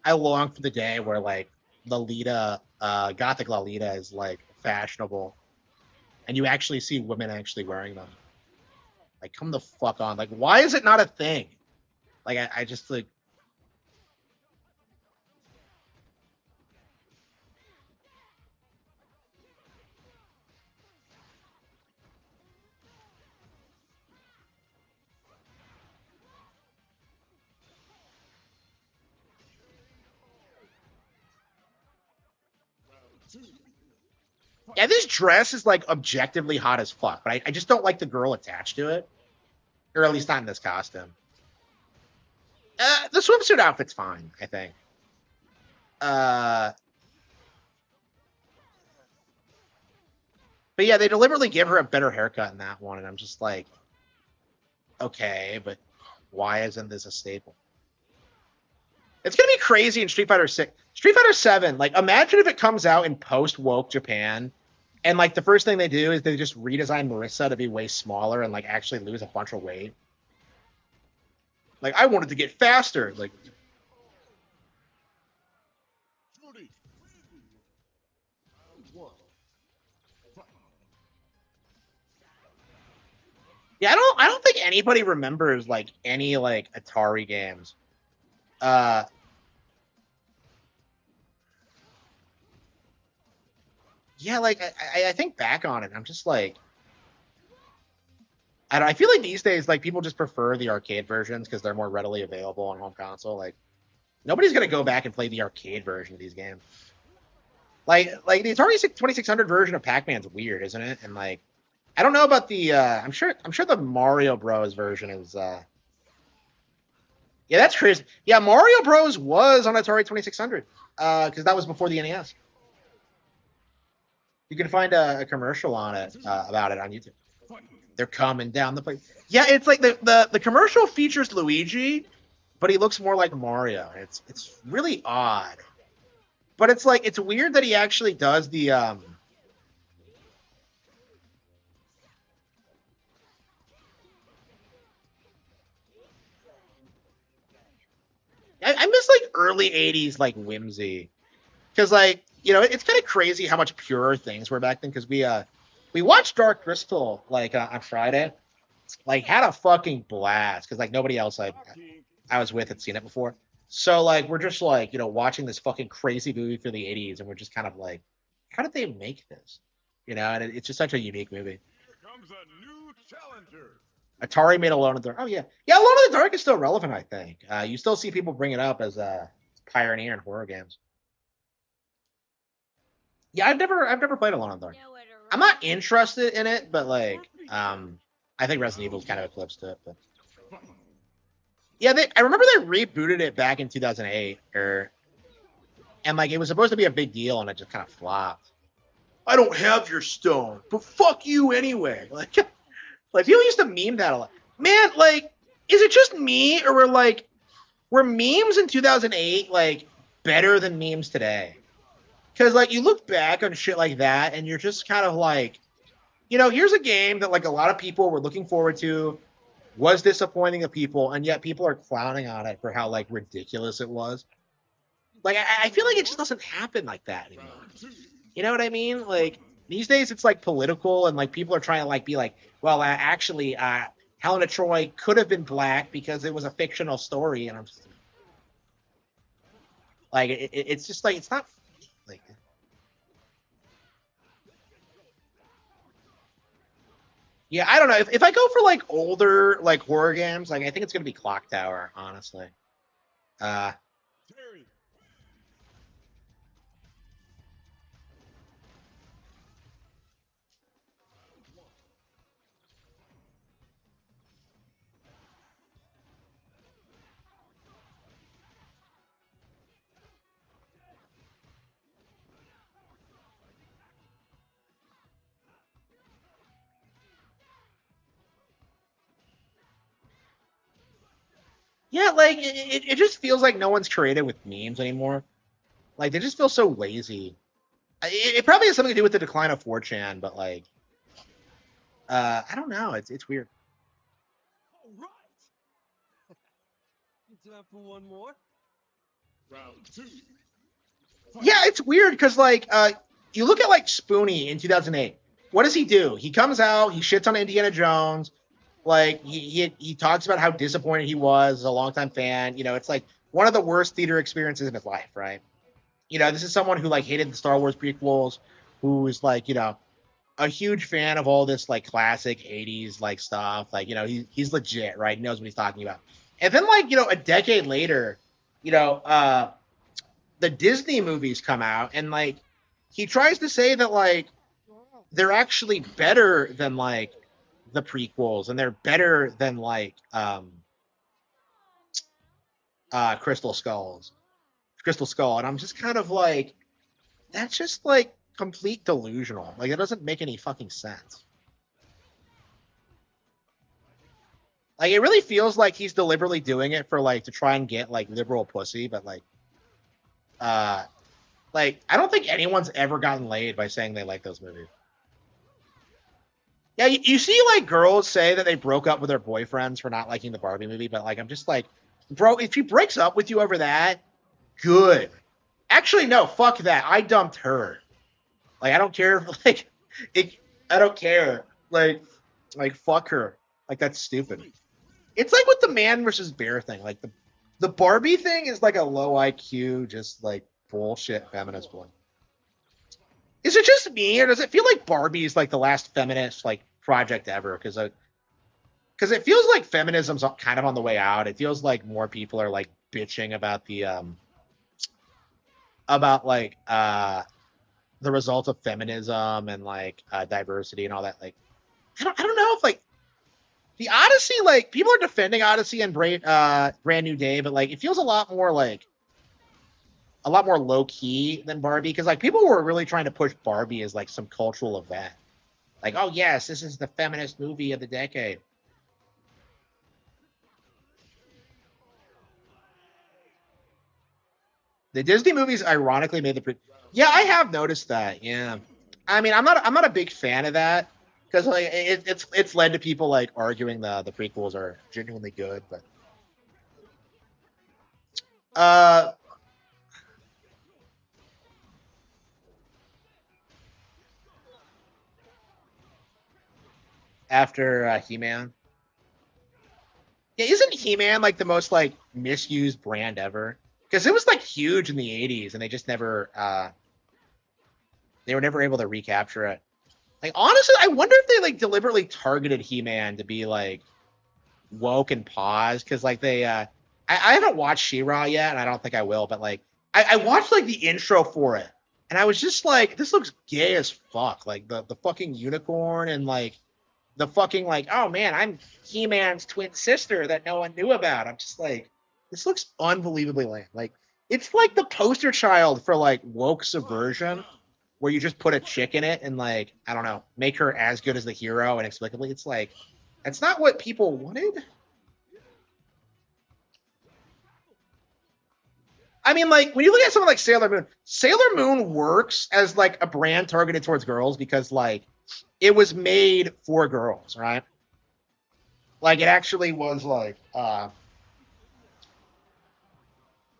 I long for the day where like Lolita, Gothic Lolita is like fashionable, and you actually see women actually wearing them. Like, come the fuck on! Like, why is it not a thing? Like, I just like. Yeah, this dress is like objectively hot as fuck, but I just don't like the girl attached to it, or at least not in this costume. The swimsuit outfit's fine, I think. Uh, but yeah, they deliberately give her a better haircut in that one, and I'm just like, okay, but why isn't this a staple? It's gonna be crazy in Street Fighter 6. Street Fighter 7, like imagine if it comes out in post woke Japan and like the first thing they do is they just redesign Marissa to be way smaller and like actually lose a bunch of weight. Like I wanted to get faster. Like yeah, I don't think anybody remembers like any like Atari games. Uh yeah, like I think back on it, I'm just like I feel like these days like people just prefer the arcade versions because they're more readily available on home console. Like nobody's gonna go back and play the arcade version of these games. Like the Atari 2600 version of Pac-Man's weird, isn't it? And like I don't know about the I'm sure the Mario Bros version is yeah, that's crazy. Yeah, Mario Bros was on Atari 2600 because that was before the NES. You can find a commercial on it about it on YouTube. They're coming down the place. Yeah, it's like the commercial features Luigi, but he looks more like Mario. It's really odd. But it's like it's weird that he actually does the I miss like early 80s like whimsy. Cause like, you know, it's kind of crazy how much purer things were back then because we watched Dark Crystal like on Friday. Like had a fucking blast because like nobody else I was with had seen it before. So like we're just like, you know, watching this fucking crazy movie for the 80s and we're just kind of like, how did they make this? You know, and it's just such a unique movie. Comes a new challenger. Atari made Alone in the Dark. Oh yeah, yeah. Alone in the Dark is still relevant. I think you still see people bring it up as a pioneer in horror games. Yeah, I've never played Alone in the Dark. I'm not interested in it, but like I think Resident Evil's kind of eclipsed it. But yeah, I remember they rebooted it back in 2008, and like it was supposed to be a big deal, and it just kind of flopped. I don't have your stone, but fuck you anyway. Like people used to meme that a lot. Man, like, is it just me or were memes in 2008 like better than memes today? Because like you look back on shit like that, and you're just kind of like, you know, here's a game that like a lot of people were looking forward to, was disappointing to people, and yet people are clowning on it for how like ridiculous it was. Like I feel like it just doesn't happen like that anymore. You know what I mean? Like these days, it's like political, and like people are trying to like be like, well, actually, Helena Troy could have been black because it was a fictional story, and I'm just like, it's just like it's not like. Yeah, I don't know. If I go for like older like horror games, like I think it's gonna be Clock Tower, honestly. Uh, yeah, like it just feels like no one's creative with memes anymore. Like they just feel so lazy. It probably has something to do with the decline of 4chan, but like, I don't know. It's weird. All right. Time for one more. Round two. Yeah, it's weird because like, you look at like Spoonie in 2008. What does he do? He comes out, he shits on Indiana Jones. Like he talks about how disappointed he was as a longtime fan. You know, it's like one of the worst theater experiences in his life, right? You know, this is someone who like hated the Star Wars prequels, who is like, you know, a huge fan of all this like classic 80s like stuff. Like, you know, he's legit, right? He knows what he's talking about. And then like, you know, a decade later, you know, the Disney movies come out, and like he tries to say that like they're actually better than like the prequels, and they're better than like Crystal Skulls. Crystal Skull. And I'm just kind of like, that's just like complete delusional. Like it doesn't make any fucking sense. Like it really feels like he's deliberately doing it for like to try and get like liberal pussy, but uh like I don't think anyone's ever gotten laid by saying they like those movies. Yeah, you see like girls say that they broke up with their boyfriends for not liking the Barbie movie, but like I'm just like, bro, if she breaks up with you over that, good. Actually, no, fuck that. I dumped her. Like I don't care. Like it, I don't care. Like fuck her. Like that's stupid. It's like with the man versus bear thing. Like the Barbie thing is like a low IQ, just like bullshit feminist one. Is it just me, or does it feel like Barbie is like the last feminist like project ever? Because it feels like feminism's kind of on the way out. It feels like more people are like bitching about the about like the results of feminism and like diversity and all that. Like I don't know if like the Odyssey, like people are defending Odyssey and Brand New Day, but like it feels a lot more low key than Barbie, because like people were really trying to push Barbie as like some cultural event. Like, oh yes, this is the feminist movie of the decade. The Disney movies ironically made yeah, I have noticed that. Yeah, I mean, I'm not a big fan of that because like it's led to people like arguing the prequels are genuinely good, but uh after He-Man. Yeah, isn't He-Man like the most like misused brand ever? Because it was like huge in the '80s, and they just never they were never able to recapture it. Like honestly, I wonder if they like deliberately targeted He-Man to be like woke and pause, because like they I haven't watched She-Ra yet, and I don't think I will, but like I watched like the intro for it, and I was just like, this looks gay as fuck. Like the fucking unicorn and like the fucking like, oh man, I'm He-Man's twin sister that no one knew about. I'm just like, this looks unbelievably lame. Like it's like the poster child for like woke subversion, where you just put a chick in it and like, I don't know, make her as good as the hero inexplicably. It's like that's not what people wanted. I mean, like when you look at something like Sailor Moon works as like a brand targeted towards girls because like it was made for girls, right? Like it actually was like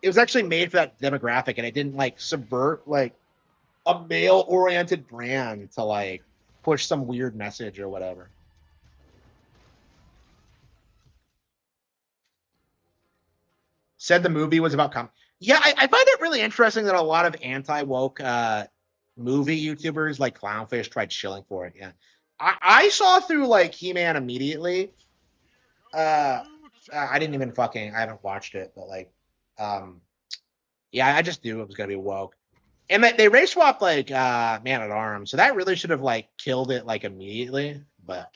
it was actually made for that demographic, and it didn't like subvert like a male-oriented brand to like push some weird message or whatever. Said the movie was about Yeah, I find it really interesting that a lot of anti-woke movie YouTubers like Clownfish tried shilling for it. Yeah, I saw through like He-Man immediately. I didn't even I haven't watched it, but like, um, yeah, I just knew it was gonna be woke. And they race swapped like Man at Arms, so that really should have like killed it like immediately. But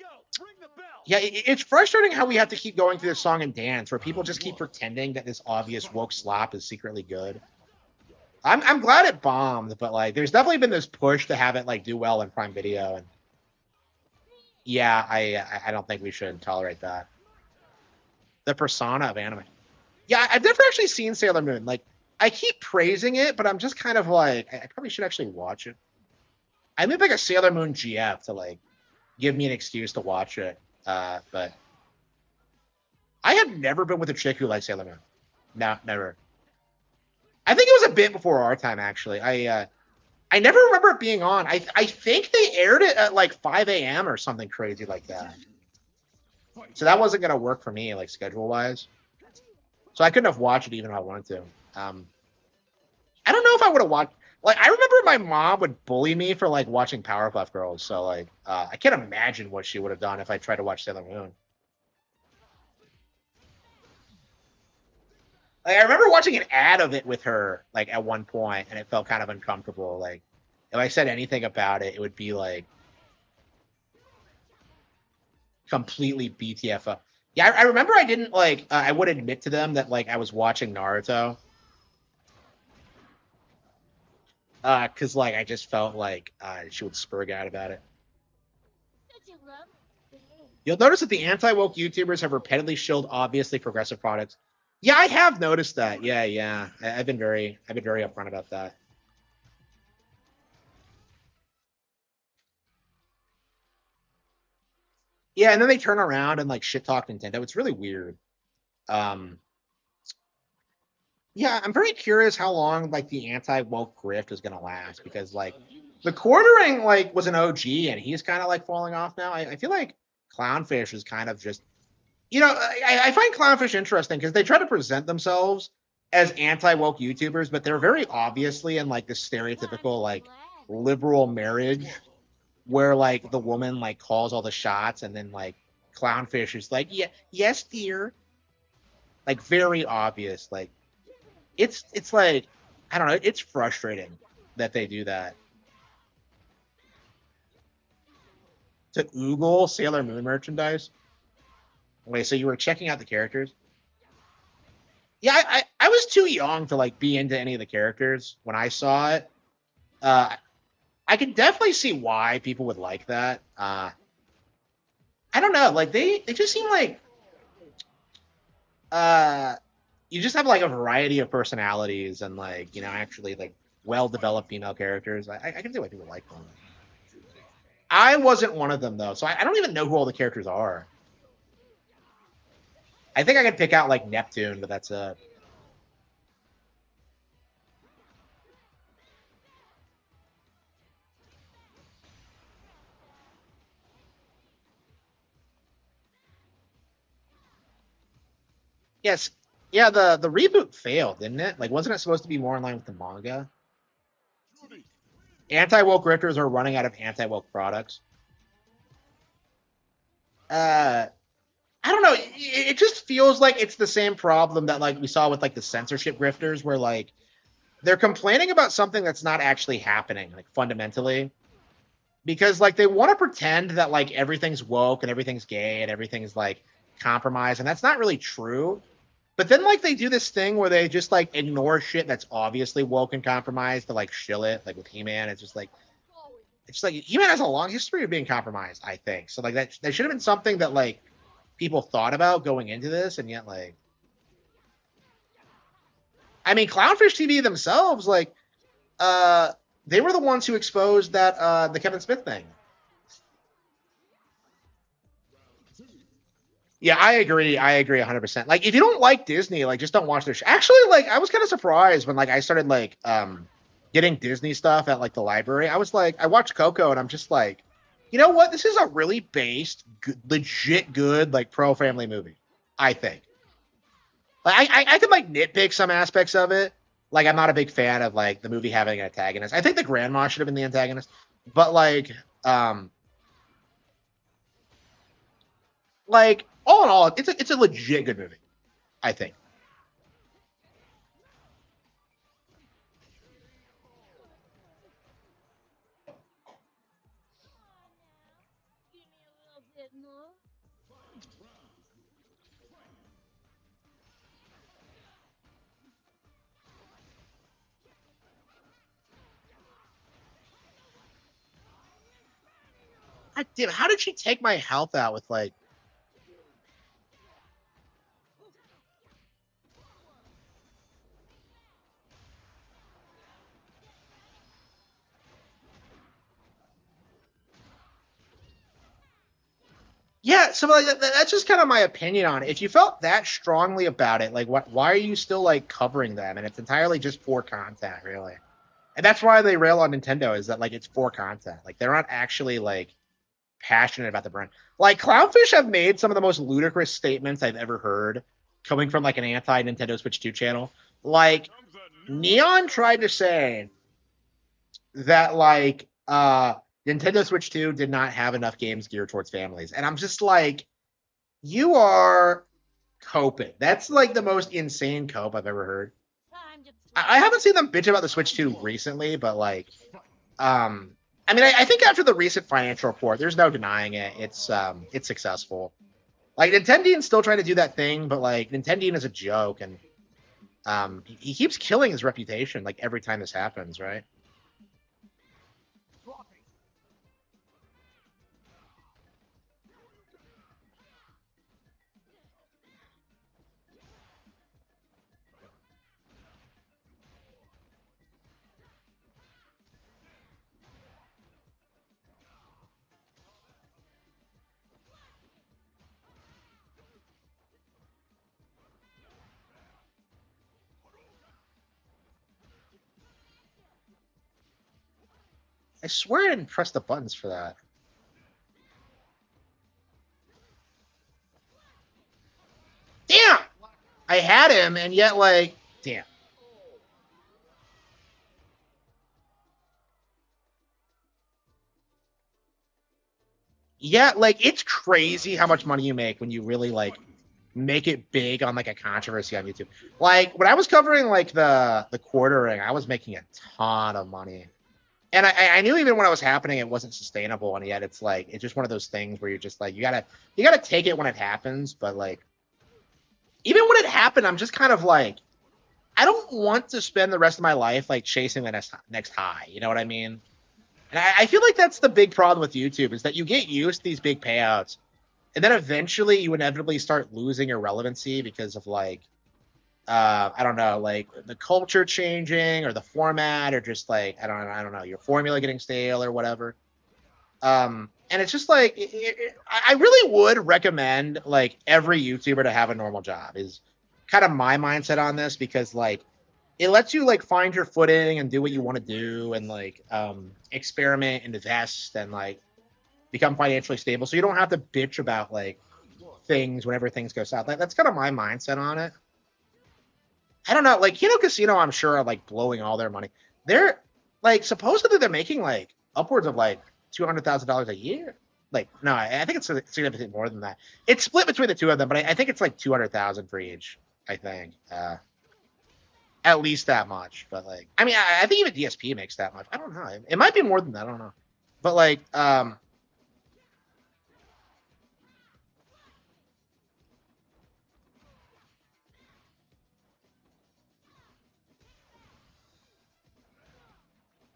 yeah, it's frustrating how we have to keep going through this song and dance where people just keep pretending that this obvious woke slop is secretly good. I'm glad it bombed, but like there's definitely been this push to have it like do well in Prime Video, and yeah, I don't think we should tolerate that. The persona of anime. Yeah, I've never actually seen Sailor Moon. Like I keep praising it, but I'm just kind of like I probably should actually watch it. I need like a Sailor Moon GF to like give me an excuse to watch it. But I have never been with a chick who likes Sailor Moon. No, never. I think it was a bit before our time, actually. I never remember it being on. I think they aired it at like 5 a.m. or something crazy like that. So that wasn't gonna work for me, like schedule wise. So I couldn't have watched it even if I wanted to. I don't know if I would have watched. Like I remember my mom would bully me for like watching Powerpuff Girls. So like I can't imagine what she would have done if I tried to watch Sailor Moon. Like I remember watching an ad of it with her like at one point, and it felt kind of uncomfortable. Like if I said anything about it, it would be like completely BTF. Yeah, I remember I didn't like. I would admit to them that like I was watching Naruto, because like I just felt like she would spurg out about it. You'll notice that the anti-woke YouTubers have repeatedly shilled obviously progressive products. Yeah, I have noticed that. Yeah. I've been very upfront about that. Yeah, and then they turn around and like shit talk Nintendo. It's really weird. Um, yeah, I'm very curious how long like the anti-woke grift is gonna last because like the quartering like was an OG and he's kind of like falling off now. I feel like Clownfish is kind of just I find Clownfish interesting because they try to present themselves as anti-woke YouTubers, but they're very obviously in like this stereotypical like liberal marriage where like the woman like calls all the shots and then like Clownfish is like, yeah, yes, dear. Like very obvious. Like it's like I don't know, it's frustrating that they do that. To Google Sailor Moon merchandise. Wait, so you were checking out the characters? Yeah, I was too young to like be into any of the characters when I saw it. I can definitely see why people would like that. I don't know, like they just seem like you just have like a variety of personalities and like actually like well developed female characters. I can see why people like them. I wasn't one of them though, so I don't even know who all the characters are. I think I could pick out like Neptune, but that's it. Yes. Yeah, the reboot failed, didn't it? Like wasn't it supposed to be more in line with the manga? Anti-woke grifters are running out of anti-woke products. Uh I don't know. It just feels like it's the same problem that like we saw with like the censorship grifters where like they're complaining about something that's not actually happening, like fundamentally. Because like they want to pretend that like everything's woke and everything's gay and everything's like compromised, and that's not really true. But then like they do this thing where they just like ignore shit that's obviously woke and compromised to like shill it, like with He-Man. It's like He-Man has a long history of being compromised, I think. So like that should have been something that like people thought about going into this, and yet like I mean Clownfish TV themselves, like they were the ones who exposed that the Kevin Smith thing. Yeah, I agree. I agree 100%. Like, if you don't like Disney, like, just don't watch their show. Actually, like, I was kind of surprised when, like, I started, like, getting Disney stuff at, like, the library. I was like, I watched Coco, and I'm just like, you know what? This is a really based, good, legit good, like, pro-family movie, I think. Like, I could, like, nitpick some aspects of it. Like, I'm not a big fan of, like, the movie having an antagonist. I think the grandma should have been the antagonist. But, um, all in all, it's a legit good movie, I think. God damn, how did she take my health out with like? Yeah, so like that's just kind of my opinion on it. If you felt that strongly about it, like what? Why are you still like covering them? And it's entirely just for content, really. And that's why they rail on Nintendo is that like it's for content. Like they're not actually like passionate about the brand. Like Clownfish have made some of the most ludicrous statements I've ever heard coming from like an anti Nintendo Switch 2 channel. Like Neon tried to say that Nintendo Switch 2 did not have enough games geared towards families. And I'm just like, you are coping. That's like the most insane cope I've ever heard. I haven't seen them bitch about the Switch 2 recently, but like I mean I think after the recent financial report, there's no denying it. It's successful. Like Nintendo's still trying to do that thing, but like Nintendo is a joke and he keeps killing his reputation like every time this happens, right? I swear I didn't press the buttons for that. Damn! I had him, and yet, like, damn. Yeah, like, it's crazy how much money you make when you really, like, make it big on, like, a controversy on YouTube. Like, when I was covering, like, the quartering, I was making a ton of money. And I knew even when it was happening, it wasn't sustainable, and yet it's, like, it's just one of those things where you're just, like, you gotta take it when it happens, but, like, even when it happened, I'm just kind of, like, I don't want to spend the rest of my life like chasing the next high. You know what I mean? And I feel like that's the big problem with YouTube is that you get used to these big payouts, and then eventually you inevitably start losing your relevancy because of like I don't know, like the culture changing or the format or just like I don't know, your formula getting stale or whatever. And it's just like I really would recommend like every YouTuber to have a normal job is kind of my mindset on this because like it lets you like find your footing and do what you want to do and like experiment and invest and like become financially stable so you don't have to bitch about like things whenever things go south. Like, that's kind of my mindset on it. I don't know, like Kino Casino I'm sure are like blowing all their money. They're like supposedly they're making like upwards of like $200,000 a year. Like no, I think it's significantly more than that. It's split between the two of them, but I think it's like 200,000 for each. I think at least that much. But like, I mean, I think even DSP makes that much. I don't know. It might be more than that. I don't know. But like,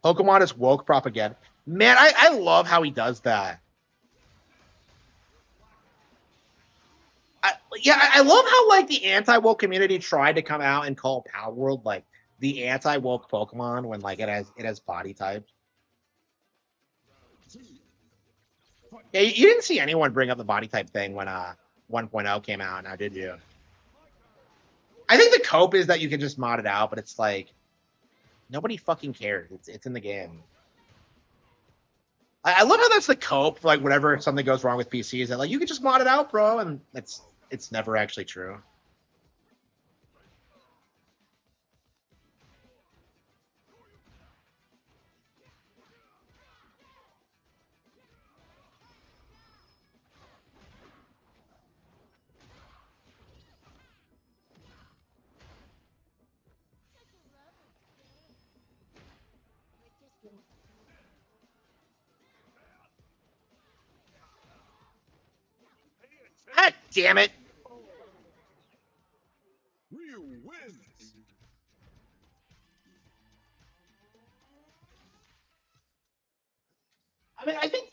Pokemon is woke propaganda. Man, I love how he does that. I love how like the anti-woke community tried to come out and call Power World like the anti-woke Pokemon when like it has body types. Yeah, you didn't see anyone bring up the body type thing 1.0 came out. Now, did you? I think the cope is that you can just mod it out, but it's like nobody fucking cares. It's in the game. I love how that's the cope. Like whenever something goes wrong with PCs, that like you can just mod it out, bro, and it's never actually true. Ah, damn it! Ryu wins. I mean, I think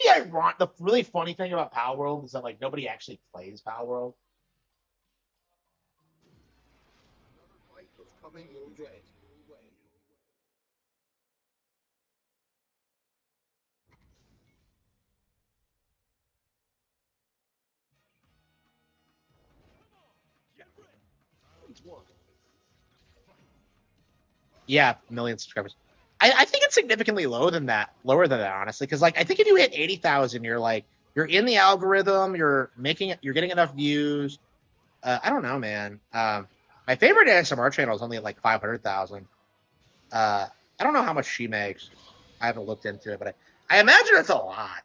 the really funny thing about Power World is that like nobody actually plays Power World. Another fight is coming your way. Round one. Yeah, million subscribers. I think it's significantly lower than that, honestly, because like I think if you hit 80,000, you're in the algorithm, you're getting enough views. I don't know, man. My favorite ASMR channel is only at like 500,000. I don't know how much she makes. I haven't looked into it, but I imagine it's a lot.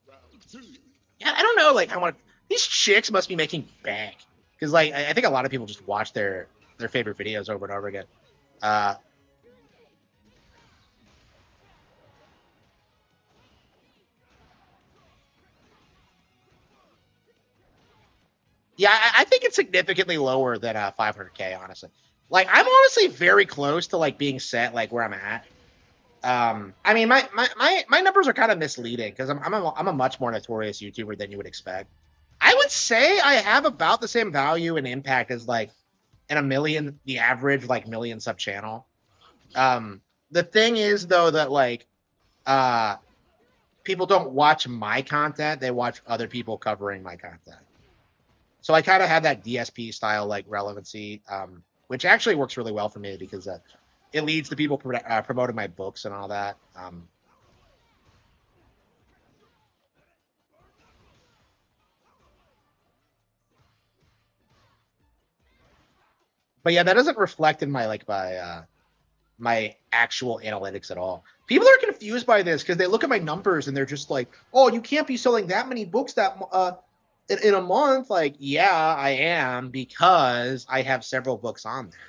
Round two. Yeah, I don't know, like how much these chicks must be making bank because like I think a lot of people just watch their favorite videos over and over again. Uh, yeah, I think it's significantly lower than 500K, honestly. Like I'm honestly very close to like being set like where I'm at. I mean, my numbers are kind of misleading because I'm a much more notorious YouTuber than you would expect. I would say I have about the same value and impact as like in a million, the average like million sub channel. The thing is though that like uh people don't watch my content; they watch other people covering my content. So I kind of have that DSP style like relevancy, which actually works really well for me because it leads to people promoting my books and all that. But yeah, that doesn't reflect in my actual analytics at all. People are confused by this because they look at my numbers and they're just like, "Oh, you can't be selling that many books in a month." Like, yeah, I am because I have several books on there.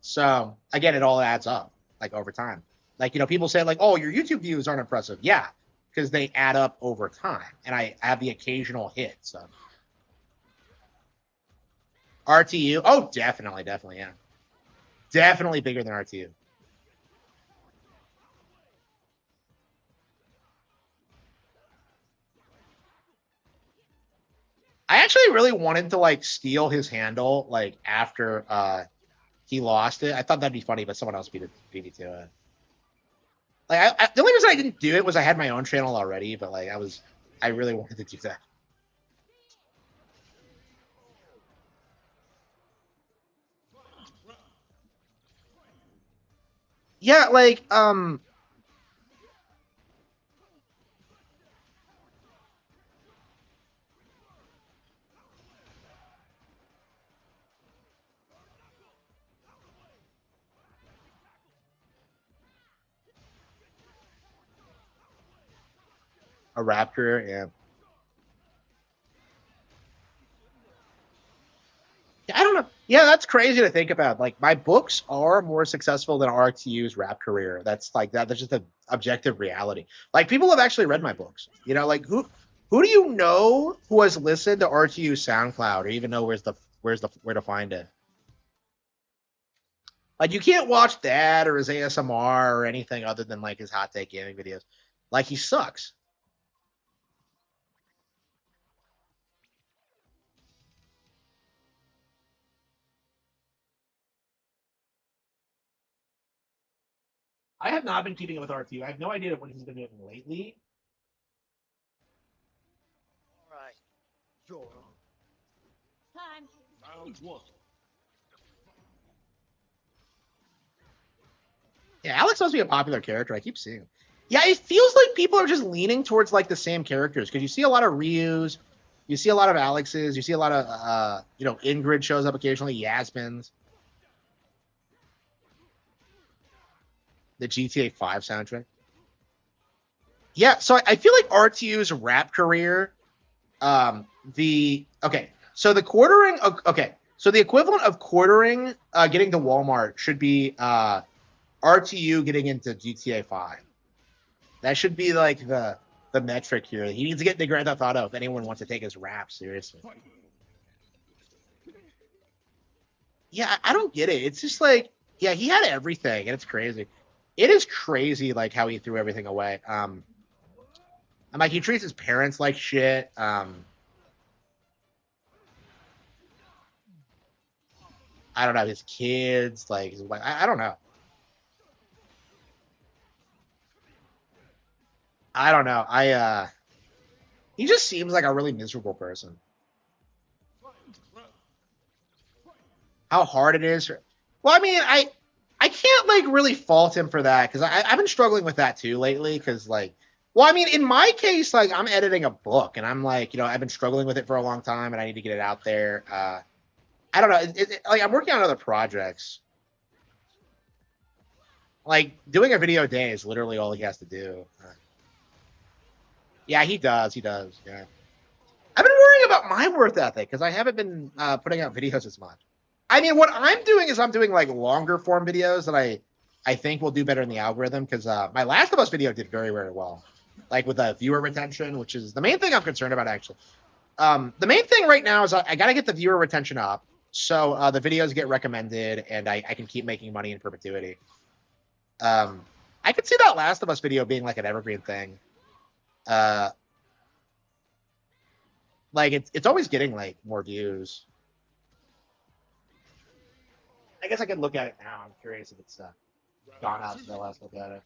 So again, it all adds up like over time. Like people say like, "Oh, your YouTube views aren't impressive." Yeah, because they add up over time, and I have the occasional hit. So RTU, oh, definitely, yeah, definitely bigger than RTU. I actually really wanted to like steal his handle like after he lost it. I thought that'd be funny, but someone else beat me to it. Like the only reason I didn't do it was I had my own channel already, but like I really wanted to do that. Yeah, like a raptor. Yeah. I don't know. Yeah, that's crazy to think about. Like my books are more successful than RTU's rap career. That's like that. That's just an objective reality. Like people have actually read my books. Like who do you know who has listened to RTU's SoundCloud or even know where to find it? Like you can't watch that or his ASMR or anything other than like his hot take gaming videos. Like he sucks. I have not been keeping up with RTU. I have no idea what he's been doing lately. All right. You're on. Time. Round one. Yeah, Alex must be a popular character. I keep seeing him. Yeah, it feels like people are just leaning towards like the same characters because you see a lot of Ryu's, you see a lot of Alex's, you see a lot of Ingrid shows up occasionally, Yasmin's. The GTA 5 soundtrack. Yeah, so I feel like RTU's rap career, so the quartering so the equivalent of quartering getting to Walmart should be RTU getting into GTA 5. That should be like the metric here. He needs to get the Grand Theft Auto if anyone wants to take his rap seriously. Yeah, I don't get it. It's just like, yeah, he had everything, and it's crazy. It is crazy, like how he threw everything away. And like he treats his parents like shit. I don't know, his kids, like his wife. I don't know. I don't know. He just seems like a really miserable person. How hard it is. Well, I mean, I can't like really fault him for that because I've been struggling with that too lately. Because like, well, I mean, in my case, like I'm editing a book and I'm like, I've been struggling with it for a long time and I need to get it out there. I don't know. Like I'm working on other projects. Like doing a video a day is literally all he has to do. Yeah, he does. He does. Yeah. I've been worrying about my work ethic because I haven't been putting out videos as much. I mean, what I'm doing is I'm doing like longer form videos that I think will do better in the algorithm because my Last of Us video did very, very well. Like with viewer retention, which is the main thing I'm concerned about actually. The main thing right now is I got to get the viewer retention up so the videos get recommended and I can keep making money in perpetuity. I could see that Last of Us video being like an evergreen thing. Like it's always getting like more views. I guess I could look at it now. I'm curious if it's gone out since I last looked at it.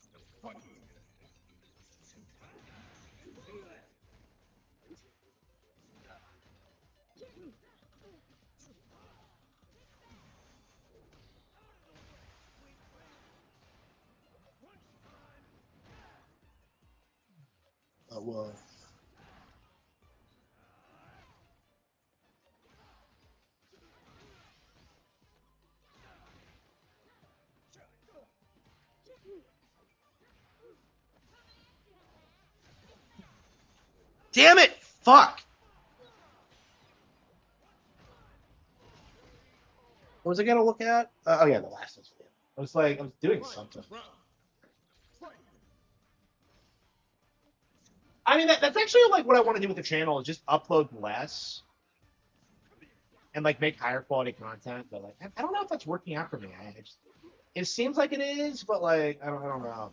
Oh, well. Damn it! Fuck! What was I gonna look at? Oh yeah, the Last of Us video. I was doing something. I mean, that's actually like what I want to do with the channel is just upload less and like make higher quality content. But like, I don't know if that's working out for me. It seems like it is, but like, I don't know.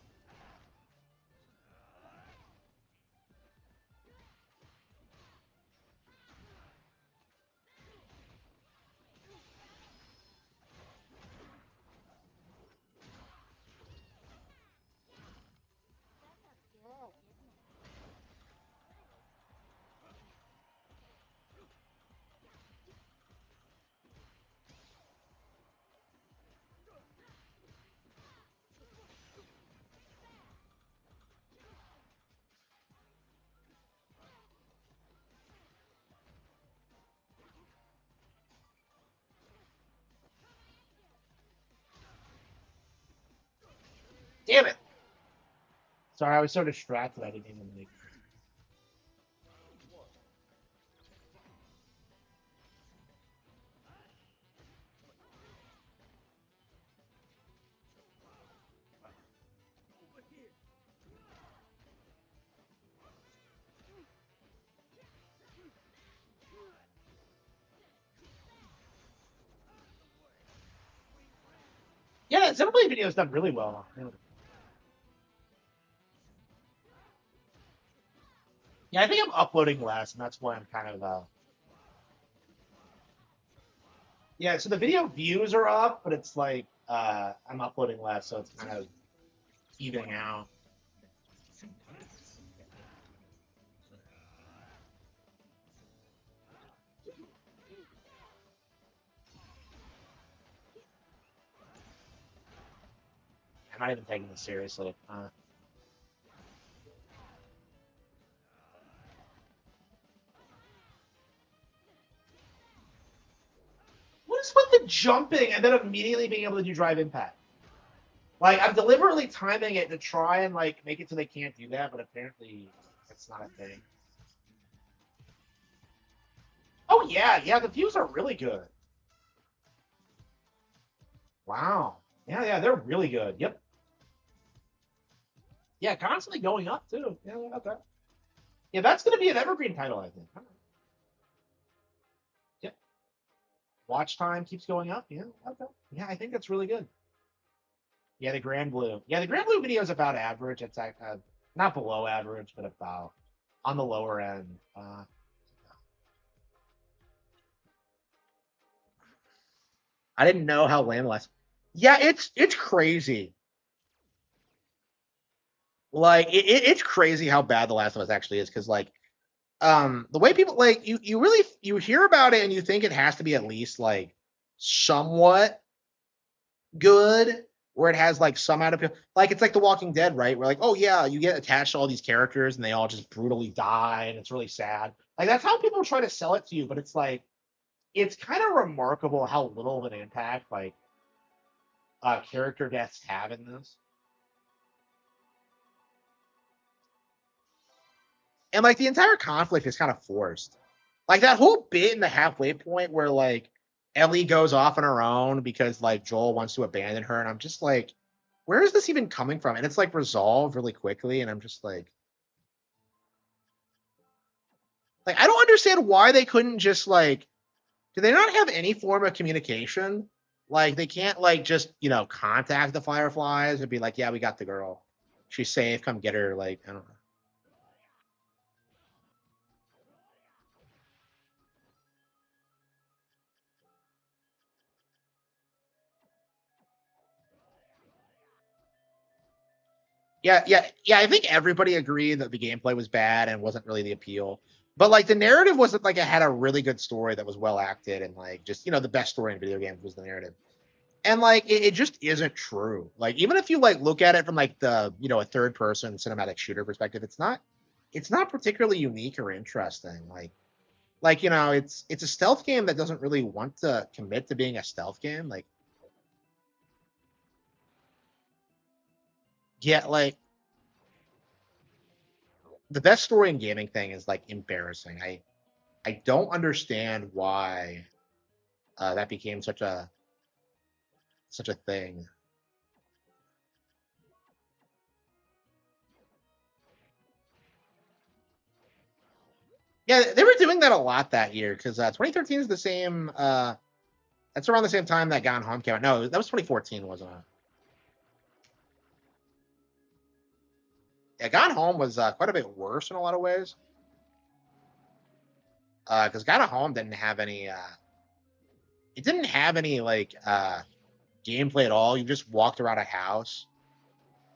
Damn it! Sorry, I was so distracted I didn't even make. Yeah, that Xenoblade video is done really well. Yeah, I think I'm uploading less, and that's why I'm kind of. Yeah, so the video views are up, but it's like I'm uploading less, so it's kind of. evening out. I'm not even taking this seriously. What is with the jumping and then immediately being able to do drive impact? Like, I'm deliberately timing it to try and like make it so they can't do that, but apparently it's not a thing. Oh yeah, yeah, the views are really good. Wow. Yeah, yeah, they're really good. Yep. Yeah, constantly going up too. Yeah, yeah, okay. Yeah, that's gonna be an evergreen title, I think. Yep. Watch time keeps going up. Yeah, okay. Yeah, I think that's really good. Yeah, the Grand Blue. Yeah, the Grand Blue video is about average. It's not below average, but about on the lower end. I didn't know how landless. Yeah, it's crazy. Like it's crazy how bad The Last of Us actually is because like the way people like you really you hear about it and you think it has to be at least like somewhat good where it has like some out of like it's like The Walking Dead, right? Where like, oh yeah, you get attached to all these characters and they all just brutally die and it's really sad. Like that's how people try to sell it to you, but it's like it's kind of remarkable how little of an impact like character deaths have in this. And like the entire conflict is kind of forced. Like that whole bit in the halfway point where like Ellie goes off on her own because like Joel wants to abandon her, and I'm just like, where is this even coming from? And it's like resolved really quickly, and I'm just like I don't understand why they couldn't just like, do they not have any form of communication? Like they can't like just contact the Fireflies and be like, yeah, we got the girl, she's safe, come get her. Like I don't know. Yeah, yeah, yeah. I think everybody agreed that the gameplay was bad and wasn't really the appeal. But like the narrative wasn't like it had a really good story that was well acted and like just the best story in video games was the narrative. And like it just isn't true. Like even if you like look at it from like the a third person cinematic shooter perspective, it's not particularly unique or interesting. Like it's a stealth game that doesn't really want to commit to being a stealth game. Like yeah, like the best story in gaming thing is like embarrassing. I don't understand why that became such a thing. Yeah, they were doing that a lot that year because 2013 is the same. That's around the same time that Gone Home came out. No, that was 2014, wasn't it? Yeah, Gone Home was quite a bit worse in a lot of ways. Because Gone Home didn't have any. It didn't have any like gameplay at all. You just walked around a house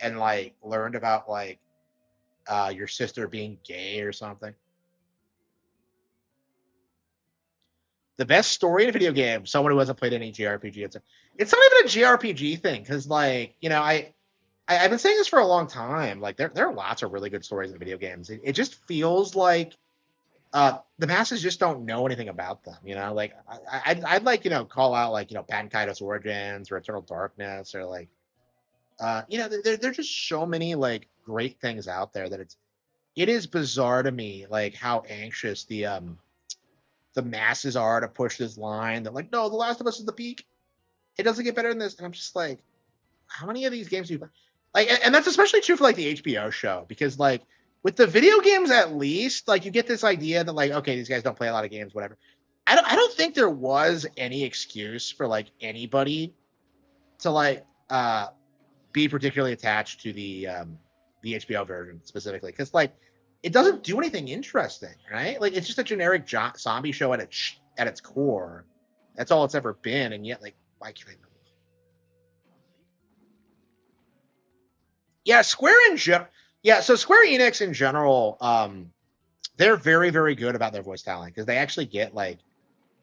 and like learned about like your sister being gay or something. The best story in a video game, someone who hasn't played any JRPG. It's not even a JRPG thing because like I've been saying this for a long time. Like there are lots of really good stories in video games. It just feels like the masses just don't know anything about them. Like I'd like call out like Pankaido's Origins or Eternal Darkness or like there just so many like great things out there that it is bizarre to me like how anxious the masses are to push this line that like no, The Last of Us is the peak. It doesn't get better than this, and I'm just like, how many of these games do you like? And that's especially true for like the HBO show because like with the video games at least like you get this idea that like okay, these guys don't play a lot of games, whatever. I don't think there was any excuse for like anybody to like be particularly attached to the HBO version specifically because like it doesn't do anything interesting, right? Like it's just a generic zombie show at its core. That's all it's ever been, and yet like why can't I? Yeah, so Square Enix in general, they're very, very good about their voice talent because they actually get like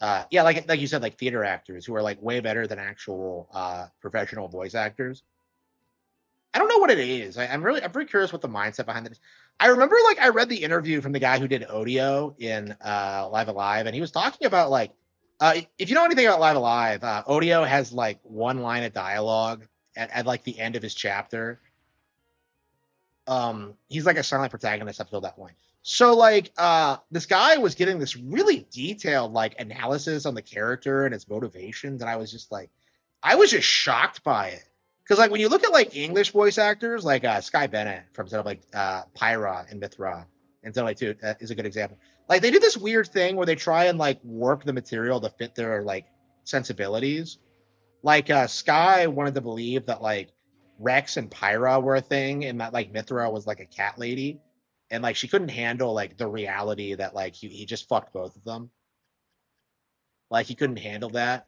like you said, like theater actors who are like way better than actual professional voice actors. I don't know what it is. I'm very curious what the mindset behind it is. I remember like I read the interview from the guy who did Odio in Live Alive, and he was talking about like if you know anything about Live Alive, Odio has like one line of dialogue at like the end of his chapter. He's like a silent protagonist up until that point. So like this guy was getting this really detailed like analysis on the character and its motivations, and I was just like, I was just shocked by it. Because like when you look at like English voice actors, like Sky Bennett from stuff like Pyra and Mithra and stuff like too is a good example. Like they do this weird thing where they try and like warp the material to fit their like sensibilities. Like Sky wanted to believe that like Rex and Pyra were a thing, and that like Mithra was like a cat lady, and like she couldn't handle like the reality that like he just fucked both of them. Like he couldn't handle that.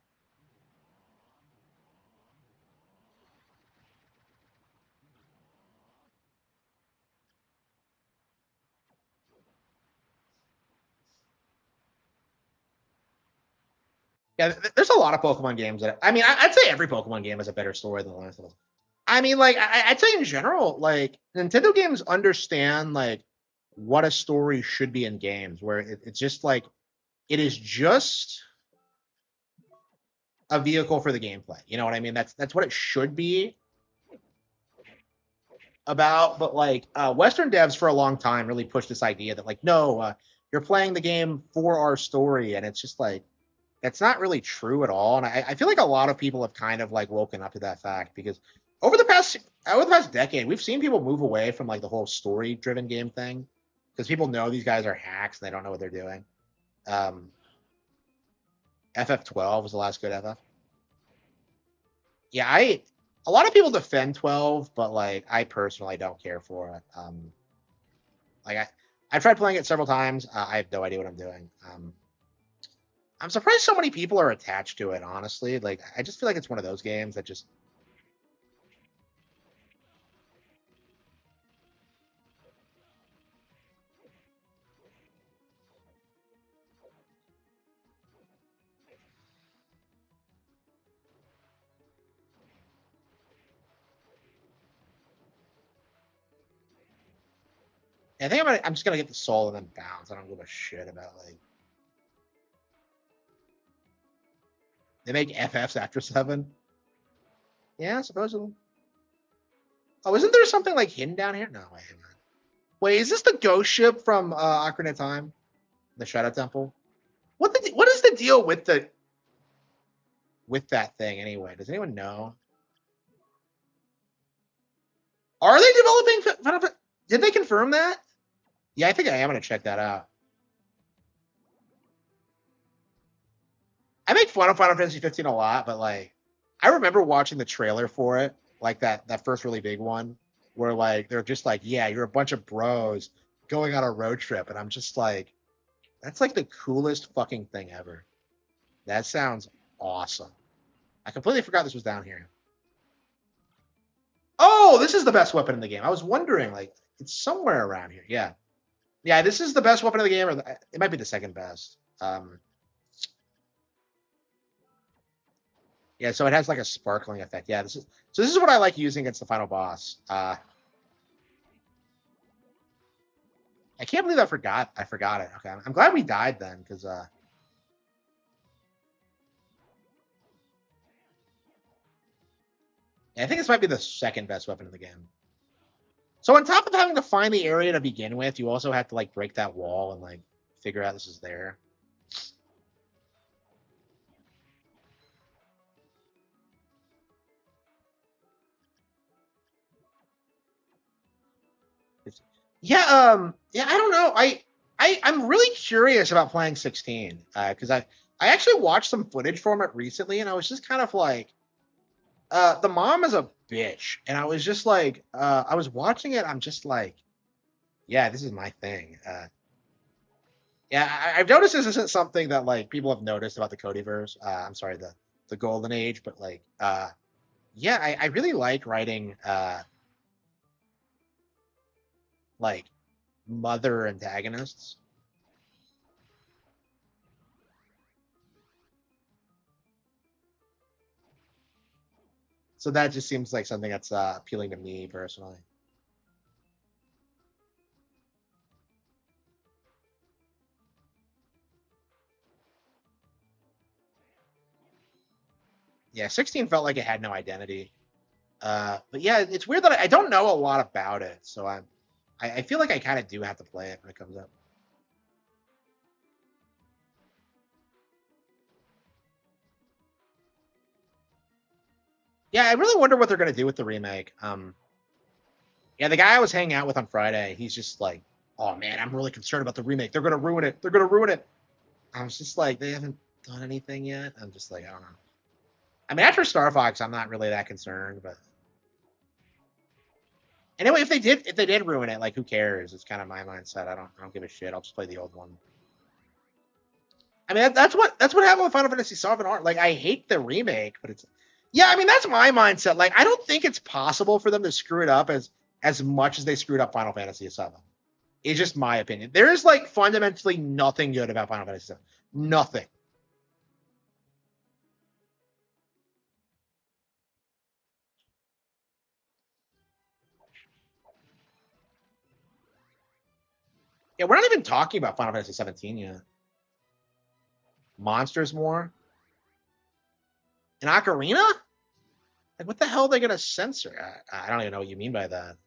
Yeah, there's a lot of Pokemon games that I mean, I'd say every Pokemon game has a better story than the Last of Us. I mean, like I'd say in general, like Nintendo games understand like what a story should be in games, where it's just like it is just a vehicle for the gameplay. You know what I mean? That's what it should be about. But like Western devs for a long time really pushed this idea that like no, you're playing the game for our story, and it's just like that's not really true at all. And I feel like a lot of people have kind of like woken up to that fact because over the past decade, we've seen people move away from like the whole story driven game thing because people know these guys are hacks and they don't know what they're doing. Um, FF12 was the last good FF. Yeah, a lot of people defend 12, but like I personally don't care for it. Like I've tried playing it several times. I have no idea what I'm doing. I'm surprised so many people are attached to it. Honestly, like I just feel like it's one of those games that just. I think I'm just gonna get the soul and then bounce. I don't give a shit about like they make FFs after 7. Yeah, supposedly. Oh, isn't there something like hidden down here? No, wait. Wait, is this the ghost ship from Ocarina of Time? The Shadow Temple? What is the deal with that thing anyway? Does anyone know? Are they developing Final Fantasy? Did they confirm that? Yeah, I think I am gonna check that out. I make fun of Final Fantasy 15 a lot, but like I remember watching the trailer for it, like that first really big one, where like they're just like, yeah, you're a bunch of bros going on a road trip, and I'm just like, that's like the coolest fucking thing ever. That sounds awesome. I completely forgot this was down here. Oh, this is the best weapon in the game. I was wondering, like, it's somewhere around here. Yeah, yeah, this is the best weapon of the game, or it might be the second best. Yeah, so it has like a sparkling effect. Yeah, this is what I like using against the final boss. I can't believe I forgot it. Okay, I'm glad we died then, because I think this might be the second best weapon in the game. So on top of having to find the area to begin with, you also have to like break that wall and like figure out this is there. Yeah, I don't know. I'm really curious about playing 16 because I actually watched some footage from it recently, and I was just kind of like, the mom is a bitch, and I was just like, I was watching it, I'm just like, yeah, this is my thing. Yeah, I've noticed this isn't something that like people have noticed about the Codyverse. I'm sorry, the Golden Age, but like, yeah, I really like writing like mother antagonists. So that just seems like something that's appealing to me personally. Yeah, 16 felt like it had no identity. But yeah, it's weird that I don't know a lot about it, so I feel like I kind of do have to play it when it comes up. Yeah, I really wonder what they're gonna do with the remake. Yeah, the guy I was hanging out with on Friday, he's just like, "Oh man, I'm really concerned about the remake. They're gonna ruin it. They're gonna ruin it." I was just like, "They haven't done anything yet." I'm just like, I don't know. I mean, after Star Fox, I'm not really that concerned, but anyway, if they did ruin it, like, who cares? It's kind of my mindset. I don't give a shit. I'll just play the old one. I mean, that's what happened with Final Fantasy VII Art. Like, I hate the remake, but it's yeah. I mean, that's my mindset. Like, I don't think it's possible for them to screw it up as much as they screwed up Final Fantasy VII. It's just my opinion. There is like fundamentally nothing good about Final Fantasy VII. Nothing. Yeah, we're not even talking about Final Fantasy 17 yet. Monsters more. An ocarina? Like, what the hell are they gonna censor? I don't even know what you mean by that.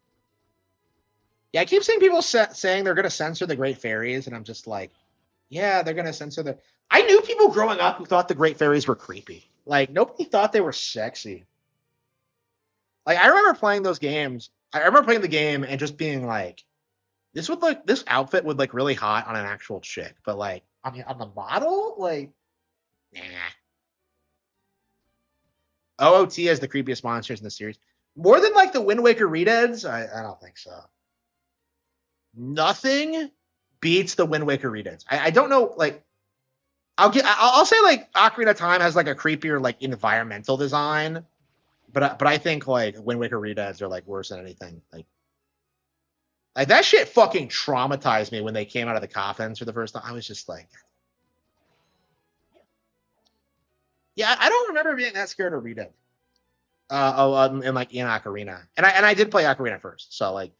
Yeah, I keep seeing people saying they're gonna censor the Great Fairies, and I'm just like, yeah, they're gonna censor the. I knew people growing up who thought the Great Fairies were creepy. Like, nobody thought they were sexy. Like, I remember playing those games. I remember playing the game and just being like, this outfit would look really hot on an actual chick, but like on the model, like, nah. OOT as the creepiest monsters in the series. More than like the Wind Waker redeads? I don't think so. Nothing beats the Wind Waker redeads. I don't know, like, I'll say like Ocarina of Time has like a creepier like environmental design, but I think like Wind Waker redeads are like worse than anything. Like that shit fucking traumatized me when they came out of the coffins for the first time. I was just like, yeah, I don't remember being that scared of Reded. And like in Ocarina, and I did play Ocarina first, so like,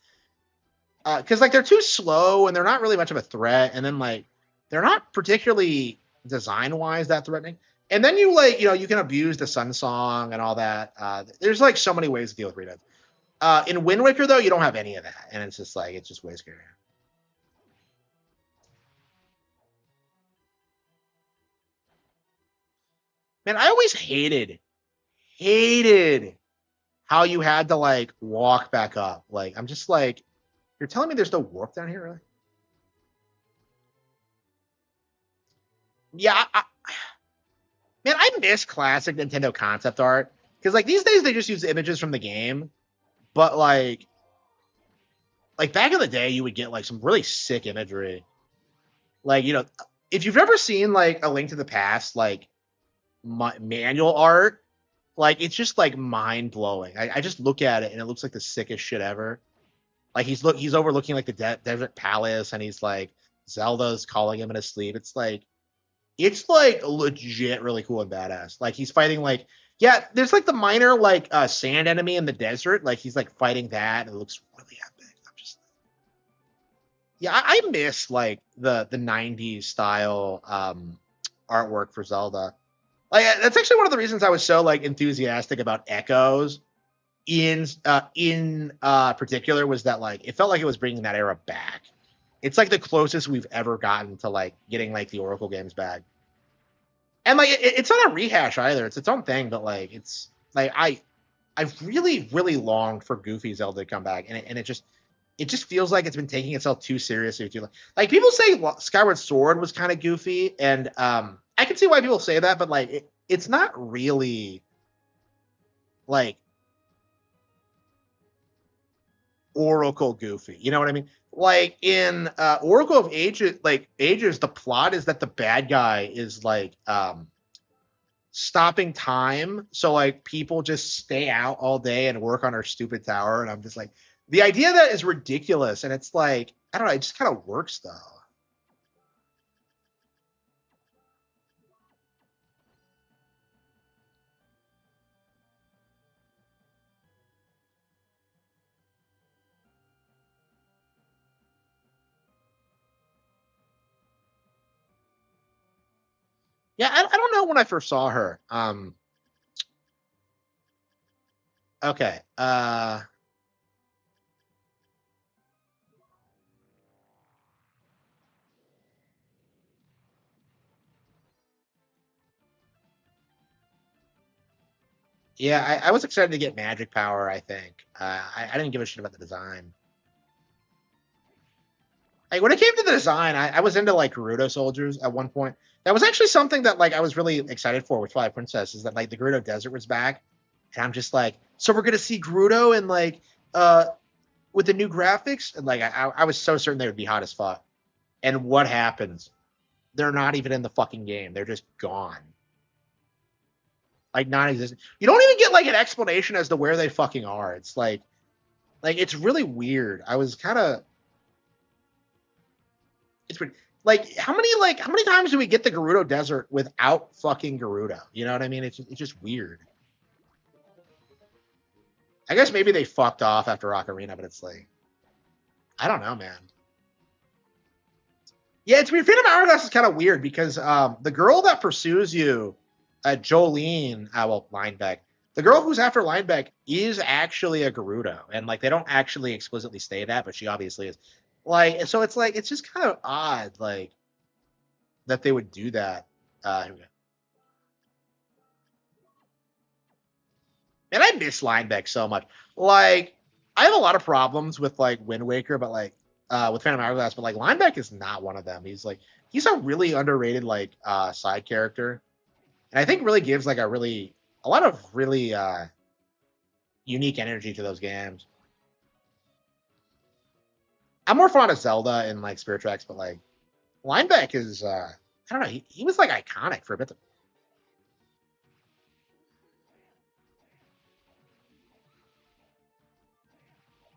because like they're too slow and they're not really much of a threat, and then like they're not particularly design wise that threatening. And then you like you can abuse the Sun Song and all that. There's like so many ways to deal with Reded. In Wind Waker though, you don't have any of that, and it's just like it's just way scarier. Man, I always hated how you had to like walk back up. Like I'm just like, you're telling me there's no warp down here, really? Yeah, man, I miss classic Nintendo concept art because like these days they just use images from the game, but like back in the day you would get like some really sick imagery. Like if you've ever seen like A Link to the Past, like manual art, like it's just like mind blowing. I just look at it and it looks like the sickest shit ever. Like he's overlooking like the desert palace, and he's like Zelda's calling him in his sleep. It's like legit really cool and badass. Like he's fighting like yeah, there's like the minor like sand enemy in the desert. Like he's like fighting that, and it looks really epic. I'm just yeah, I miss like the '90s style artwork for Zelda. Like that's actually one of the reasons I was so like enthusiastic about Echoes in particular was that like it felt like it was bringing that era back. It's like the closest we've ever gotten to like getting like the Oracle games back. And like it's not a rehash either. It's its own thing, but like it's like I've really longed for Goofy Zelda to come back, and it just feels like it's been taking itself too seriously too. Like people say Skyward Sword was kind of goofy, and I can see why people say that, but like it's not really like Oracle goofy. You know what I mean? Like in Oracle of Ages, the plot is that the bad guy is like stopping time, so like people just stay out all day and work on our stupid tower, and I'm just like, The idea of that is ridiculous, and it's like, I don't know, it just kind of works though. Yeah, I don't know when I first saw her. Okay. Yeah, I was excited to get magic power, I think. I didn't give a shit about the design. Like, when it came to the design, I was into like Gerudo soldiers at one point. That was actually something that like I was really excited for with Twilight Princess, is that like the Gerudo Desert was back. And I'm just like, so we're gonna see Gerudo and like with the new graphics? And like I was so certain they would be hot as fuck. And what happens? They're not even in the fucking game. They're just gone. Like non-existent. You don't even get like an explanation as to where they fucking are. It's like it's really weird. I was kind of it's weird. How many times do we get the Gerudo Desert without fucking Gerudo? You know what I mean? It's just weird. I guess maybe they fucked off after Ocarina, but it's like, I don't know, man. Yeah, it's weird. Phantom Hourglass is kind of weird because the girl that pursues you, Jolene, well, Linebeck, the girl who's after Linebeck is actually a Gerudo, and like they don't actually explicitly say that, but she obviously is. Like, so it's like it's just kind of odd, like that they would do that. Here we go. And I miss Linebeck so much. Like, I have a lot of problems with like Wind Waker, but like with Phantom Hourglass, but like Linebeck is not one of them. He's a really underrated like side character, and I think really gives like a lot of really unique energy to those games. I'm more fond of Zelda and like Spirit Tracks, but like Linebeck is I don't know, he was like iconic for a bit.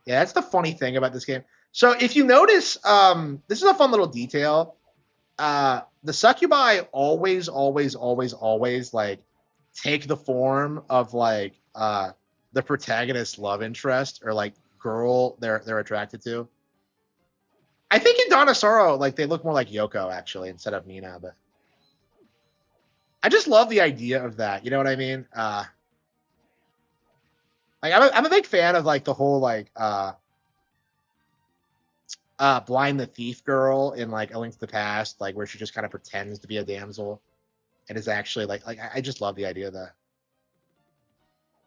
Yeah, that's the funny thing about this game. So if you notice, this is a fun little detail. The succubi always like take the form of like the protagonist's love interest or like girl they're attracted to. I think in Dawn of Sorrow, like they look more like Yoko actually instead of Mina, but I just love the idea of that. You know what I mean? Like I'm a big fan of like the whole like Blind the Thief girl in like A Link to the Past, like where she just kind of pretends to be a damsel and is actually like I just love the idea of that.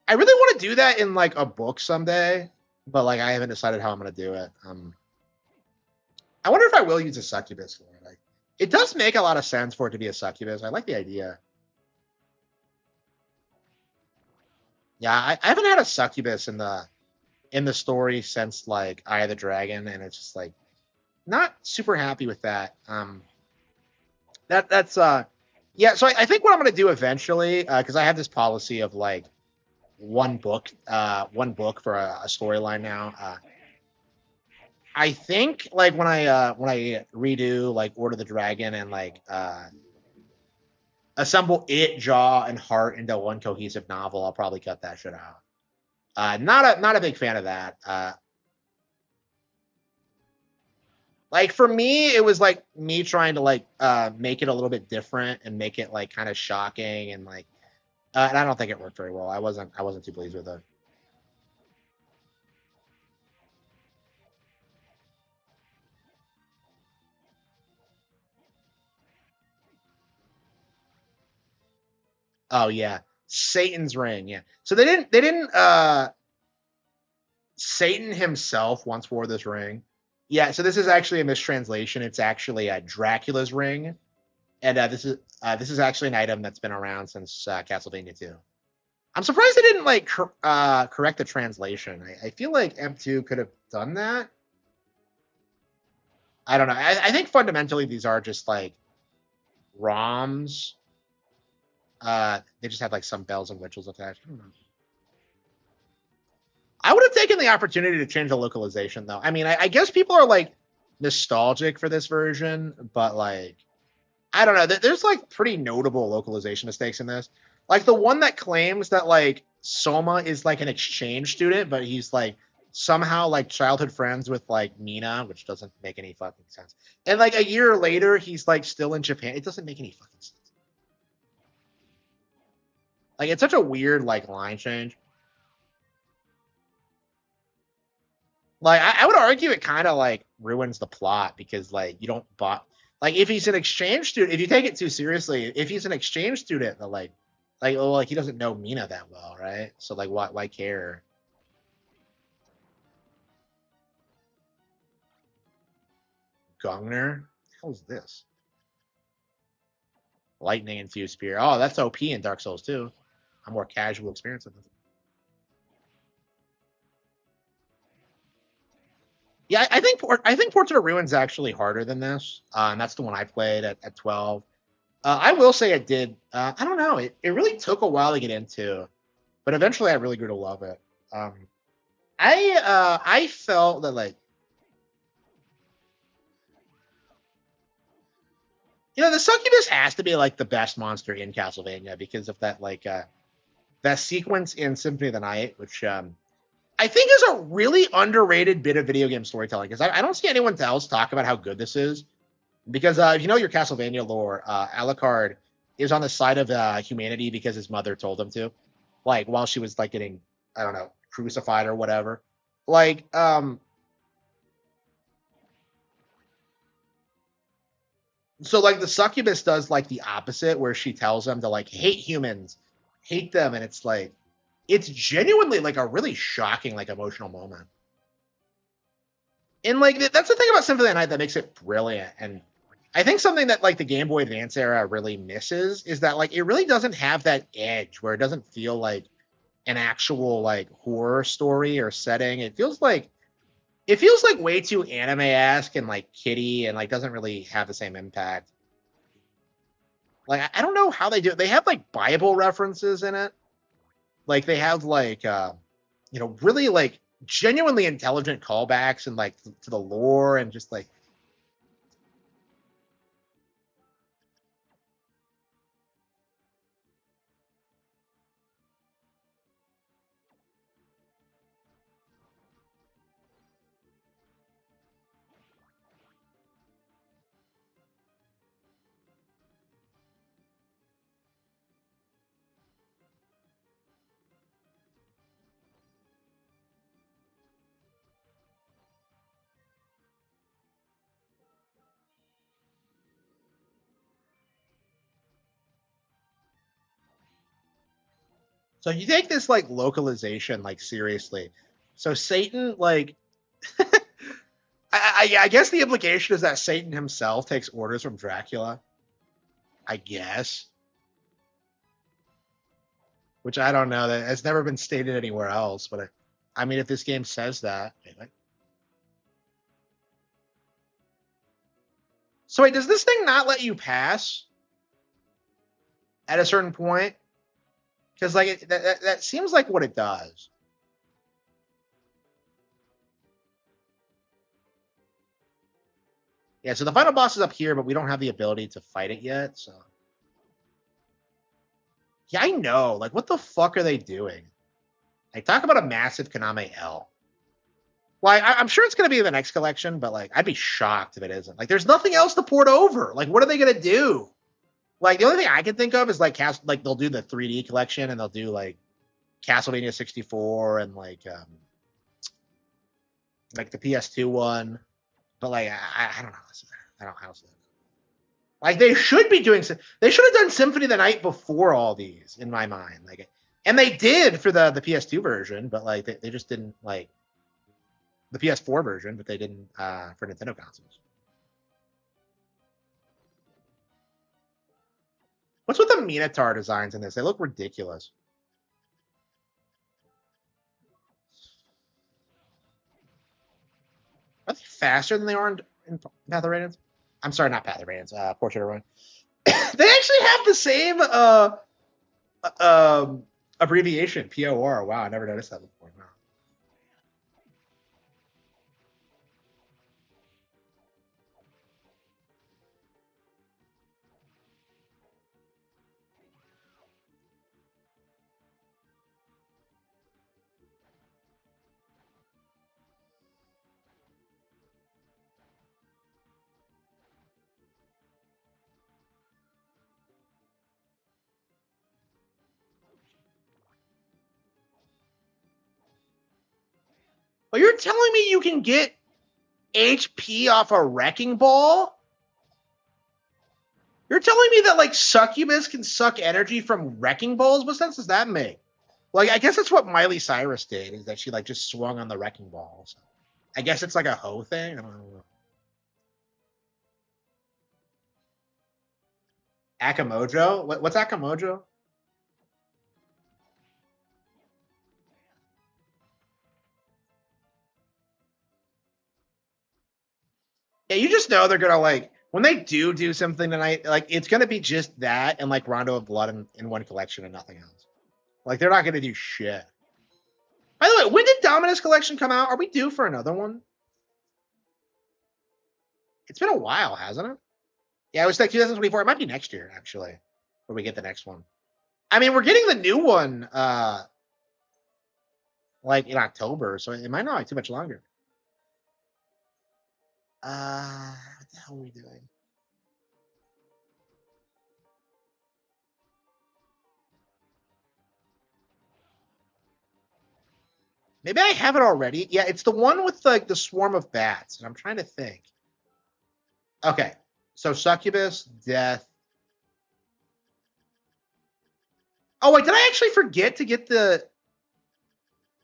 I really want to do that in like a book someday, but like I haven't decided how I'm gonna do it. I wonder if I will use a succubus for it. Like, it does make a lot of sense for it to be a succubus. I like the idea. Yeah, I haven't had a succubus in the story since like Eye of the Dragon, and it's just like not super happy with that. That's yeah. So I think what I'm gonna do eventually, because I have this policy of like one book for a storyline now. I think like when I redo like Order of the Dragon and like assemble it, Jaw, and Heart into one cohesive novel, I'll probably cut that shit out. Not a big fan of that. Like for me, it was like me trying to like make it a little bit different and make it like kind of shocking and like and I don't think it worked very well. I wasn't too pleased with it. Oh yeah, Satan's ring. Yeah. So they didn't Satan himself once wore this ring. Yeah. So this is actually a mistranslation. It's actually Dracula's ring, and this is actually an item that's been around since Castlevania 2. I'm surprised they didn't like correct the translation. I feel like M2 could have done that. I don't know. I think fundamentally these are just like ROMs. They just have like some bells and whistles attached. I would have taken the opportunity to change the localization, though. I mean, I guess people are like nostalgic for this version, but like, I don't know. There's like pretty notable localization mistakes in this. Like the one that claims that like Soma is like an exchange student, but he's like somehow like childhood friends with like Mina, which doesn't make any fucking sense. And like a year later, he's like still in Japan. It doesn't make any fucking sense. Like it's such a weird like line change. Like I would argue it kind of like ruins the plot because like you don't bot like if he's an exchange student, if you take it too seriously, if he's an exchange student, then like oh like he doesn't know Mina that well, right? So like why care? Gungner? How's this? Lightning infused spear. Oh, that's OP in Dark Souls too. A more casual experience of this. Yeah, I think Portrait of Ruin's actually harder than this, and that's the one I played at 12. I will say it did. I don't know. It really took a while to get into, but eventually I really grew to love it. I felt that like the succubus has to be like the best monster in Castlevania because of that like that sequence in Symphony of the Night, which I think is a really underrated bit of video game storytelling because I don't see anyone else talk about how good this is. Because if you know your Castlevania lore, Alucard is on the side of humanity because his mother told him to, like while she was like getting, I don't know, crucified or whatever. Like, so like the succubus does like the opposite, where she tells him to like hate humans, hate them, and it's like it's genuinely like a really shocking like emotional moment. And like that's the thing about Symphony of the Night that makes it brilliant. And I think something that like the Game Boy Advance era really misses is that like it really doesn't have that edge where it doesn't feel like an actual like horror story or setting. It feels like way too anime-esque and like kiddie and like doesn't really have the same impact. Like I don't know how they do it. They have like Bible references in it. Like they have like really like genuinely intelligent callbacks and like to the lore and just like so you take this like localization like seriously. So Satan like I guess the implication is that Satan himself takes orders from Dracula. I guess. Which I don't know. That has never been stated anywhere else. But I mean, if this game says that. Anyway. So wait, does this thing not let you pass at a certain point? Because like that seems like what it does. Yeah, so the final boss is up here, but we don't have the ability to fight it yet. So yeah, I know. Like, what the fuck are they doing? Like, talk about a massive Konami L. Like, I'm sure it's going to be in the next collection, but like, I'd be shocked if it isn't. Like, there's nothing else to port over. Like, what are they going to do? Like, the only thing I can think of is like, they'll do the 3D collection and they'll do like Castlevania 64 and like the PS2 one. But like, I don't know. I don't see that. Like they should be doing. They should have done Symphony of the Night before all these, in my mind. Like, and they did for the PS2 version, but like they just didn't like the PS4 version, but they didn't for Nintendo consoles. What's with the Minotaur designs in this? They look ridiculous. Are they faster than they are in Path of Radiance? I'm sorry, not Path of Radiance. Portrait of Ruin. They actually have the same abbreviation, POR. Wow, I never noticed that before. Wow. Well, you're telling me you can get HP off a wrecking ball? You're telling me that like Succubus can suck energy from wrecking balls? What sense does that make? Like, I guess that's what Miley Cyrus did, is that she like just swung on the wrecking balls. I guess it's like a hoe thing. I don't know. Akamojo? What's Akamojo? Yeah, you just know they're gonna like when they do something tonight, like it's gonna be just that and like Rondo of Blood in one collection and nothing else. Like they're not gonna do shit. By the way, when did Dominus Collection come out? Are we due for another one? It's been a while, hasn't it? Yeah, it was like 2024. It might be next year, actually, where we get the next one. I mean, we're getting the new one like in October, so it might not be too much longer. What the hell are we doing? Maybe I have it already. Yeah, it's the one with like the swarm of bats, and I'm trying to think. Okay, so Succubus, Death. Oh wait, did I actually forget to get the?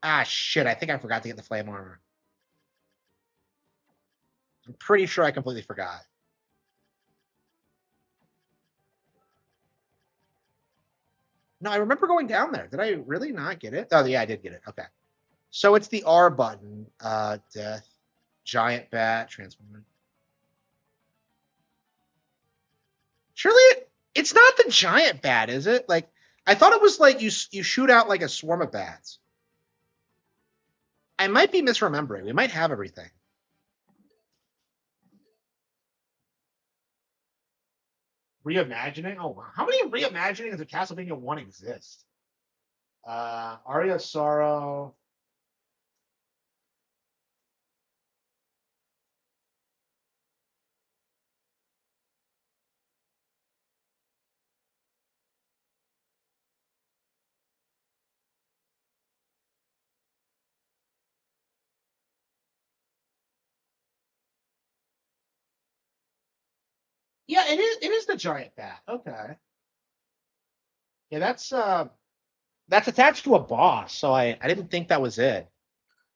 Ah shit! I think I forgot to get the flame armor. I'm pretty sure I completely forgot. No, I remember going down there. Did I really not get it? Oh yeah, I did get it. Okay. So it's the R button. Death, giant bat, transformer. Surely it's not the giant bat, is it? Like I thought it was like you shoot out like a swarm of bats. I might be misremembering. We might have everything. Reimagining? Oh wow. How many reimaginings of Castlevania 1 exist? Aria of Sorrow. Yeah, it is the giant bat. Okay. Yeah, that's attached to a boss, so I didn't think that was it.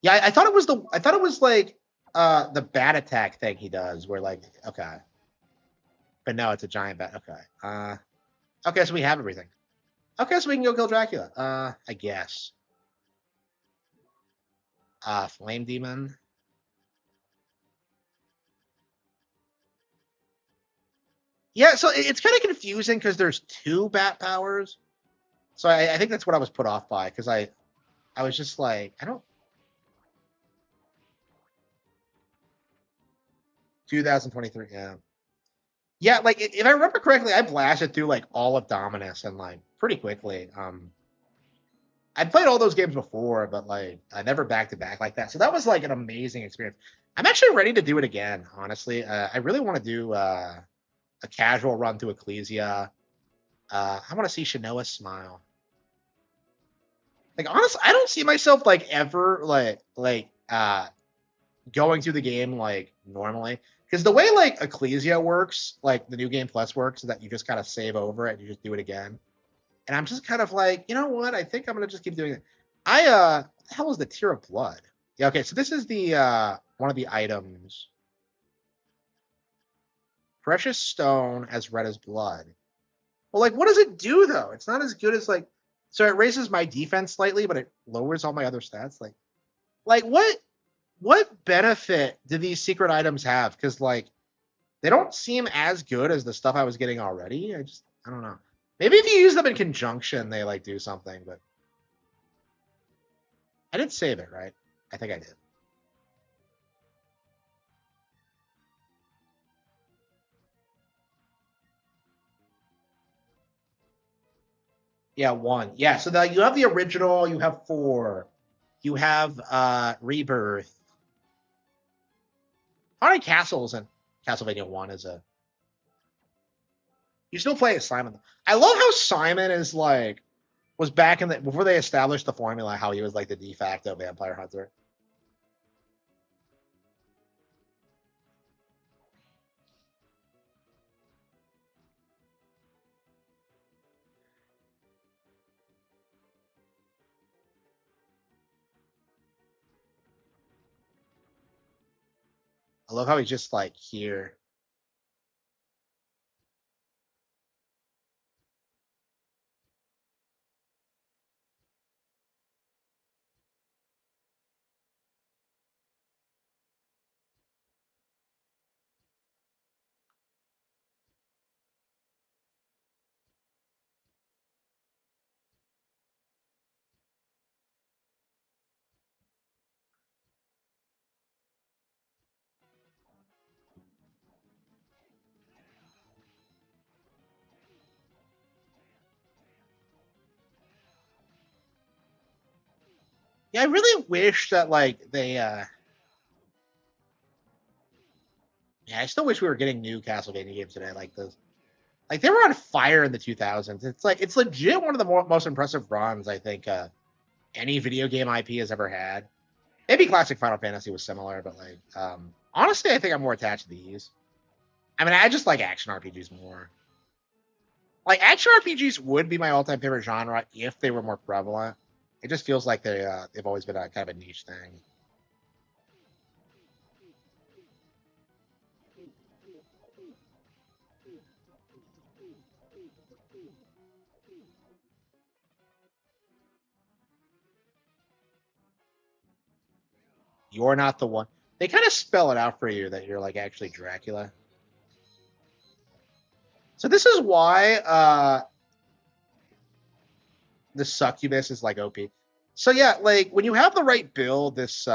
Yeah, I thought it was like the bat attack thing he does where like okay. But no, it's a giant bat. Okay. Okay, so we have everything. Okay, so we can go kill Dracula. I guess. Flame Demon. Yeah, so it's kind of confusing because there's two bat powers. So I think that's what I was put off by because I was just like, I don't. 2023, yeah. Yeah, like if I remember correctly, I blasted through like all of Dominus and like pretty quickly. I'd played all those games before, but like I never back to back like that. So that was like an amazing experience. I'm actually ready to do it again, honestly. I really want to do a casual run through Ecclesia. I want to see Shanoa smile. Like honestly, I don't see myself like ever going through the game like normally. Because the way like Ecclesia works, like the new game plus works, is that you just kind of save over it and you just do it again. And I'm just kind of like, you know what? I think I'm gonna just keep doing it. What the hell is the Tear of Blood? Yeah, okay, so this is the one of the items. Precious stone as red as blood. Well, like, what does it do though? It's not as good as like. So it raises my defense slightly, but it lowers all my other stats. Like what benefit do these secret items have? Because like they don't seem as good as the stuff I was getting already. I don't know. Maybe if you use them in conjunction, they like do something. But I did save it, right? I think I did. Yeah, 1. Yeah, so you have the original, you have 4. You have Rebirth. Haunted Castles and Castlevania 1 is a. You still play as Simon. I love how Simon is like was back in the before they established the formula, how he was like the de facto vampire hunter. I love how he's just like here. Yeah, I really wish that like they yeah, I still wish we were getting new Castlevania games today like this. Like they were on fire in the 2000s. It's like it's legit one of the most impressive runs I think any video game IP has ever had. Maybe classic Final Fantasy was similar, but like honestly I think I'm more attached to these. I mean, I just like action RPGs more. Like action RPGs would be my all-time favorite genre if they were more prevalent. It just feels like they've always been a kind of a niche thing. You're not the one. They kind of spell it out for you that you're like actually Dracula. So this is why the succubus is like OP. So yeah, like when you have the right build, this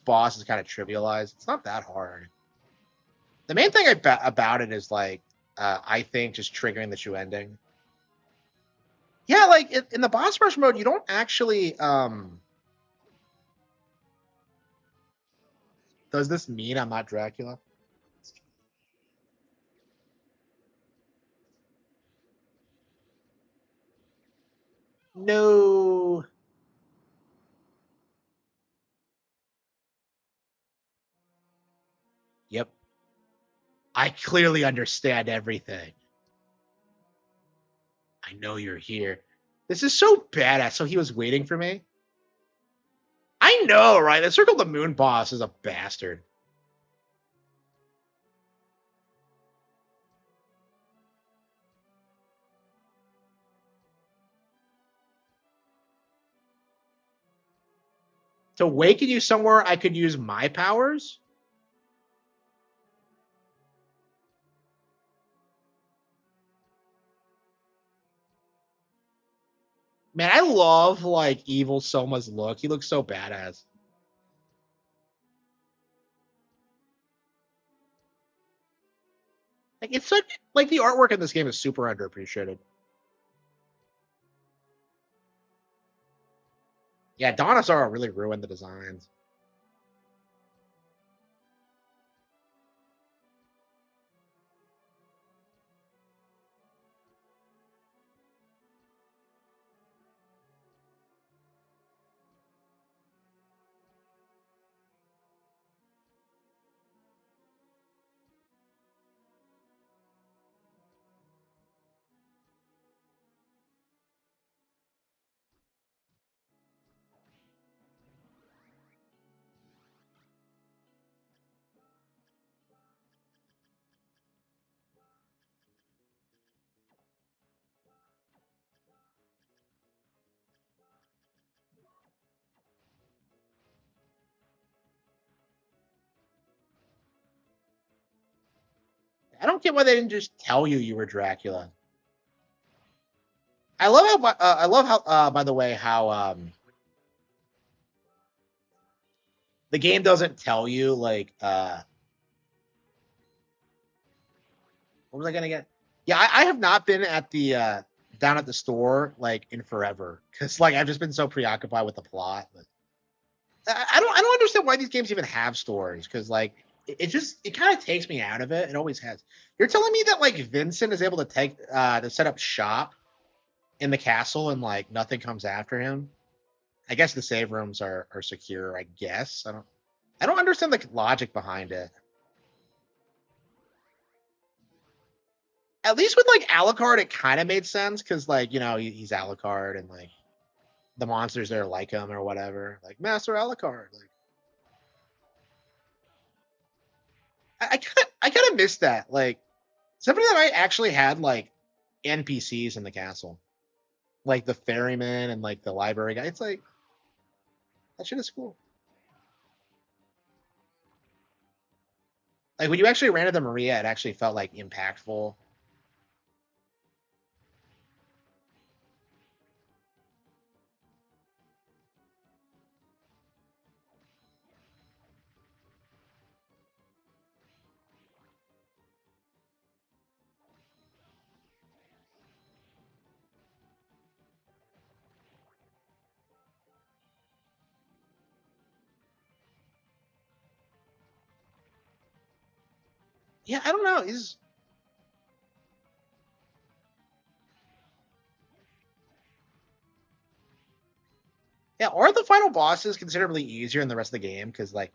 boss is kind of trivialized. It's not that hard. The main thing about it is like I think just triggering the true ending. Yeah, like in the boss rush mode, you don't actually. Does this mean I'm not Dracula? No. Yep. I clearly understand everything. I know you're here. This is so badass. So he was waiting for me? I know, right? The Circle of the Moon boss is a bastard. To awaken you somewhere, I could use my powers? Man, I love like Evil Soma's look. He looks so badass. Like it's such like the artwork in this game is super underappreciated. Yeah, Donazara really ruined the designs. I don't get why they didn't just tell you were Dracula. I love how by the way how the game doesn't tell you like what was I gonna get? Yeah, I have not been at the down at the store like in forever because like I've just been so preoccupied with the plot. But I don't understand why these games even have stores because like it kind of takes me out of it. It always has. You're telling me that like Vincent is able to take to set up shop in the castle and like nothing comes after him. I guess the save rooms are secure. I guess I don't understand the logic behind it. At least with like Alucard, it kind of made sense because like he's Alucard and like the monsters there like him or whatever. Like Master Alucard. Like I kind of missed that. Like, somebody that I actually had like NPCs in the castle, like the ferryman and like the library guy. It's like that shit is cool. Like when you actually ran into Maria, it actually felt like impactful. Yeah, I don't know. Are the final bosses considerably easier in the rest of the game? Because like,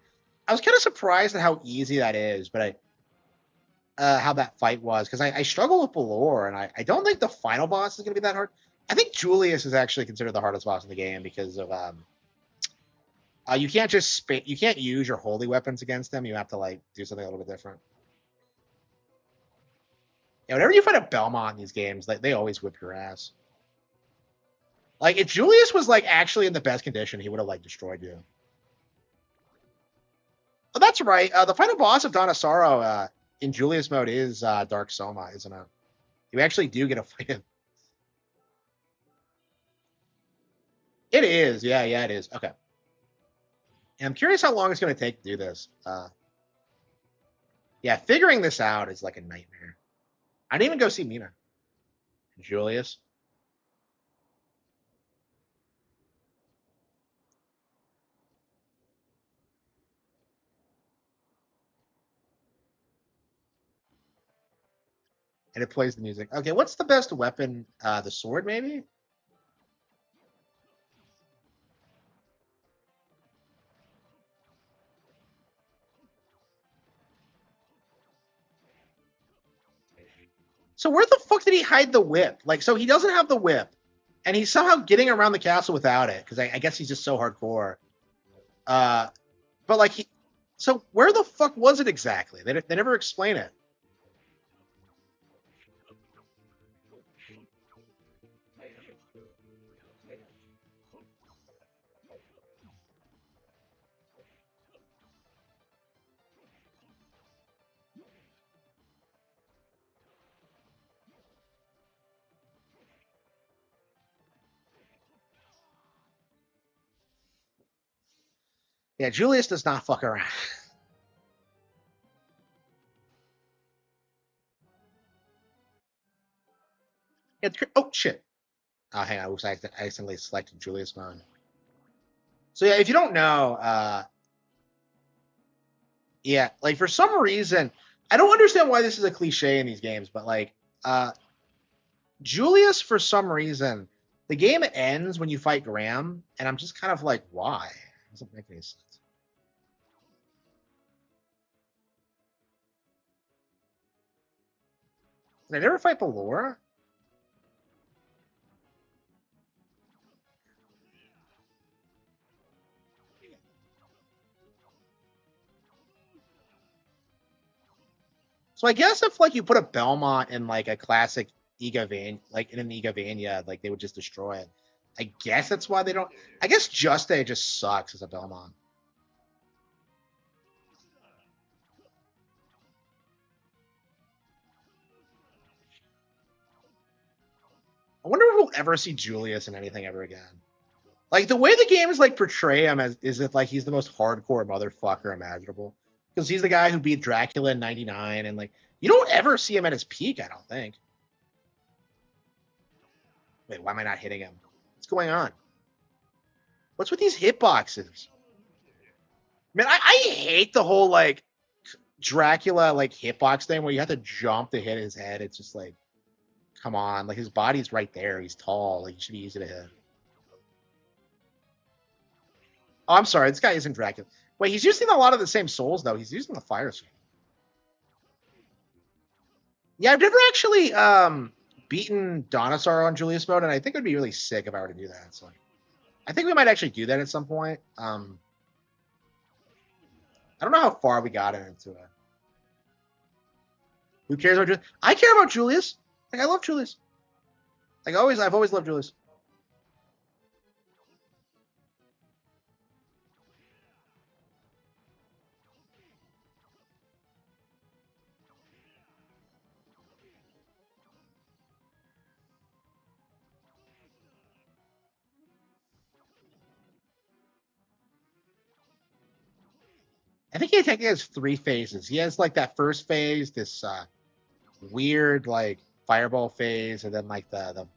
I was kind of surprised at how easy that is, but how that fight was because I struggle with Balor, and I don't think the final boss is going to be that hard. I think Julius is actually considered the hardest boss in the game because of you can't just you can't use your holy weapons against him. You have to like do something a little bit different. Yeah, whenever you fight a Belmont in these games, like they always whip your ass. Like if Julius was like actually in the best condition, he would have like destroyed you. Oh, that's right. The final boss of Dawn of Sorrow in Julius mode is Dark Soma, isn't it? You actually do get a fight him. It is. Yeah, it is. Okay. And I'm curious how long it's going to take to do this. Yeah, figuring this out is like a nightmare. I didn't even go see Mina. Julius. And it plays the music. Okay, what's the best weapon? The sword, maybe? So where the fuck did he hide the whip? Like, so he doesn't have the whip, and he's somehow getting around the castle without it because I guess he's just so hardcore. But like so where the fuck was it exactly? They never explain it. Yeah, Julius does not fuck around. Oh shit! Oh, hang on. Oops, I accidentally selected Julius mode. So yeah, if you don't know, yeah, like for some reason, I don't understand why this is a cliche in these games, but like, Julius, for some reason, the game ends when you fight Graham, and I'm just kind of like, why? It doesn't make any sense. Did I never fight Belora? So I guess if like you put a Belmont in like a classic like in an Egavania, like they would just destroy it. I guess that's why they don't. I guess Juste just sucks as a Belmont. I wonder if we'll ever see Julius in anything ever again. Like the way the games like portray him as is it like he's the most hardcore motherfucker imaginable because he's the guy who beat Dracula in '99, and like you don't ever see him at his peak. I don't think. Wait, why am I not hitting him? What's going on? What's with these hitboxes? Man, I hate the whole like Dracula like hitbox thing where you have to jump to hit his head. It's just like, come on, like his body's right there. He's tall. Like he should be easy to hit. Oh, I'm sorry, this guy isn't Dracula. Wait, he's using a lot of the same souls though. He's using the fire sword. Yeah, I've never actually beaten Donassar on Julius mode, and I think it would be really sick if I were to do that. So I think we might actually do that at some point. I don't know how far we got into it. Who cares about Julius? I care about Julius. Like, I love Julius. Like, I've always loved Julius. I think he technically has 3 phases. He has like that first phase, this weird like fireball phase, and then like the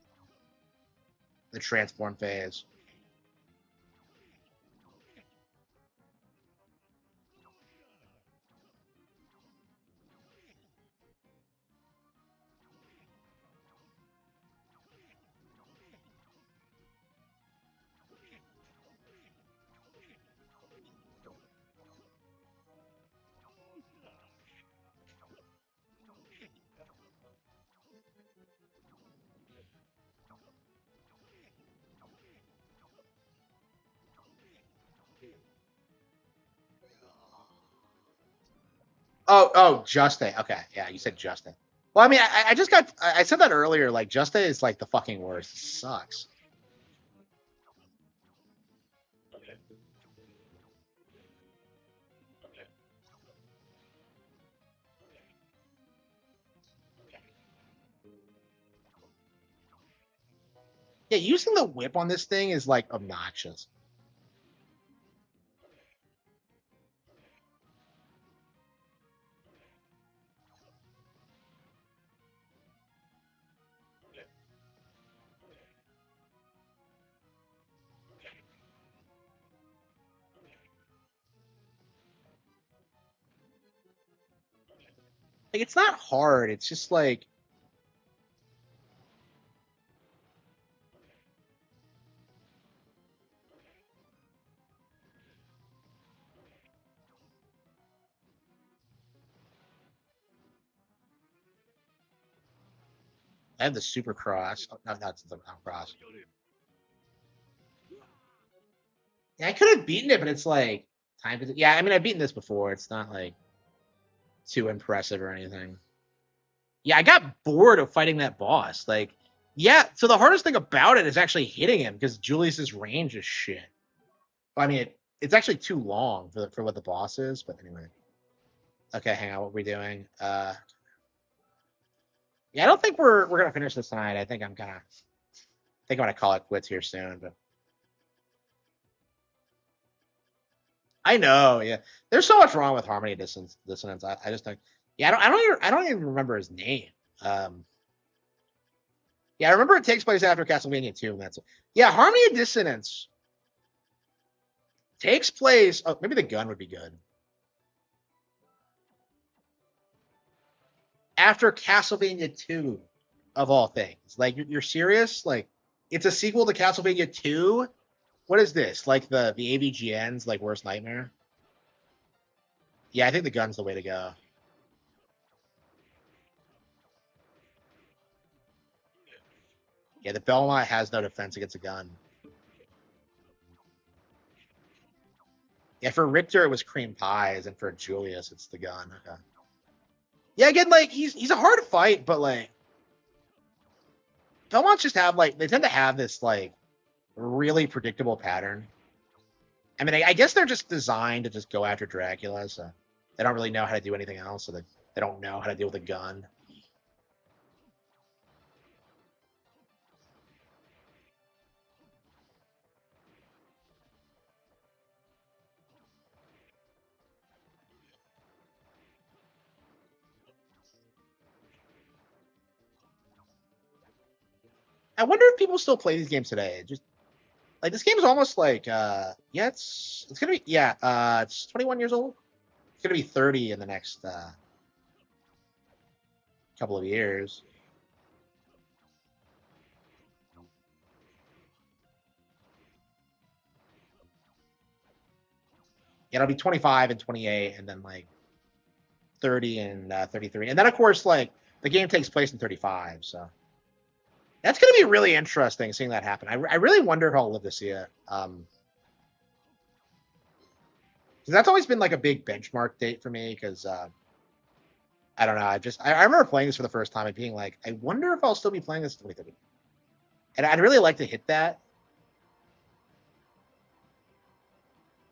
transform phase. Oh, Juste. Okay, yeah, you said Juste. Well, I mean, I just got. I said that earlier. Like, Juste is like the fucking worst. It sucks. Okay. Okay. Yeah, using the whip on this thing is like obnoxious. Like, it's not hard. It's just like I have the super cross. Oh, no, that's the cross. Yeah, I could have beaten it, but it's like time to. Yeah, I mean, I've beaten this before. It's not like too impressive or anything. Yeah, I got bored of fighting that boss. Like, yeah. So the hardest thing about it is actually hitting him because Julius's range is shit. I mean, it's actually too long for what the boss is. But anyway. Okay, hang on. What are we doing? Yeah, I don't think we're gonna finish this tonight. I think I'm gonna call it quits here soon. But I know, yeah. There's so much wrong with harmony dissonance. I just don't. Yeah, I don't even remember his name. Um, yeah, I remember it takes place after Castlevania 2, and that's it. Yeah, harmony dissonance takes place. Oh, maybe the gun would be good. After Castlevania 2, of all things. Like, you're serious? Like, it's a sequel to Castlevania 2? What is this? Like the AVGN's like worst nightmare? Yeah, I think the gun's the way to go. Yeah, the Belmont has no defense against a gun. Yeah, for Richter it was cream pies, and for Julius it's the gun. Okay. Yeah, again, like he's a hard fight, but like Belmonts just have like they tend to have this like really predictable pattern. I mean, I guess they're just designed to just go after Dracula, so they don't really know how to do anything else, so they don't know how to deal with a gun. I wonder if people still play these games today. Just like this game is almost like yeah, it's gonna be yeah, it's 21 years old. It's gonna be 30 in the next couple of years. Yeah, it'll be 25 and 28, and then like 30 and 33, and then of course like the game takes place in 35. So that's gonna be really interesting seeing that happen. I really wonder if I'll live to see it. Because that's always been like a big benchmark date for me. Because I don't know. I remember playing this for the first time and being like, I wonder if I'll still be playing this in 2030. And I'd really like to hit that.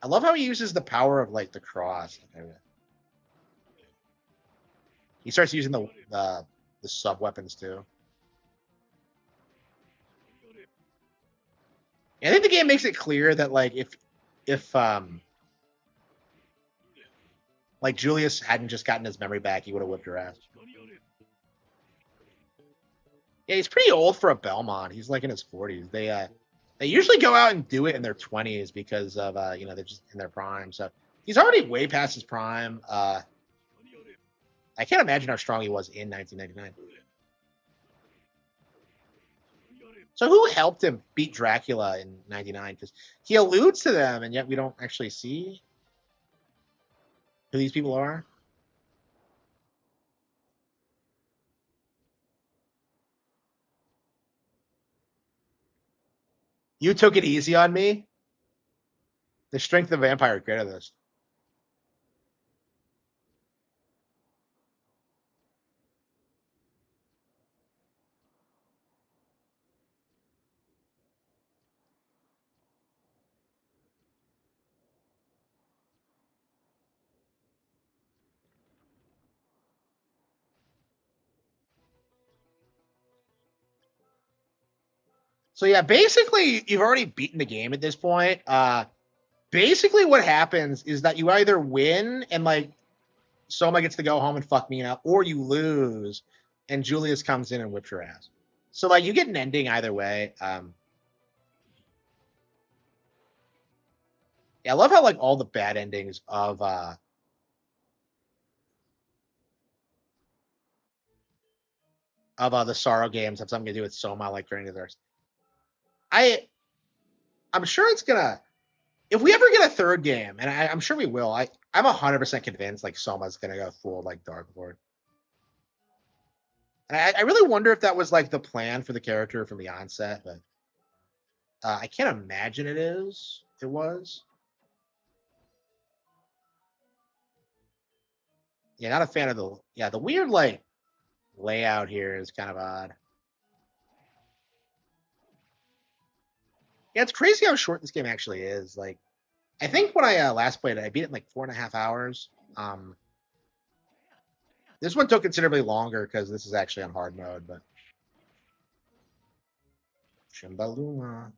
I love how he uses the power of like the cross. He starts using the sub weapons too. And I think the game makes it clear that like if like Julius hadn't just gotten his memory back, he would have whipped her ass. Yeah, he's pretty old for a Belmont. He's like in his 40s. They usually go out and do it in their 20s because of they're just in their prime. So he's already way past his prime. I can't imagine how strong he was in 1999. So who helped him beat Dracula in 99? Because he alludes to them, and yet we don't actually see who these people are. You took it easy on me. The strength of vampire created this. So yeah, basically you've already beaten the game at this point. Basically what happens is that you either win and like Soma gets to go home and fuck me up, or you lose and Julius comes in and whips your ass. So like you get an ending either way. Yeah, I love how like all the bad endings of the Sorrow games have something to do with Soma like Journey to the Earth. I'm sure it's gonna, if we ever get a third game, and I'm sure we will. I'm 100% convinced like Soma's gonna go full like Dark Lord. And I really wonder if that was like the plan for the character from the onset, but I can't imagine it is. It was. Yeah, not a fan of the weird like layout here is kind of odd. Yeah, it's crazy how short this game actually is. Like, I think when I last played it, I beat it in like 4.5 hours. This one took considerably longer because this is actually on hard mode, but Shimbaluma.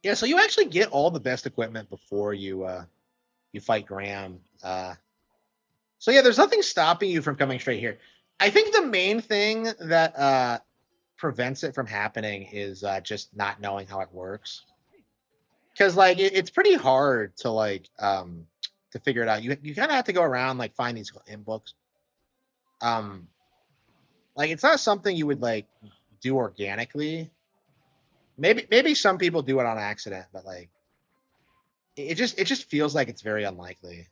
Yeah, so you actually get all the best equipment before you fight Graham. So yeah, there's nothing stopping you from coming straight here. I think the main thing that prevents it from happening is just not knowing how it works. Because like it's pretty hard to like to figure it out. You kind of have to go around like find these in books. Like it's not something you would like do organically. Maybe some people do it on accident, but like it just feels like it's very unlikely.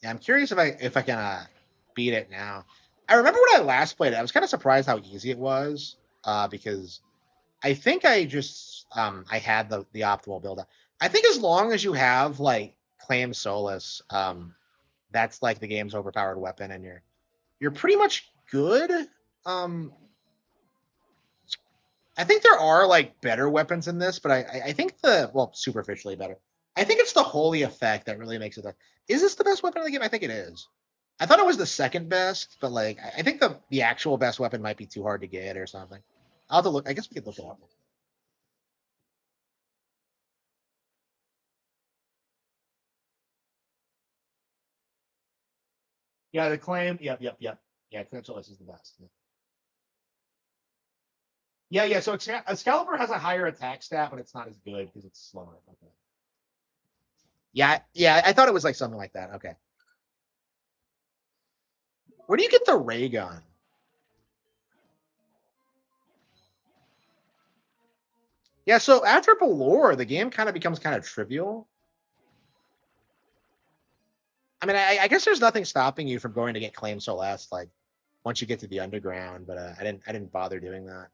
Yeah, I'm curious if I can beat it now. I remember when I last played it, I was kind of surprised how easy it was because I think I just I had the optimal build up. I think as long as you have like Claim Solace, that's like the game's overpowered weapon, and you're pretty much good. Um, I think there are like better weapons in this, but I think superficially better. I think it's the holy effect that really makes it. Is this the best weapon in the game? I think it is. I thought it was the second best, but like I think the actual best weapon might be too hard to get or something. I'll have to look. I guess we could look it up. Yeah, the claim. Yep. Yeah, Claim Solace is the best. Yeah. So Excalibur has a higher attack stat, but it's not as good because it's slower. Okay. Yeah. I thought it was like something like that. Okay. Where do you get the ray gun? Yeah, so after Belore, the game kind of becomes kind of trivial. I mean, I guess there's nothing stopping you from going to get Claim Celeste, like once you get to the underground, but I didn't bother doing that.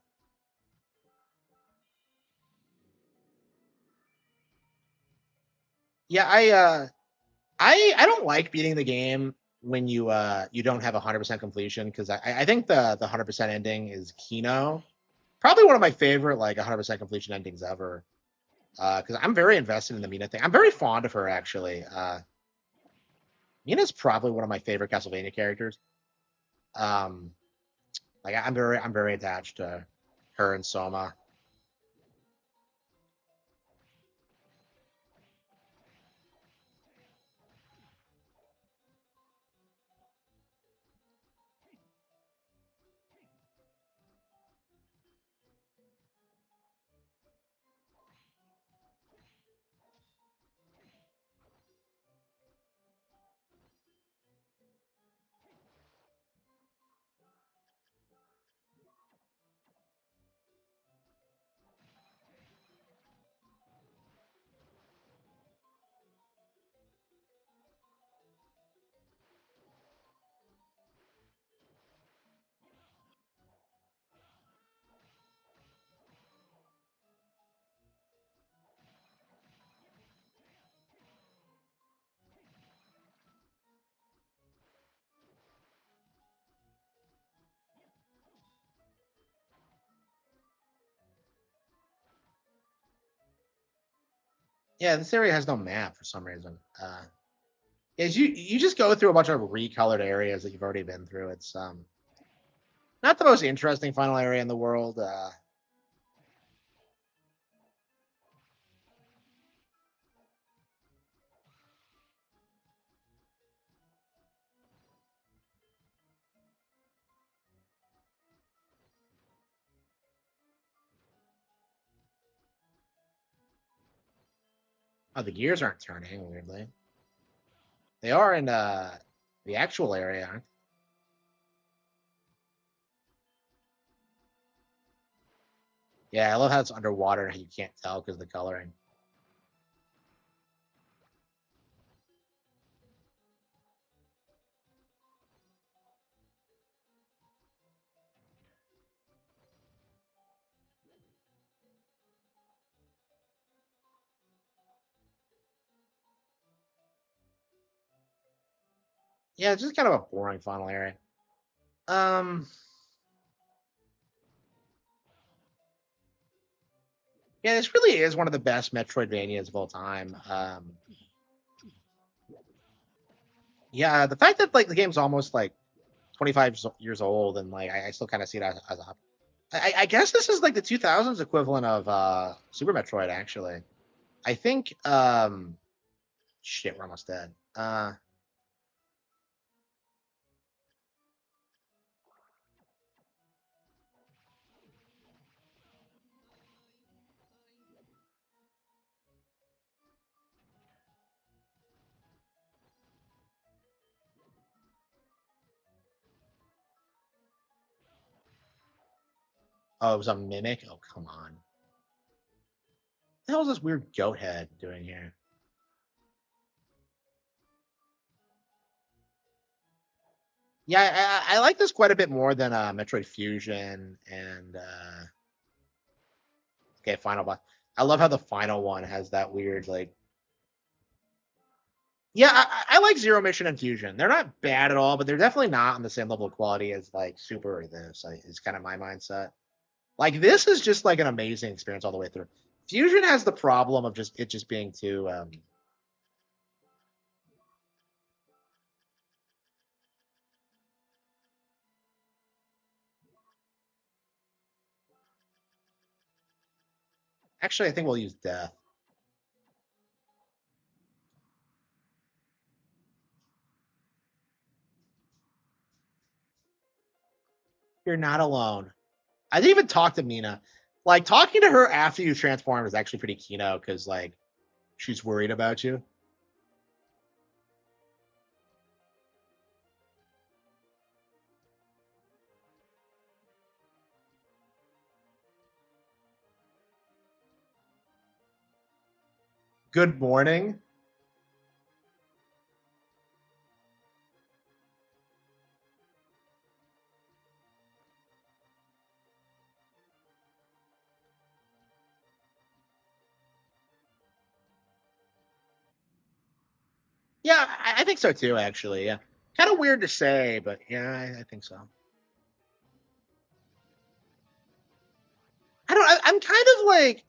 Yeah, I don't like beating the game when you don't have 100% completion because I think the 100% ending is Kino, probably one of my favorite like 100% completion endings ever. Because I'm very invested in the Mina thing. I'm very fond of her actually. Mina's probably one of my favorite Castlevania characters. Um, like I'm very attached to her and Soma. Yeah, this area has no map for some reason. Is you just go through a bunch of recolored areas that you've already been through. It's not the most interesting final area in the world. Oh, the gears aren't turning weirdly. They are in the actual area, aren't they? Yeah, I love how it's underwater and you can't tell because of the coloring. Yeah, it's just kind of a boring final area. Um, yeah, this really is one of the best Metroidvanias of all time. Yeah, the fact that like the game's almost like 25 years old and like I still kind of see it as a. I guess this is like the 2000s equivalent of Super Metroid. Actually, I think. Shit, we're almost dead. Oh, it was a mimic. Oh, come on. What the hell is this weird goat head doing here? Yeah, I like this quite a bit more than Metroid Fusion and okay, Final Boss. I love how the final one has that weird like. Yeah, I like Zero Mission and Fusion. They're not bad at all, but they're definitely not on the same level of quality as like Super or this. Is kind of my mindset. Like this is just like an amazing experience all the way through. Fusion has the problem of just it just being too. Actually, I think we'll use Death. You're not alone. I didn't even talk to Mina. Like talking to her after you transform is actually pretty keynote because like she's worried about you. Good morning. Yeah, I think so too. Actually, yeah. Kind of weird to say, but yeah, I think so. I'm kind of like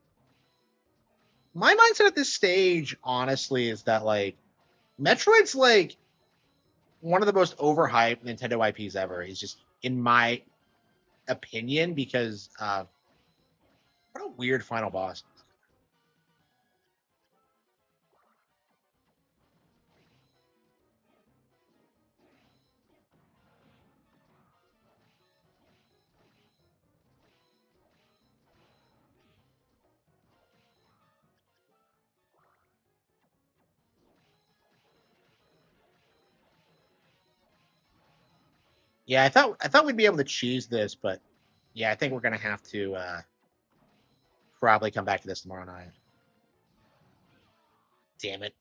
my mindset at this stage, honestly, is that like Metroid's like one of the most overhyped Nintendo IPs ever. Is just in my opinion because what a weird final boss. Yeah, I thought we'd be able to choose this, but yeah, I think we're gonna have to probably come back to this tomorrow night. Damn it.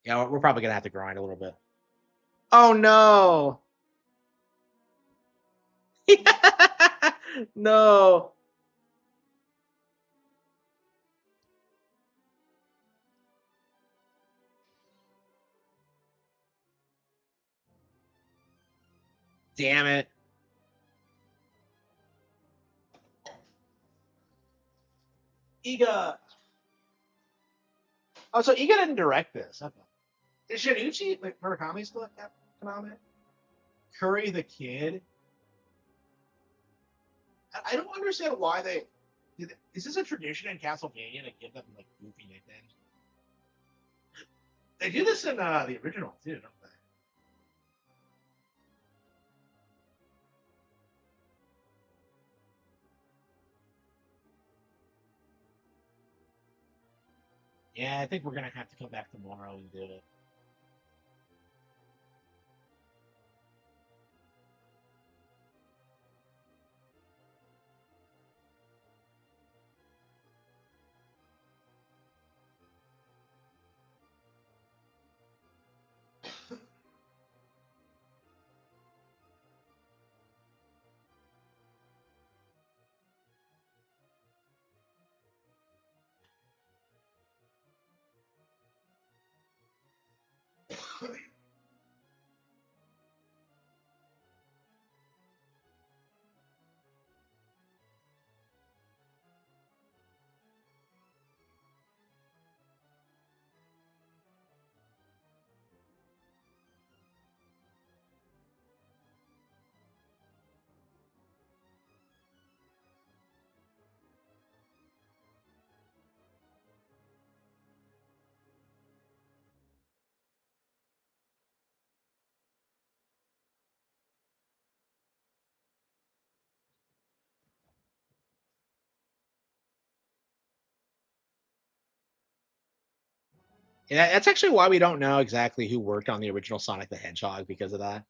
Yeah, we're probably gonna have to grind a little bit. Oh no. No. Damn it. Iga. Oh, so Iga didn't direct this. Okay. Is Shinichi like Murakami still at Konami? Curry the Kid. I don't understand why they. Is this a tradition in Castlevania to give them like goofy nicknames? They do this in the original too, don't they? Yeah, I think we're gonna have to come back tomorrow and do it. Yeah, that's actually why we don't know exactly who worked on the original Sonic the Hedgehog because of that.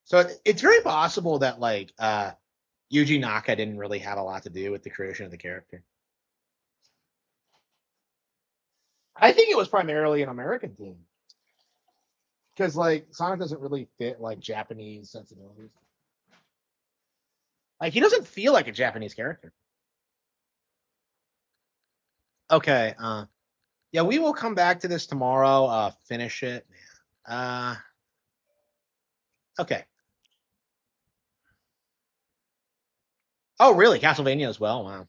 So it's very possible that like Yuji Naka didn't really have a lot to do with the creation of the character. I think it was primarily an American thing because like Sonic doesn't really fit like Japanese sensibilities. Like he doesn't feel like a Japanese character. Okay, yeah, we will come back to this tomorrow. Finish it. Uh, okay. Oh, really? Castlevania as well.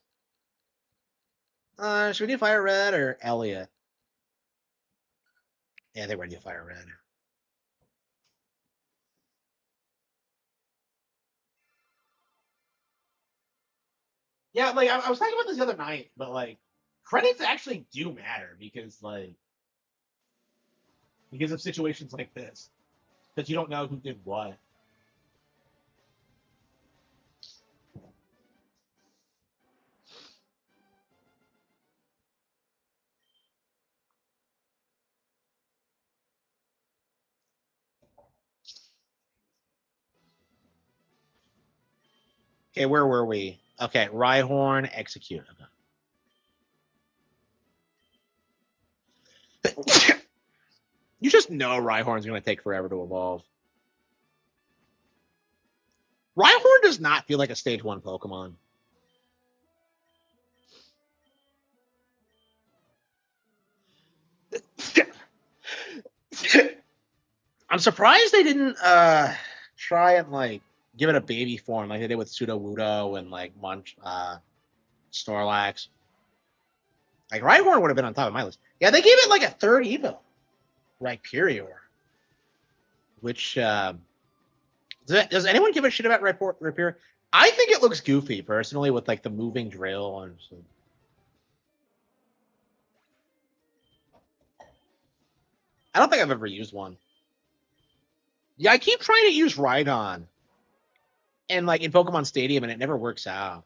Wow. Should we do Fire Red or Elliot? Yeah, they were do Fire Red. Yeah, like I was talking about this the other night, but like credits actually do matter because of situations like this because you don't know who did what. Okay, where were we? Okay, Rhyhorn, execute. Okay. You just know Rhyhorn's going to take forever to evolve. Rhyhorn does not feel like a stage 1 Pokemon. I'm surprised they didn't try and like give it a baby form like they did with Pseudo Wudo and like Snorlax. Like Rhyhorn would have been on top of my list. Yeah, they gave it like a third Evo. Rhyperior. Which does anyone give a shit about Rhyperior? I think it looks goofy personally with like the moving drill and so. I don't think I've ever used one. Yeah, I keep trying to use Rhydon and like in Pokemon Stadium and it never works out.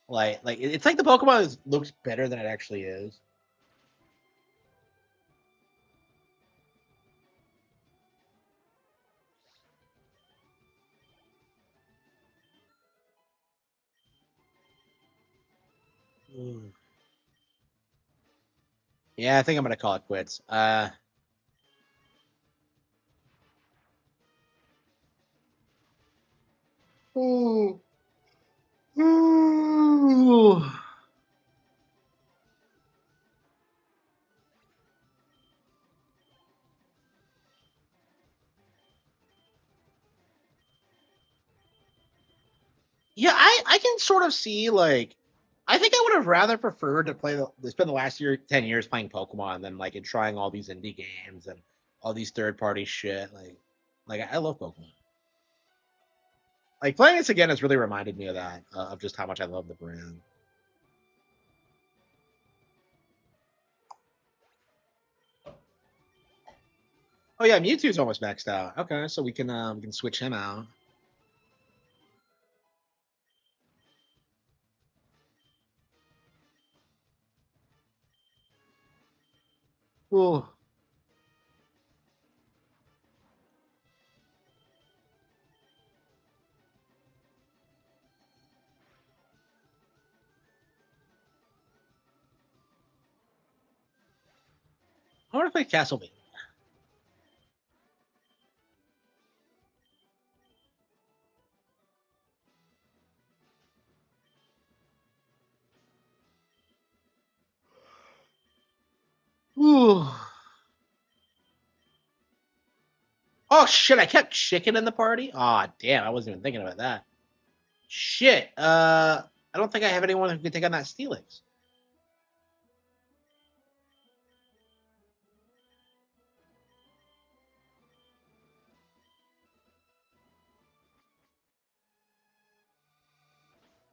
Like it's like the Pokemon looks better than it actually is. Yeah, I think I'm gonna call it quits. Ooh. Ooh. Yeah, I can sort of see like I think I would have rather preferred to spend the last 10 years playing Pokemon than like in trying all these indie games and all these third party shit. Like I love Pokemon. Like playing this again has really reminded me of that, of just how much I love the brand. Oh yeah, Mewtwo's almost maxed out. Okay, so we can switch him out. Ooh. I want to play Castlevania. Ooh. Oh shit! I kept chicken in the party. Aw, oh, damn! I wasn't even thinking about that. Shit. I don't think I have anyone who can take on that Steelix.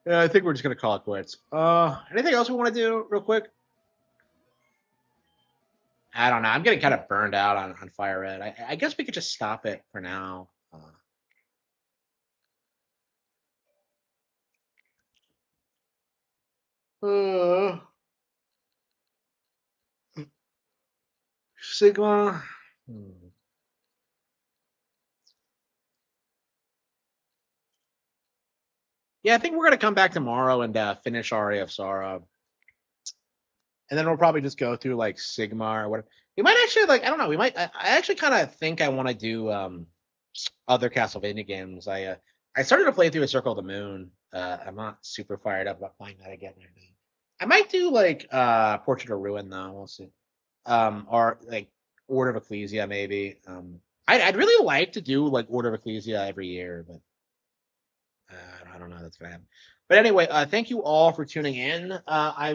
Yeah, I think we're just gonna call it quits. Anything else we want to do real quick? I don't know. I'm getting kind of burned out on Fire Red. I guess we could just stop it for now. Sigma. Yeah, I think we're gonna come back tomorrow and finish Aria of Sorrow, and then we'll probably just go through like Sigma or whatever. We might actually like I don't know. We might. I actually kind of think I want to do other Castlevania games. I started to play through a Circle of the Moon. I'm not super fired up about playing that again right now. I might do like Portrait of Ruin though. We'll see. Or like Order of Ecclesia maybe. I'd really like to do like Order of Ecclesia every year, but I don't know if that's gonna happen. But anyway, thank you all for tuning in. I